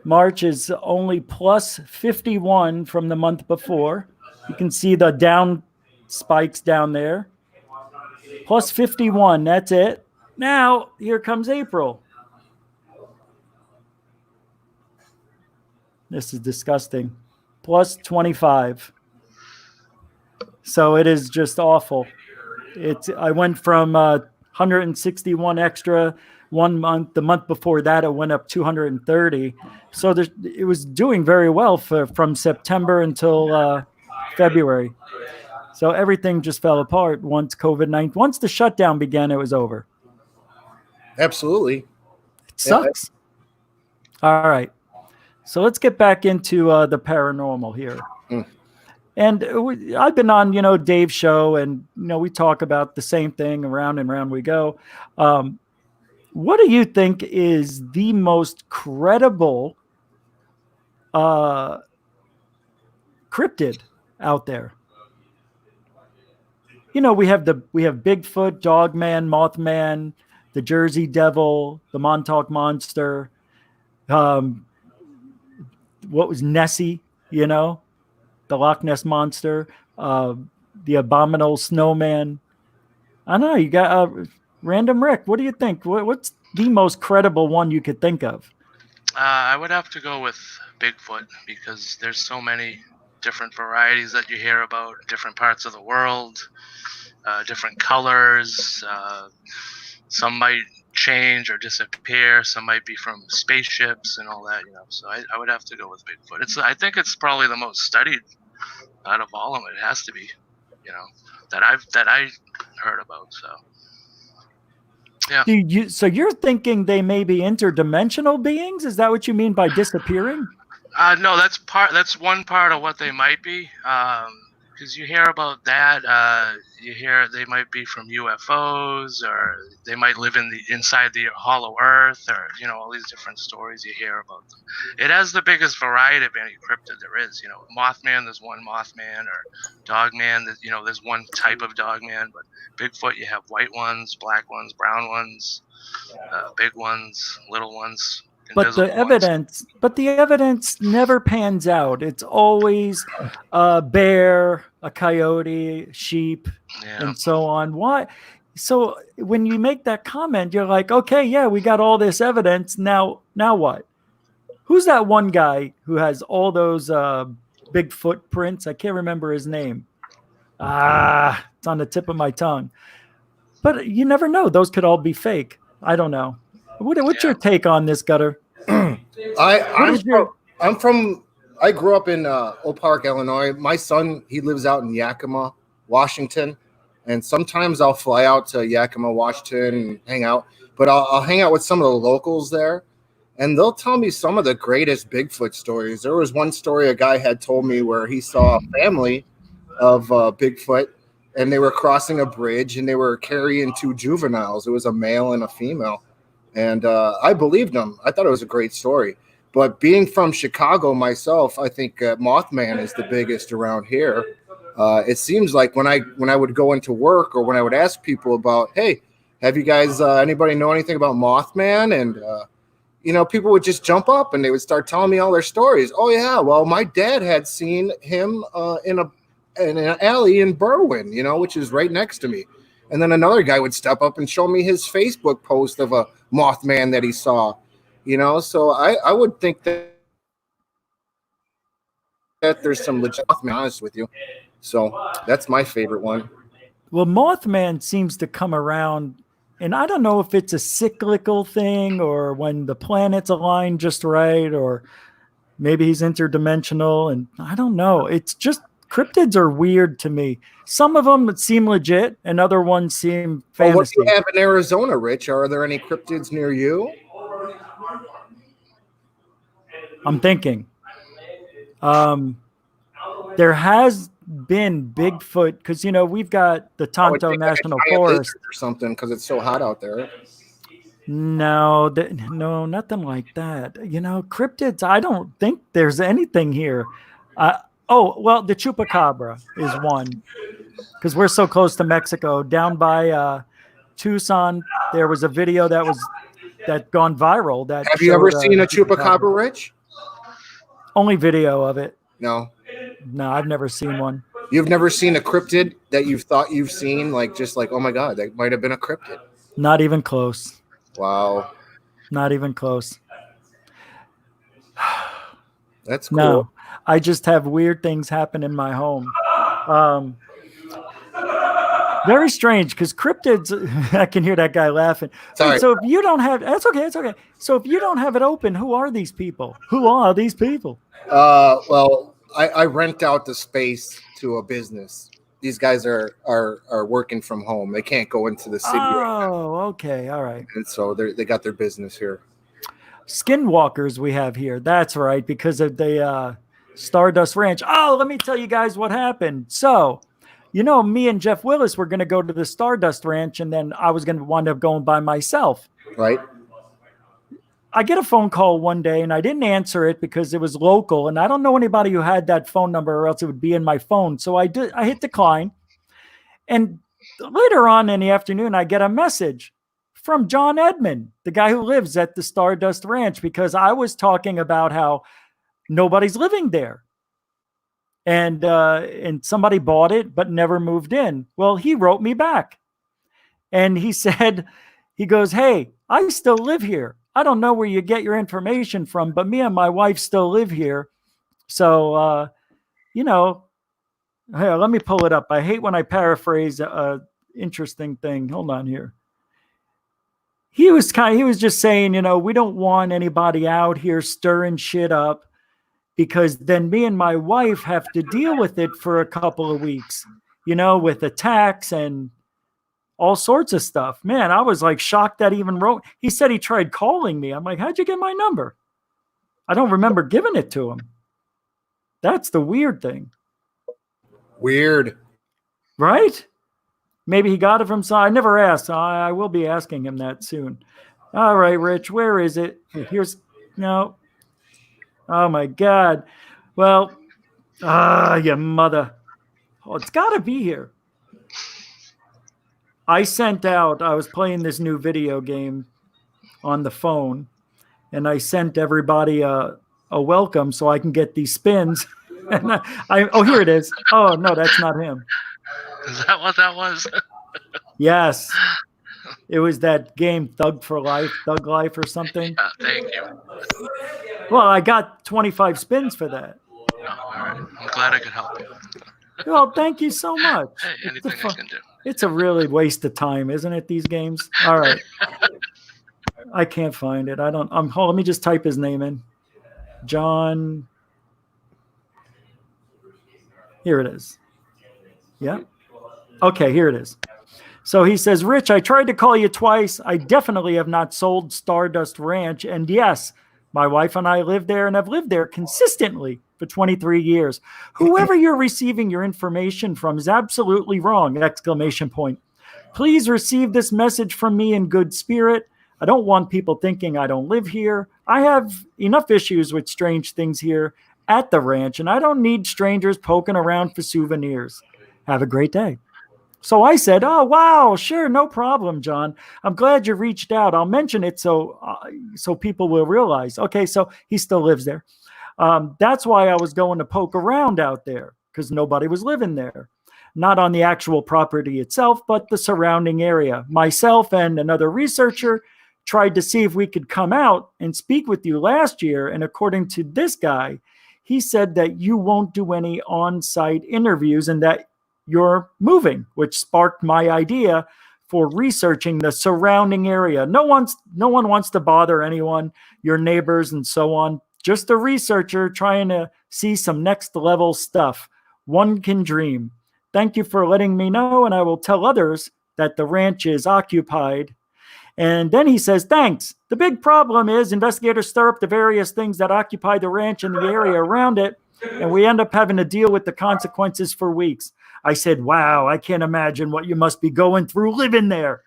[SPEAKER 1] March is only plus 51 from the month before. You can see the down spikes down there. Plus 51, that's it. Now, here comes April. This is disgusting. Plus 25. So it is just awful. I went from 161 extra 1 month. The month before that, it went up 230. So it was doing very well from September until February. So everything just fell apart once COVID-19. Once the shutdown began, it was over.
[SPEAKER 12] Absolutely.
[SPEAKER 1] It sucks. Yeah. All right. So let's get back into the paranormal here. And I've been on, Dave's show, and, we talk about the same thing. Around and round we go. What do you think is the most credible cryptid out there? We have Bigfoot, Dogman, Mothman, the Jersey Devil, the Montauk Monster. What was Nessie? The Loch Ness Monster, the Abominable Snowman. I don't know. You got Random Rick. What do you think? What's the most credible one you could think of?
[SPEAKER 13] I would have to go with Bigfoot because there's so many different varieties that you hear about, different parts of the world, different colors. Some might change or disappear. Some might be from spaceships and all that. So I would have to go with Bigfoot. I think it's probably the most studied out of all of them. It has to be, that I heard about. So. Yeah.
[SPEAKER 1] So you're thinking they may be interdimensional beings? Is that what you mean by disappearing?
[SPEAKER 13] No, that's one part of what they might be. Because you hear about that, you hear they might be from UFOs, or they might live inside the hollow Earth, or all these different stories you hear about them. It has the biggest variety of any cryptid there is. Mothman, there's one Mothman, or Dogman, there's one type of Dogman. But Bigfoot, you have white ones, black ones, brown ones, big ones, little ones.
[SPEAKER 1] But the evidence never pans out. It's always a bear, a coyote, sheep, and so on. Why? So when you make that comment, you're like, okay, yeah, we got all this evidence. Now what? Who's that one guy who has all those big footprints? I can't remember his name. It's on the tip of my tongue. But you never know. Those could all be fake. I don't know. What's your take on this, Gutter?
[SPEAKER 12] I grew up in Oak Park, Illinois. My son, he lives out in Yakima, Washington, and sometimes I'll fly out to Yakima, Washington, and hang out. But I'll hang out with some of the locals there, and they'll tell me some of the greatest Bigfoot stories. There was one story a guy had told me where he saw a family of Bigfoot, and they were crossing a bridge, and they were carrying two juveniles. It was a male and a female. And I believed him. I thought it was a great story. But being from Chicago myself, I think Mothman is the biggest around here. It seems like when I would go into work, or when I would ask people about, hey, have you guys, anybody know anything about Mothman? And, people would just jump up and they would start telling me all their stories. Oh, yeah, well, my dad had seen him in an alley in Berwyn, which is right next to me. And then another guy would step up and show me his Facebook post of a Mothman that he saw, So I would think that there's some legit, to be honest with you. So that's my favorite one.
[SPEAKER 1] Well, Mothman seems to come around, and I don't know if it's a cyclical thing or when the planets align just right, or maybe he's interdimensional, and I don't know. It's just cryptids are weird to me. Some of them seem legit, and other ones seem fantasy.
[SPEAKER 12] What do you have in Arizona, Rich? Are there any cryptids near you?
[SPEAKER 1] I'm thinking. There has been Bigfoot, because we've got the Tonto National Forest
[SPEAKER 12] or something, because it's so hot out there.
[SPEAKER 1] No, nothing like that. Cryptids. I don't think there's anything here. Oh, well, the chupacabra is one, because we're so close to Mexico. Down by Tucson, there was a video that gone viral.
[SPEAKER 12] Have you ever seen a chupacabra, Rich?
[SPEAKER 1] Only video of it.
[SPEAKER 12] No,
[SPEAKER 1] I've never seen one.
[SPEAKER 12] You've never seen a cryptid that you've thought you've seen, just like, oh my God, that might have been a cryptid?
[SPEAKER 1] Not even close.
[SPEAKER 12] Wow.
[SPEAKER 1] Not even close.
[SPEAKER 12] That's cool.
[SPEAKER 1] No. I just have weird things happen in my home. Very strange, because cryptids, I can hear that guy laughing.
[SPEAKER 12] Sorry.
[SPEAKER 1] So if you don't have, that's okay, it's okay. So if you don't have it open, who are these people? Who are these people?
[SPEAKER 12] Well, I rent out the space to a business. These guys are working from home. They can't go into the city.
[SPEAKER 1] Oh, okay, all right.
[SPEAKER 12] And so they got their business here.
[SPEAKER 1] Skinwalkers we have here. That's right, because of the Stardust Ranch. Oh, let me tell you guys what happened. So, me and Jeff Willis were going to go to the Stardust Ranch, and then I was going to wind up going by myself.
[SPEAKER 12] Right.
[SPEAKER 1] I get a phone call one day, and I didn't answer it because it was local, and I don't know anybody who had that phone number, or else it would be in my phone. So I hit decline. And later on in the afternoon, I get a message from John Edmond, the guy who lives at the Stardust Ranch, because I was talking about how nobody's living there. And somebody bought it but never moved in. Well, he wrote me back. And he said, he goes, "Hey, I still live here. I don't know where you get your information from, but me and my wife still live here. So, here, let me pull it up. I hate when I paraphrase a interesting thing. Hold on here. He was just saying, we don't want anybody out here stirring shit up, because then me and my wife have to deal with it for a couple of weeks, with attacks and all sorts of stuff. Man, I was shocked that he even wrote. He said he tried calling me. I'm like, how'd you get my number? I don't remember giving it to him. That's the weird thing.
[SPEAKER 12] Weird.
[SPEAKER 1] Right? Maybe he got it from some. I never asked. I will be asking him that soon. All right, Rich, where is it? Here's no. Oh my God. Well, your mother. Oh, it's got to be here. I was playing this new video game on the phone, and I sent everybody a welcome so I can get these spins. And oh, here it is. Oh, no, that's not him.
[SPEAKER 13] Is that what that was?
[SPEAKER 1] Yes. It was that game Thug Life or something.
[SPEAKER 13] Yeah, thank you.
[SPEAKER 1] Well, I got 25 spins for that.
[SPEAKER 13] Oh, all right. I'm glad I could help you.
[SPEAKER 1] Well, thank you so much.
[SPEAKER 13] Hey, anything I can do.
[SPEAKER 1] It's a really waste of time, isn't it, these games? All right. I can't find it. Let me just type his name in. John. Here it is. Yeah. Okay, here it is. So he says, Rich, I tried to call you twice. I definitely have not sold Stardust Ranch. And yes, my wife and I live there and have lived there consistently for 23 years. Whoever you're receiving your information from is absolutely wrong! ! Please receive this message from me in good spirit. I don't want people thinking I don't live here. I have enough issues with strange things here at the ranch, and I don't need strangers poking around for souvenirs. Have a great day. So I said, oh, wow, sure, no problem, John. I'm glad you reached out. I'll mention it so people will realize. Okay, so he still lives there. That's why I was going to poke around out there, because nobody was living there. Not on the actual property itself, but the surrounding area. Myself and another researcher tried to see if we could come out and speak with you last year. And according to this guy, he said that you won't do any on-site interviews and that you're moving, which sparked my idea for researching the surrounding area. No one wants to bother anyone, your neighbors and so on. Just a researcher trying to see some next level stuff. One can dream. Thank you for letting me know, and I will tell others that the ranch is occupied. And then he says, thanks. The big problem is investigators stir up the various things that occupy the ranch and the area around it, and we end up having to deal with the consequences for weeks. I said, wow, I can't imagine what you must be going through living there.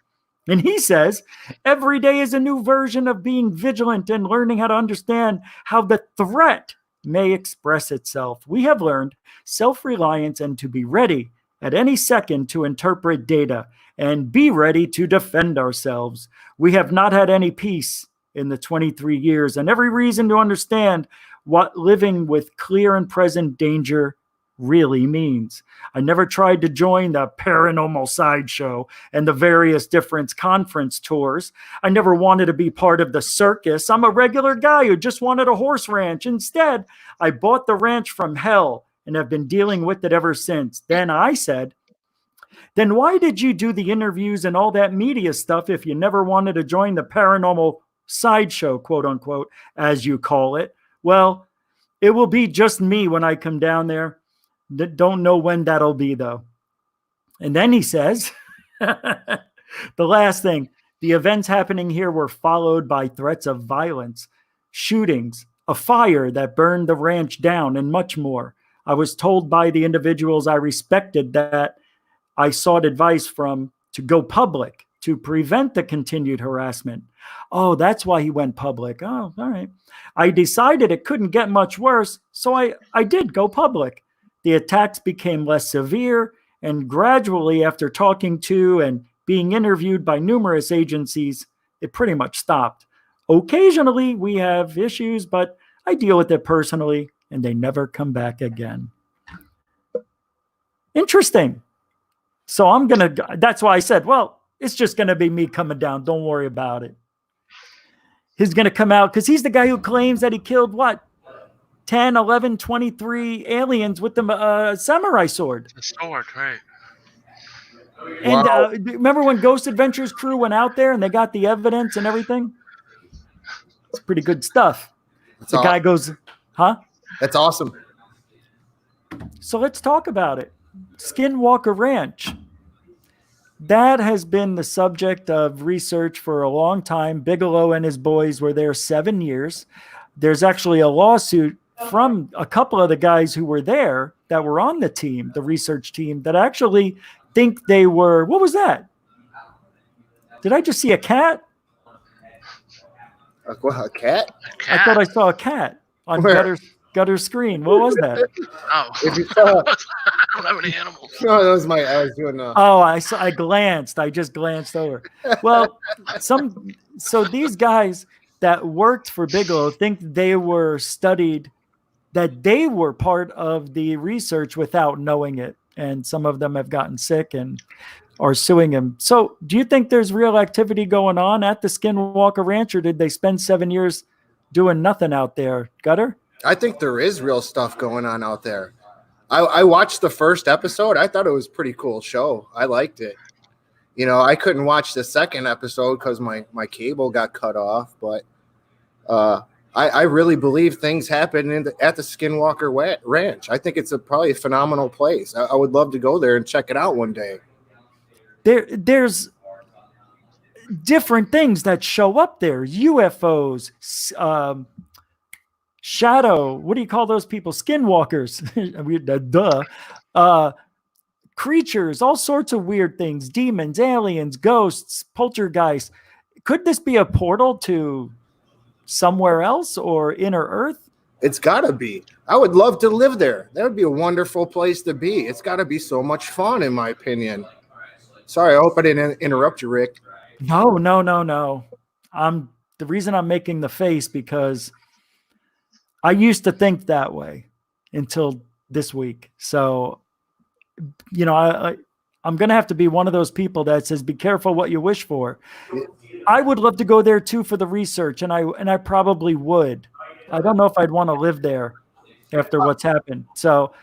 [SPEAKER 1] And he says, every day is a new version of being vigilant and learning how to understand how the threat may express itself. We have learned self-reliance and to be ready at any second to interpret data and be ready to defend ourselves. We have not had any peace in the 23 years and every reason to understand what living with clear and present danger really means. I never tried to join the paranormal sideshow and the various different conference tours. I never wanted to be part of the circus. I'm a regular guy who just wanted a horse ranch. Instead, I bought the ranch from hell and have been dealing with it ever since. Then I said, then why did you do the interviews and all that media stuff if you never wanted to join the paranormal sideshow, quote unquote, as you call it? Well, it will be just me when I come down there. Don't know when that'll be, though. And then he says, the last thing, the events happening here were followed by threats of violence, shootings, a fire that burned the ranch down, and much more. I was told by the individuals I respected that I sought advice from to go public to prevent the continued harassment. Oh, that's why he went public. Oh, all right. I decided it couldn't get much worse, so I did go public. The attacks became less severe, and gradually, after talking to and being interviewed by numerous agencies, it pretty much stopped. Occasionally, we have issues, but I deal with it personally, and they never come back again. Interesting. So that's why I said, well, it's just going to be me coming down. Don't worry about it. He's going to come out because he's the guy who claims that he killed what? 10, 11, 23 aliens with the samurai sword.
[SPEAKER 13] The sword, right.
[SPEAKER 1] And remember when Ghost Adventures crew went out there and they got the evidence and everything? It's pretty good stuff. The guy goes, huh?
[SPEAKER 12] That's awesome.
[SPEAKER 1] So let's talk about it. Skinwalker Ranch. That has been the subject of research for a long time. Bigelow and his boys were there 7 years. There's actually a lawsuit from a couple of the guys who were there that were on the team, the research team, that actually think they were. What was that? Did I just see a cat?
[SPEAKER 12] A cat?
[SPEAKER 1] I thought I saw a cat on Gutter's screen. What was that?
[SPEAKER 13] Oh,
[SPEAKER 12] if you saw,
[SPEAKER 13] I don't have any animals.
[SPEAKER 12] No, that was I was doing.
[SPEAKER 1] Oh, I glanced. I just glanced over. Well, so these guys that worked for Bigelow think they were studied, that they were part of the research without knowing it, and some of them have gotten sick and are suing him. So, do you think there's real activity going on at the Skinwalker Ranch, or did they spend 7 years doing nothing out there, Gutter?
[SPEAKER 12] I think there is real stuff going on out there. I watched the first episode. I thought it was a pretty cool show. I liked it. You know, I couldn't watch the second episode because my cable got cut off. But I really believe things happen at the Skinwalker Ranch. I think it's probably a phenomenal place. I would love to go there and check it out one day.
[SPEAKER 1] There's different things that show up there. UFOs, shadow, what do you call those people? Skinwalkers. Creatures, all sorts of weird things. Demons, aliens, ghosts, poltergeists. Could this be a portal to somewhere else or inner Earth?
[SPEAKER 12] It's gotta be. I would love to live there. That would be a wonderful place to be. It's gotta be so much fun, in my opinion. Sorry, I hope I didn't interrupt you, Rick.
[SPEAKER 1] No. The reason I'm making the face because I used to think that way until this week. So, you know, I'm going to have to be one of those people that says, be careful what you wish for. I would love to go there too for the research, and I probably would. I don't know if I'd want to live there after what's happened. So,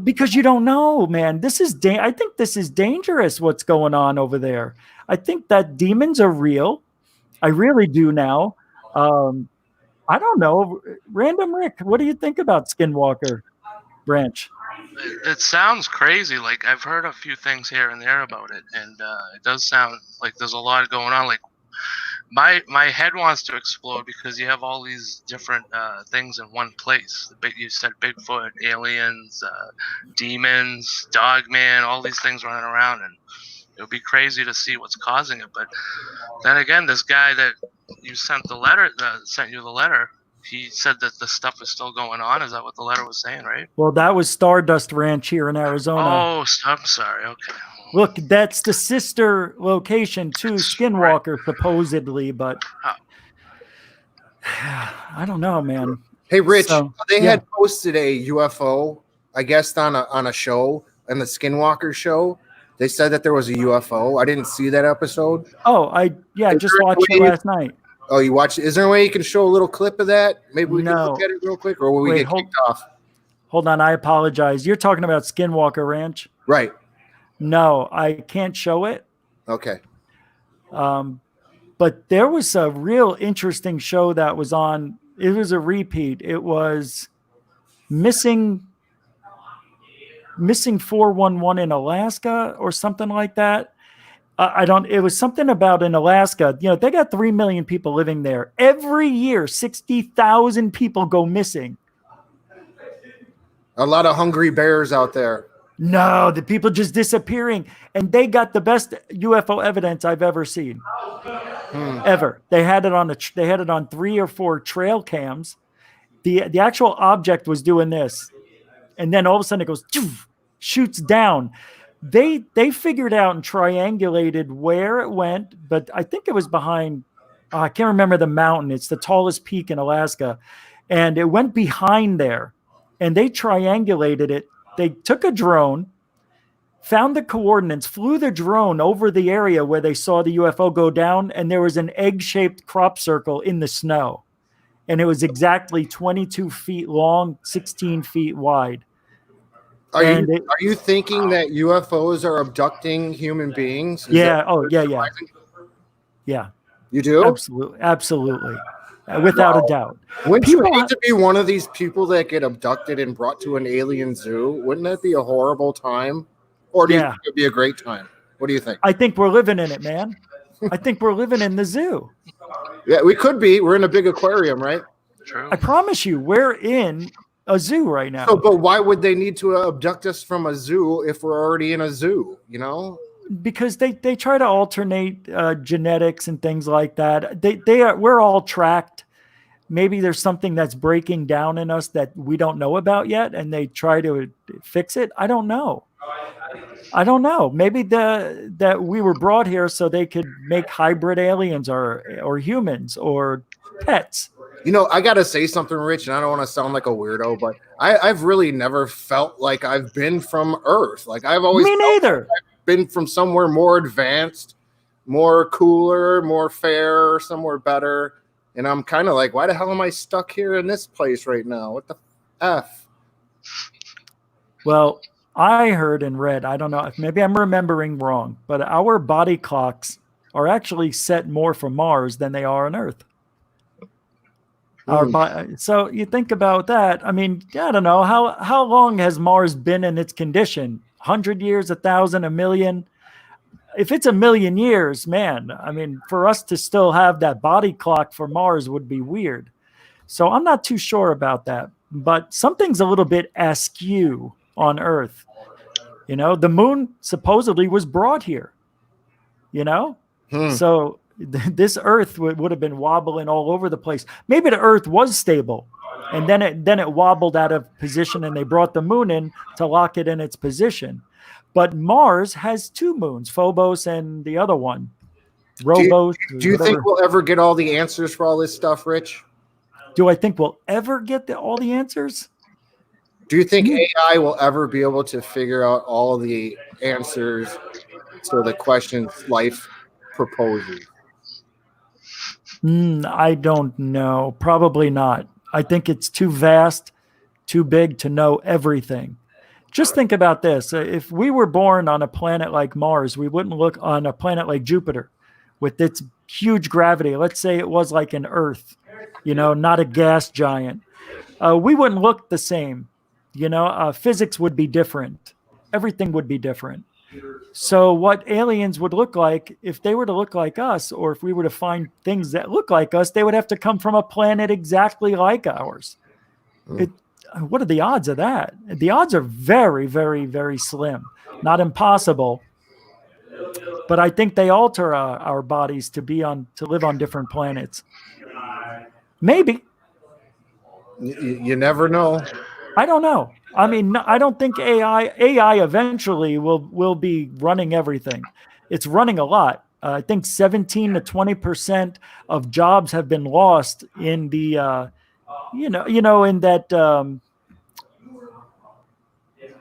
[SPEAKER 1] because you don't know, man. I think this is dangerous. What's going on over there? I think that demons are real. I really do now. I don't know. Random Rick, what do you think about Skinwalker Ranch?
[SPEAKER 13] It sounds crazy. Like, I've heard a few things here and there about it, and it does sound like there's a lot going on. Like, my head wants to explode because you have all these different things in one place. You said Bigfoot, aliens, demons, Dogman, all these things running around, and it would be crazy to see what's causing it. But then again, this guy that you sent you the letter, he said that the stuff is still going on. Is that what the letter was saying, right?
[SPEAKER 1] Well, that was Stardust Ranch here in Arizona.
[SPEAKER 13] Oh, I'm sorry. Okay.
[SPEAKER 1] Look, that's the sister location to Skinwalker, supposedly, but I don't know, man.
[SPEAKER 12] Hey, Rich, they had posted a UFO, I guess, on a show, on the Skinwalker show. They said that there was a UFO. I didn't see that episode.
[SPEAKER 1] Oh, I just watched it last night.
[SPEAKER 12] Oh, you watched it? Is there a way you can show a little clip of that? Maybe we can look at it real quick, or will we get kicked off?
[SPEAKER 1] Hold on, I apologize. You're talking about Skinwalker Ranch?
[SPEAKER 12] Right.
[SPEAKER 1] No, I can't show it.
[SPEAKER 12] Okay.
[SPEAKER 1] But there was a real interesting show that was on. It was a repeat. It was Missing 411 in Alaska or something like that. It was something about in Alaska. You know, they got 3 million people living there. Every year, 60,000 people go missing.
[SPEAKER 12] A lot of hungry bears out there.
[SPEAKER 1] No, the people just disappearing. And they got the best UFO evidence I've ever seen. Ever. They had it on 3 or 4 trail cams. The actual object was doing this. And then all of a sudden it goes, shoots down. They figured out and triangulated where it went, but I think it was behind, I can't remember the mountain. It's the tallest peak in Alaska. And it went behind there. And they triangulated it. They took a drone, found the coordinates, flew the drone over the area where they saw the UFO go down, and there was an egg-shaped crop circle in the snow. And it was exactly 22 feet long, 16 feet wide.
[SPEAKER 12] Are you thinking that UFOs are abducting human beings?
[SPEAKER 1] Yeah.
[SPEAKER 12] You do?
[SPEAKER 1] Absolutely. Without a doubt.
[SPEAKER 12] Wouldn't you hate to be one of these people that get abducted and brought to an alien zoo? Wouldn't that be a horrible time? Or do you think it would be a great time? What do you think?
[SPEAKER 1] I think we're living in it, man. I think we're living in the zoo.
[SPEAKER 12] Yeah, we could be. We're in a big aquarium, right?
[SPEAKER 13] True.
[SPEAKER 1] I promise you, we're in a zoo right now.
[SPEAKER 12] So, but why would they need to abduct us from a zoo if we're already in a zoo? You know,
[SPEAKER 1] because they try to alternate genetics and things like that. We're all tracked. Maybe there's something that's breaking down in us that we don't know about yet, and they try to fix it. I don't know. Maybe that we were brought here so they could make hybrid aliens or humans or pets.
[SPEAKER 12] You know, I gotta say something, Rich, and I don't want to sound like a weirdo, but I've really never felt like I've been from Earth. Like I've always
[SPEAKER 1] Me neither.
[SPEAKER 12] Like I've been from somewhere more advanced, more cooler, more fair, somewhere better. And I'm kind of like, why the hell am I stuck here in this place right now? What the F?
[SPEAKER 1] Well, I heard and read, I don't know, maybe I'm remembering wrong, but our body clocks are actually set more for Mars than they are on Earth. So you think about that. I mean, I don't know, how long has Mars been in its condition? 100 years, 1,000, 1,000,000? If it's 1,000,000 years, man, I mean, for us to still have that body clock for Mars would be weird. So I'm not too sure about that, but something's a little bit askew on Earth. You know, the moon supposedly was brought here, you know? So this Earth would have been wobbling all over the place. Maybe the Earth was stable, and then it wobbled out of position, and they brought the moon in to lock it in its position. But Mars has two moons, Phobos and the other one, Robos.
[SPEAKER 12] Do you think we'll ever get all the answers for all this stuff, Rich?
[SPEAKER 1] Do I think we'll ever get all the answers?
[SPEAKER 12] Do you think AI will ever be able to figure out all the answers to the questions life proposes?
[SPEAKER 1] I don't know. Probably not. I think it's too vast, too big to know everything. Just think about this. If we were born on a planet like Mars, we wouldn't look on a planet like Jupiter with its huge gravity. Let's say it was like an Earth, you know, not a gas giant. We wouldn't look the same. You know, physics would be different. Everything would be different. So what aliens would look like, if they were to look like us, or if we were to find things that look like us, they would have to come from a planet exactly like ours. What are the odds of that? The odds are very, very, very slim. Not impossible, but I think they alter our bodies to live on different planets. Maybe.
[SPEAKER 12] You never know.
[SPEAKER 1] I don't know. I mean, I don't think AI eventually will be running everything. It's running a lot. I think 17 to 20% of jobs have been lost in the, in that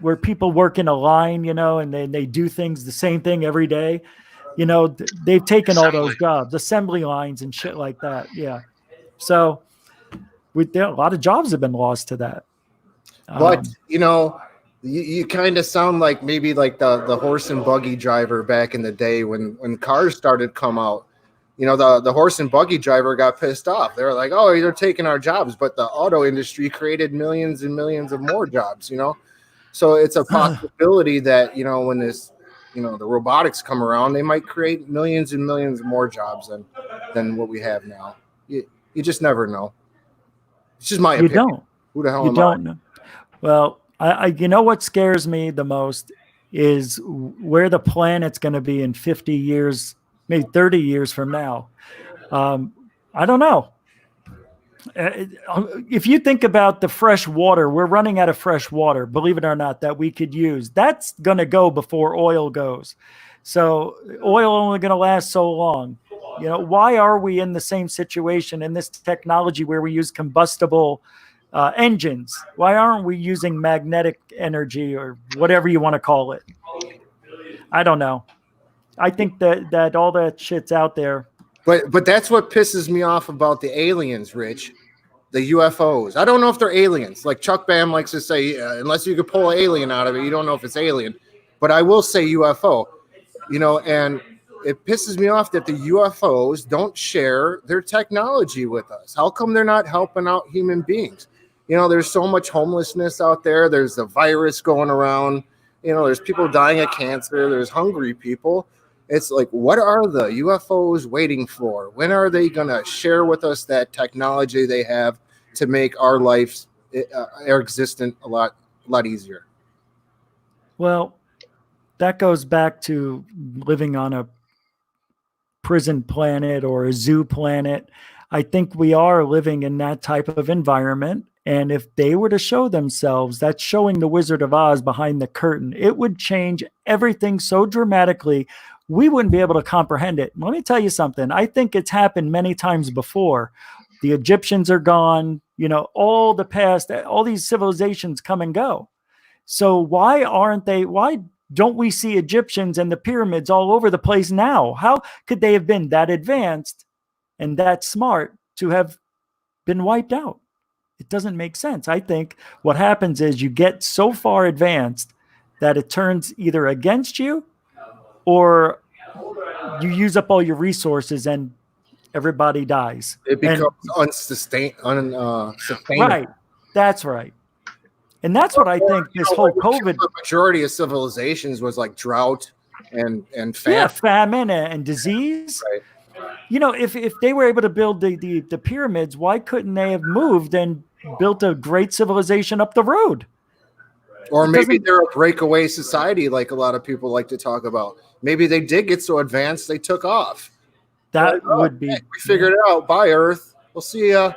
[SPEAKER 1] where people work in a line, you know, and they do things the same thing every day. You know, they've taken all those jobs, assembly lines and shit like that. Yeah. So a lot of jobs have been lost to that.
[SPEAKER 12] But, you know, you kind of sound like maybe like the horse and buggy driver back in the day when cars started to come out. You know, the horse and buggy driver got pissed off. They were like, oh, they're taking our jobs. But the auto industry created millions and millions of more jobs, you know. So it's a possibility that, you know, when this, you know, the robotics come around, they might create millions and millions of more jobs than what we have now. You just never know. It's just my opinion.
[SPEAKER 1] You don't.
[SPEAKER 12] Who the hell
[SPEAKER 1] you
[SPEAKER 12] am
[SPEAKER 1] don't
[SPEAKER 12] I?
[SPEAKER 1] know. Well, I you know what scares me the most is where the planet's going to be in 50 years, maybe 30 years from now. I don't know. If you think about the fresh water, we're running out of fresh water, believe it or not, that we could use. That's going to go before oil goes. So oil only going to last so long. You know, why are we in the same situation in this technology where we use combustible engines? Why aren't we using magnetic energy or whatever you want to call it? I don't know. I think that all that shit's out there.
[SPEAKER 12] But that's what pisses me off about the aliens, Rich. The UFOs. I don't know if they're aliens. Like Chuck Bam likes to say, unless you could pull an alien out of it, you don't know if it's alien. But I will say UFO. You know, and it pisses me off that the UFOs don't share their technology with us. How come they're not helping out human beings? You know, there's so much homelessness out there. There's a virus going around. You know, there's people dying of cancer. There's hungry people. It's like, what are the UFOs waiting for? When are they going to share with us that technology they have to make our lives, our existence a lot easier.
[SPEAKER 1] Well, that goes back to living on a prison planet or a zoo planet. I think we are living in that type of environment. And if they were to show themselves, that's showing the Wizard of Oz behind the curtain. It would change everything so dramatically, we wouldn't be able to comprehend it. Let me tell you something. I think it's happened many times before. The Egyptians are gone, you know, all the past, all these civilizations come and go. So why don't we see Egyptians and the pyramids all over the place now? How could they have been that advanced and that smart to have been wiped out? It doesn't make sense. I think what happens is you get so far advanced that it turns either against you or you use up all your resources and everybody dies.
[SPEAKER 12] It becomes unsustainable.
[SPEAKER 1] Right. That's right. And that's what I think this whole COVID.
[SPEAKER 12] The majority of civilizations was like drought and famine.
[SPEAKER 1] Yeah, famine and disease.
[SPEAKER 12] Right.
[SPEAKER 1] You know, if they were able to build the pyramids, why couldn't they have moved and built a great civilization up the road?
[SPEAKER 12] Or maybe they're a breakaway society, like a lot of people like to talk about. Maybe they did get so advanced they took off.
[SPEAKER 1] That would be.
[SPEAKER 12] We figured it out. Bye, Earth. We'll see ya.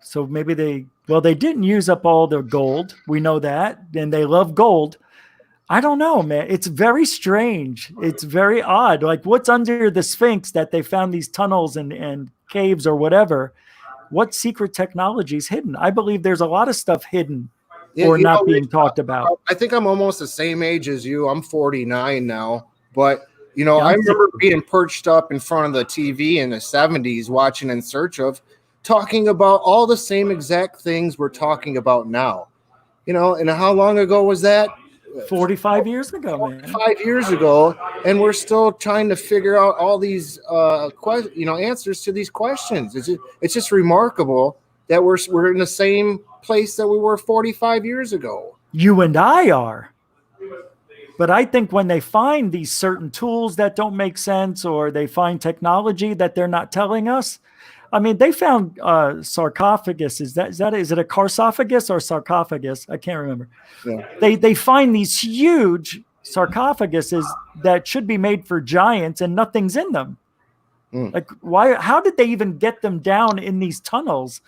[SPEAKER 1] So maybe they didn't use up all their gold. We know that. And they love gold. I don't know, man. It's very strange. It's very odd. Like, what's under the Sphinx that they found these tunnels and caves or whatever? What secret technology is hidden? I believe there's a lot of stuff hidden or not being talked about.
[SPEAKER 12] I think I'm almost the same age as you. I'm 49 now. But, you know, I remember being perched up in front of the TV in the 70s watching In Search Of, talking about all the same exact things we're talking about now. You know, and how long ago was that?
[SPEAKER 1] 45 years ago, man.
[SPEAKER 12] 5 years ago, and we're still trying to figure out all these answers to these questions. It's just remarkable that we're in the same place that we were 45 years ago.
[SPEAKER 1] You and I are. But I think when they find these certain tools that don't make sense, or they find technology that they're not telling us. I mean, they found sarcophagus. Is it a carsophagus or sarcophagus? I can't remember.
[SPEAKER 12] Yeah.
[SPEAKER 1] They find these huge sarcophaguses that should be made for giants, and nothing's in them. Like, why? How did they even get them down in these tunnels?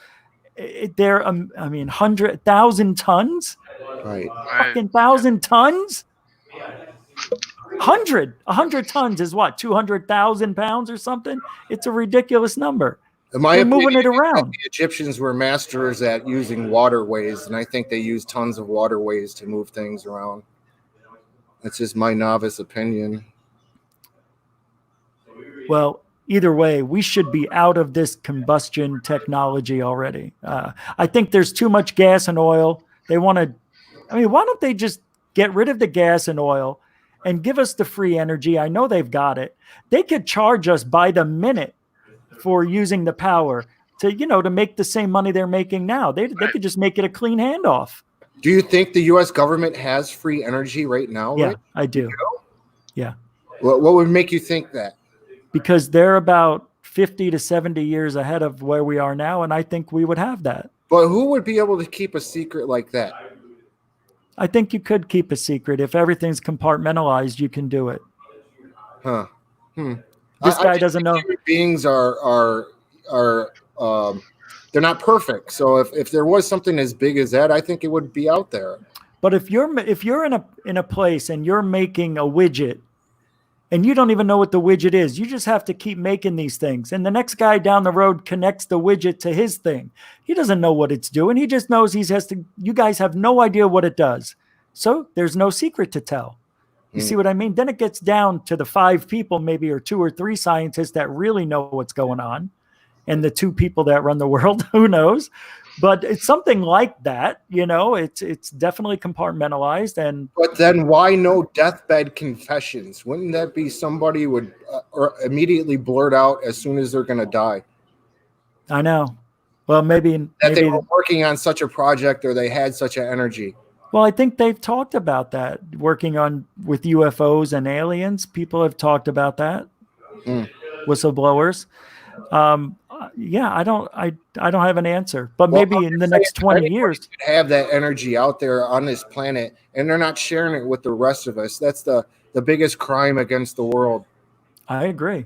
[SPEAKER 1] They're 100,000 tons.
[SPEAKER 12] Right.
[SPEAKER 1] Fucking 1,000 tons. 100 tons is what? 200,000 pounds or something? It's a ridiculous number. They're moving it around.
[SPEAKER 12] The Egyptians were masters at using waterways, and I think they used tons of waterways to move things around. That's just my novice opinion.
[SPEAKER 1] Well, either way, we should be out of this combustion technology already. I think there's too much gas and oil. They want to, why don't they just get rid of the gas and oil and give us the free energy? I know they've got it. They could charge us by the minute for using the power to make the same money they're making now. They could just make it a clean handoff.
[SPEAKER 12] Do you think the U.S. government has free energy right now?
[SPEAKER 1] Yeah,
[SPEAKER 12] Rick?
[SPEAKER 1] I do. Yeah.
[SPEAKER 12] What would make you think that?
[SPEAKER 1] Because they're about 50 to 70 years ahead of where we are now, and I think we would have that.
[SPEAKER 12] But who would be able to keep a secret like that?
[SPEAKER 1] I think you could keep a secret. If everything's compartmentalized, you can do it.
[SPEAKER 12] Huh.
[SPEAKER 1] This guy doesn't know.
[SPEAKER 12] Human beings are they're not perfect. So if there was something as big as that, I think it would be out there.
[SPEAKER 1] But if you're in a place and you're making a widget and you don't even know what the widget is, you just have to keep making these things. And the next guy down the road connects the widget to his thing. He doesn't know what it's doing. He just knows you guys have no idea what it does. So there's no secret to tell. You see what I mean? Then it gets down to the 5 people, maybe, or 2 or 3 scientists that really know what's going on. And the 2 people that run the world, who knows? But it's something like that, it's definitely compartmentalized.
[SPEAKER 12] But then why no deathbed confessions? Wouldn't that be somebody would immediately blurt out as soon as they're going to die?
[SPEAKER 1] I know. Well, maybe
[SPEAKER 12] they were working on such a project or they had such an energy.
[SPEAKER 1] Well, I think they've talked about that, working with UFOs and aliens. People have talked about that. Whistleblowers. yeah, I don't have an answer, but maybe in the next 20 years,
[SPEAKER 12] have that energy out there on this planet, and they're not sharing it with the rest of us. That's the biggest crime against the world.
[SPEAKER 1] I agree.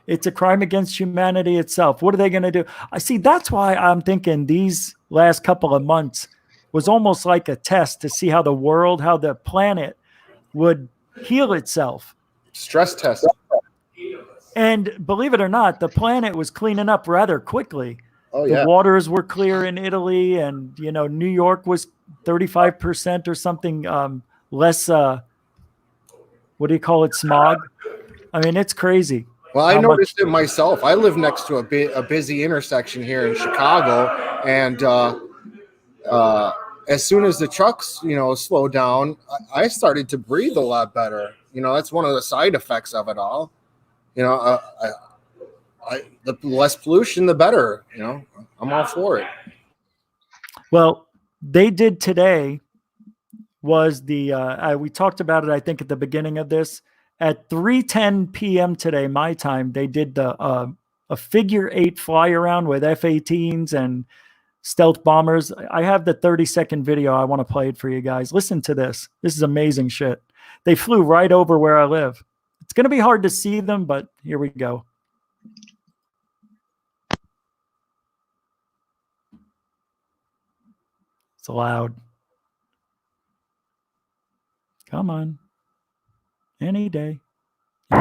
[SPEAKER 1] It's a crime against humanity itself. What are they going to do? I see. That's why I'm thinking these last couple of months was almost like a test to see how the planet would heal itself.
[SPEAKER 12] Stress test.
[SPEAKER 1] And believe it or not, the planet was cleaning up rather quickly.
[SPEAKER 12] Oh, yeah.
[SPEAKER 1] The waters were clear in Italy, and New York was 35% or something less. What do you call it? Smog. I mean, it's crazy.
[SPEAKER 12] Well, I noticed it myself. I live next to a busy intersection here in Chicago, and as soon as the trucks, slow down, I started to breathe a lot better. That's one of the side effects of it all. The less pollution, the better. I'm all for it.
[SPEAKER 1] Well, they did today was the we talked about it, I think, at the beginning of this. At 3:10 p.m. today, my time, they did a figure 8 fly around with F-18s and stealth bombers. I have the 30-second video. I want to play it for you guys. Listen to this. This is amazing shit. They flew right over where I live. It's going to be hard to see them, but here we go. It's loud. Come on. Any day. It's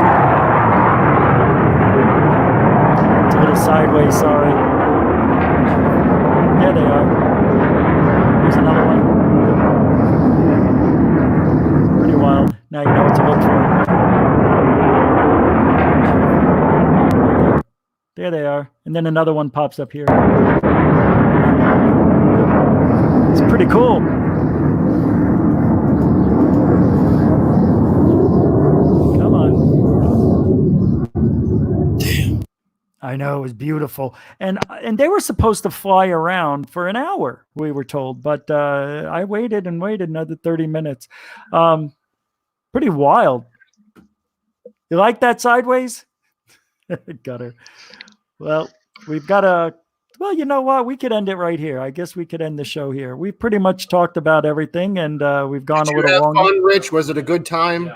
[SPEAKER 1] a little sideways, sorry. There they are. Here's another one. Pretty wild. Now you know what to look for. There they are. And then another one pops up here. It's pretty cool. Come on. Damn. I know, it was beautiful. And they were supposed to fly around for an hour, we were told. But I waited another 30 minutes. Pretty wild. You like that sideways? Gutter. Well, we've got well, you know what? We could end it right here. I guess we could end the show here. We've pretty much talked about everything, and we've gone a little long.
[SPEAKER 12] Fun, Rich? Was it a good time?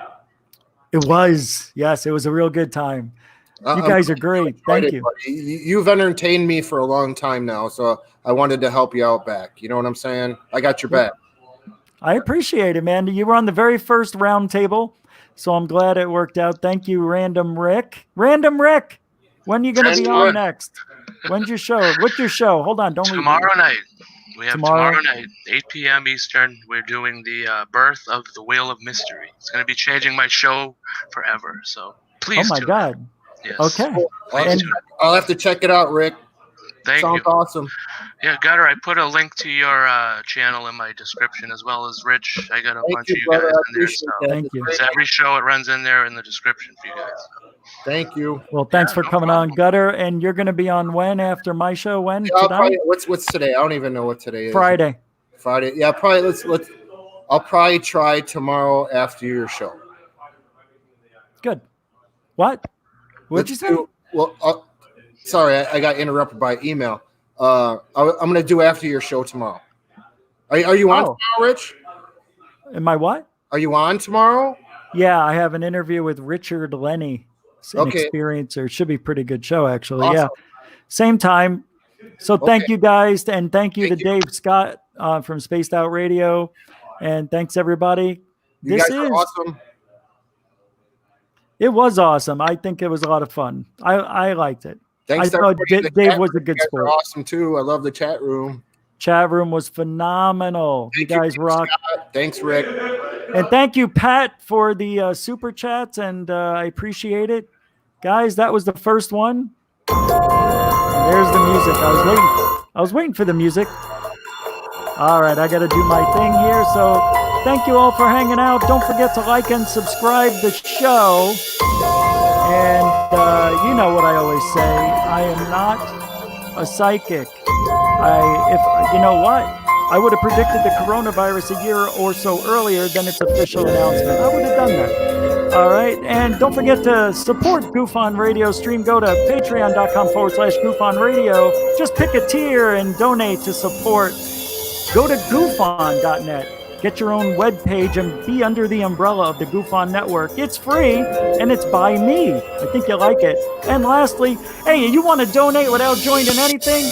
[SPEAKER 1] It was. Yes, it was a real good time. You guys are great. Thank you.
[SPEAKER 12] You've entertained me for a long time now, so I wanted to help you out back. You know what I'm saying? I got your back.
[SPEAKER 1] I appreciate it, man. You were on the very first Roundtable, so I'm glad it worked out. Thank you, Random Rick. Random Rick! When are you going to be on next? When's your show? What's your show? Hold on. Don't leave.
[SPEAKER 13] Tomorrow night. We have tomorrow night, 8 p.m. Eastern. We're doing the birth of the Wheel of Mystery. It's going to be changing my show forever. So please.
[SPEAKER 1] Oh my God.
[SPEAKER 13] Yes.
[SPEAKER 1] Okay.
[SPEAKER 12] I'll have to check it out, Rick.
[SPEAKER 13] Thank
[SPEAKER 12] Sounds
[SPEAKER 13] you.
[SPEAKER 12] awesome.
[SPEAKER 13] Yeah, Gutter, I put a link to your channel in my description, as well as Rich. I got a bunch of you guys in there. So
[SPEAKER 1] Thank you.
[SPEAKER 13] it's every show, it runs in there in the description for you guys.
[SPEAKER 12] Thank you.
[SPEAKER 1] Well, thanks for coming on, Gutter. And you're going to be on when after my show? When?
[SPEAKER 12] What's today? I don't even know what today is.
[SPEAKER 1] Friday.
[SPEAKER 12] Friday. Yeah, probably. Let's. I'll probably try tomorrow after your show.
[SPEAKER 1] Good. What? What'd you say?
[SPEAKER 12] Well, sorry, I got interrupted by email. I'm going to do after your show tomorrow. Are you on tomorrow, Rich?
[SPEAKER 1] Am I what?
[SPEAKER 12] Are you on tomorrow?
[SPEAKER 1] Yeah, I have an interview with Richard Lenny, an experiencer. It should be a pretty good show, actually. Awesome. Yeah, same time. So thank you guys, and thank you to Dave Scott from Spaced Out Radio, and thanks everybody.
[SPEAKER 12] You guys are awesome.
[SPEAKER 1] It was awesome. I think it was a lot of fun. I liked it.
[SPEAKER 12] Thanks.
[SPEAKER 1] I thought Dave was a good sport.
[SPEAKER 12] Awesome too. I love the chat room.
[SPEAKER 1] Chat room was phenomenal. You guys rock.
[SPEAKER 12] Scott. Thanks, Rick.
[SPEAKER 1] And thank you, Pat, for the super chats, and I appreciate it. Guys, that was the first one. And there's the music. I was waiting for the music. All right, I got to do my thing here. So thank you all for hanging out. Don't forget to like and subscribe the show. And you know what I always say. I am not a psychic. If you know what? I would have predicted the coronavirus a year or so earlier than its official announcement. I would have done that. All right. And don't forget to support GUFON Radio Stream. Go to patreon.com/GUFON Radio. Just pick a tier and donate to support. Go to GUFON.net. Get your own webpage and be under the umbrella of the GUFON network. It's free and it's by me. I think you'll like it. And lastly, hey, you want to donate without joining anything?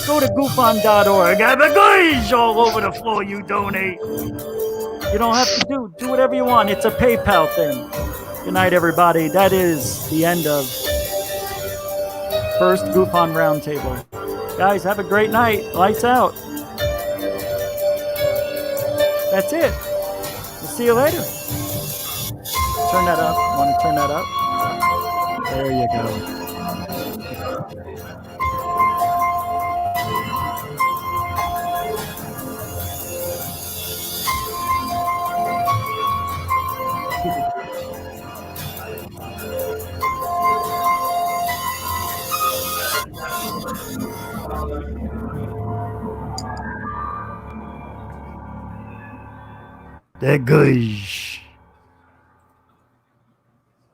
[SPEAKER 1] Go to GUFON.org. I have a guys all over the floor. You donate. You don't have to do whatever you want. It's a PayPal thing. Good night, everybody. That is the end of first GUFON Roundtable. Guys, have a great night. Lights out. That's it. We'll see you later. Turn that up. Want to turn that up? There you go. The gosh.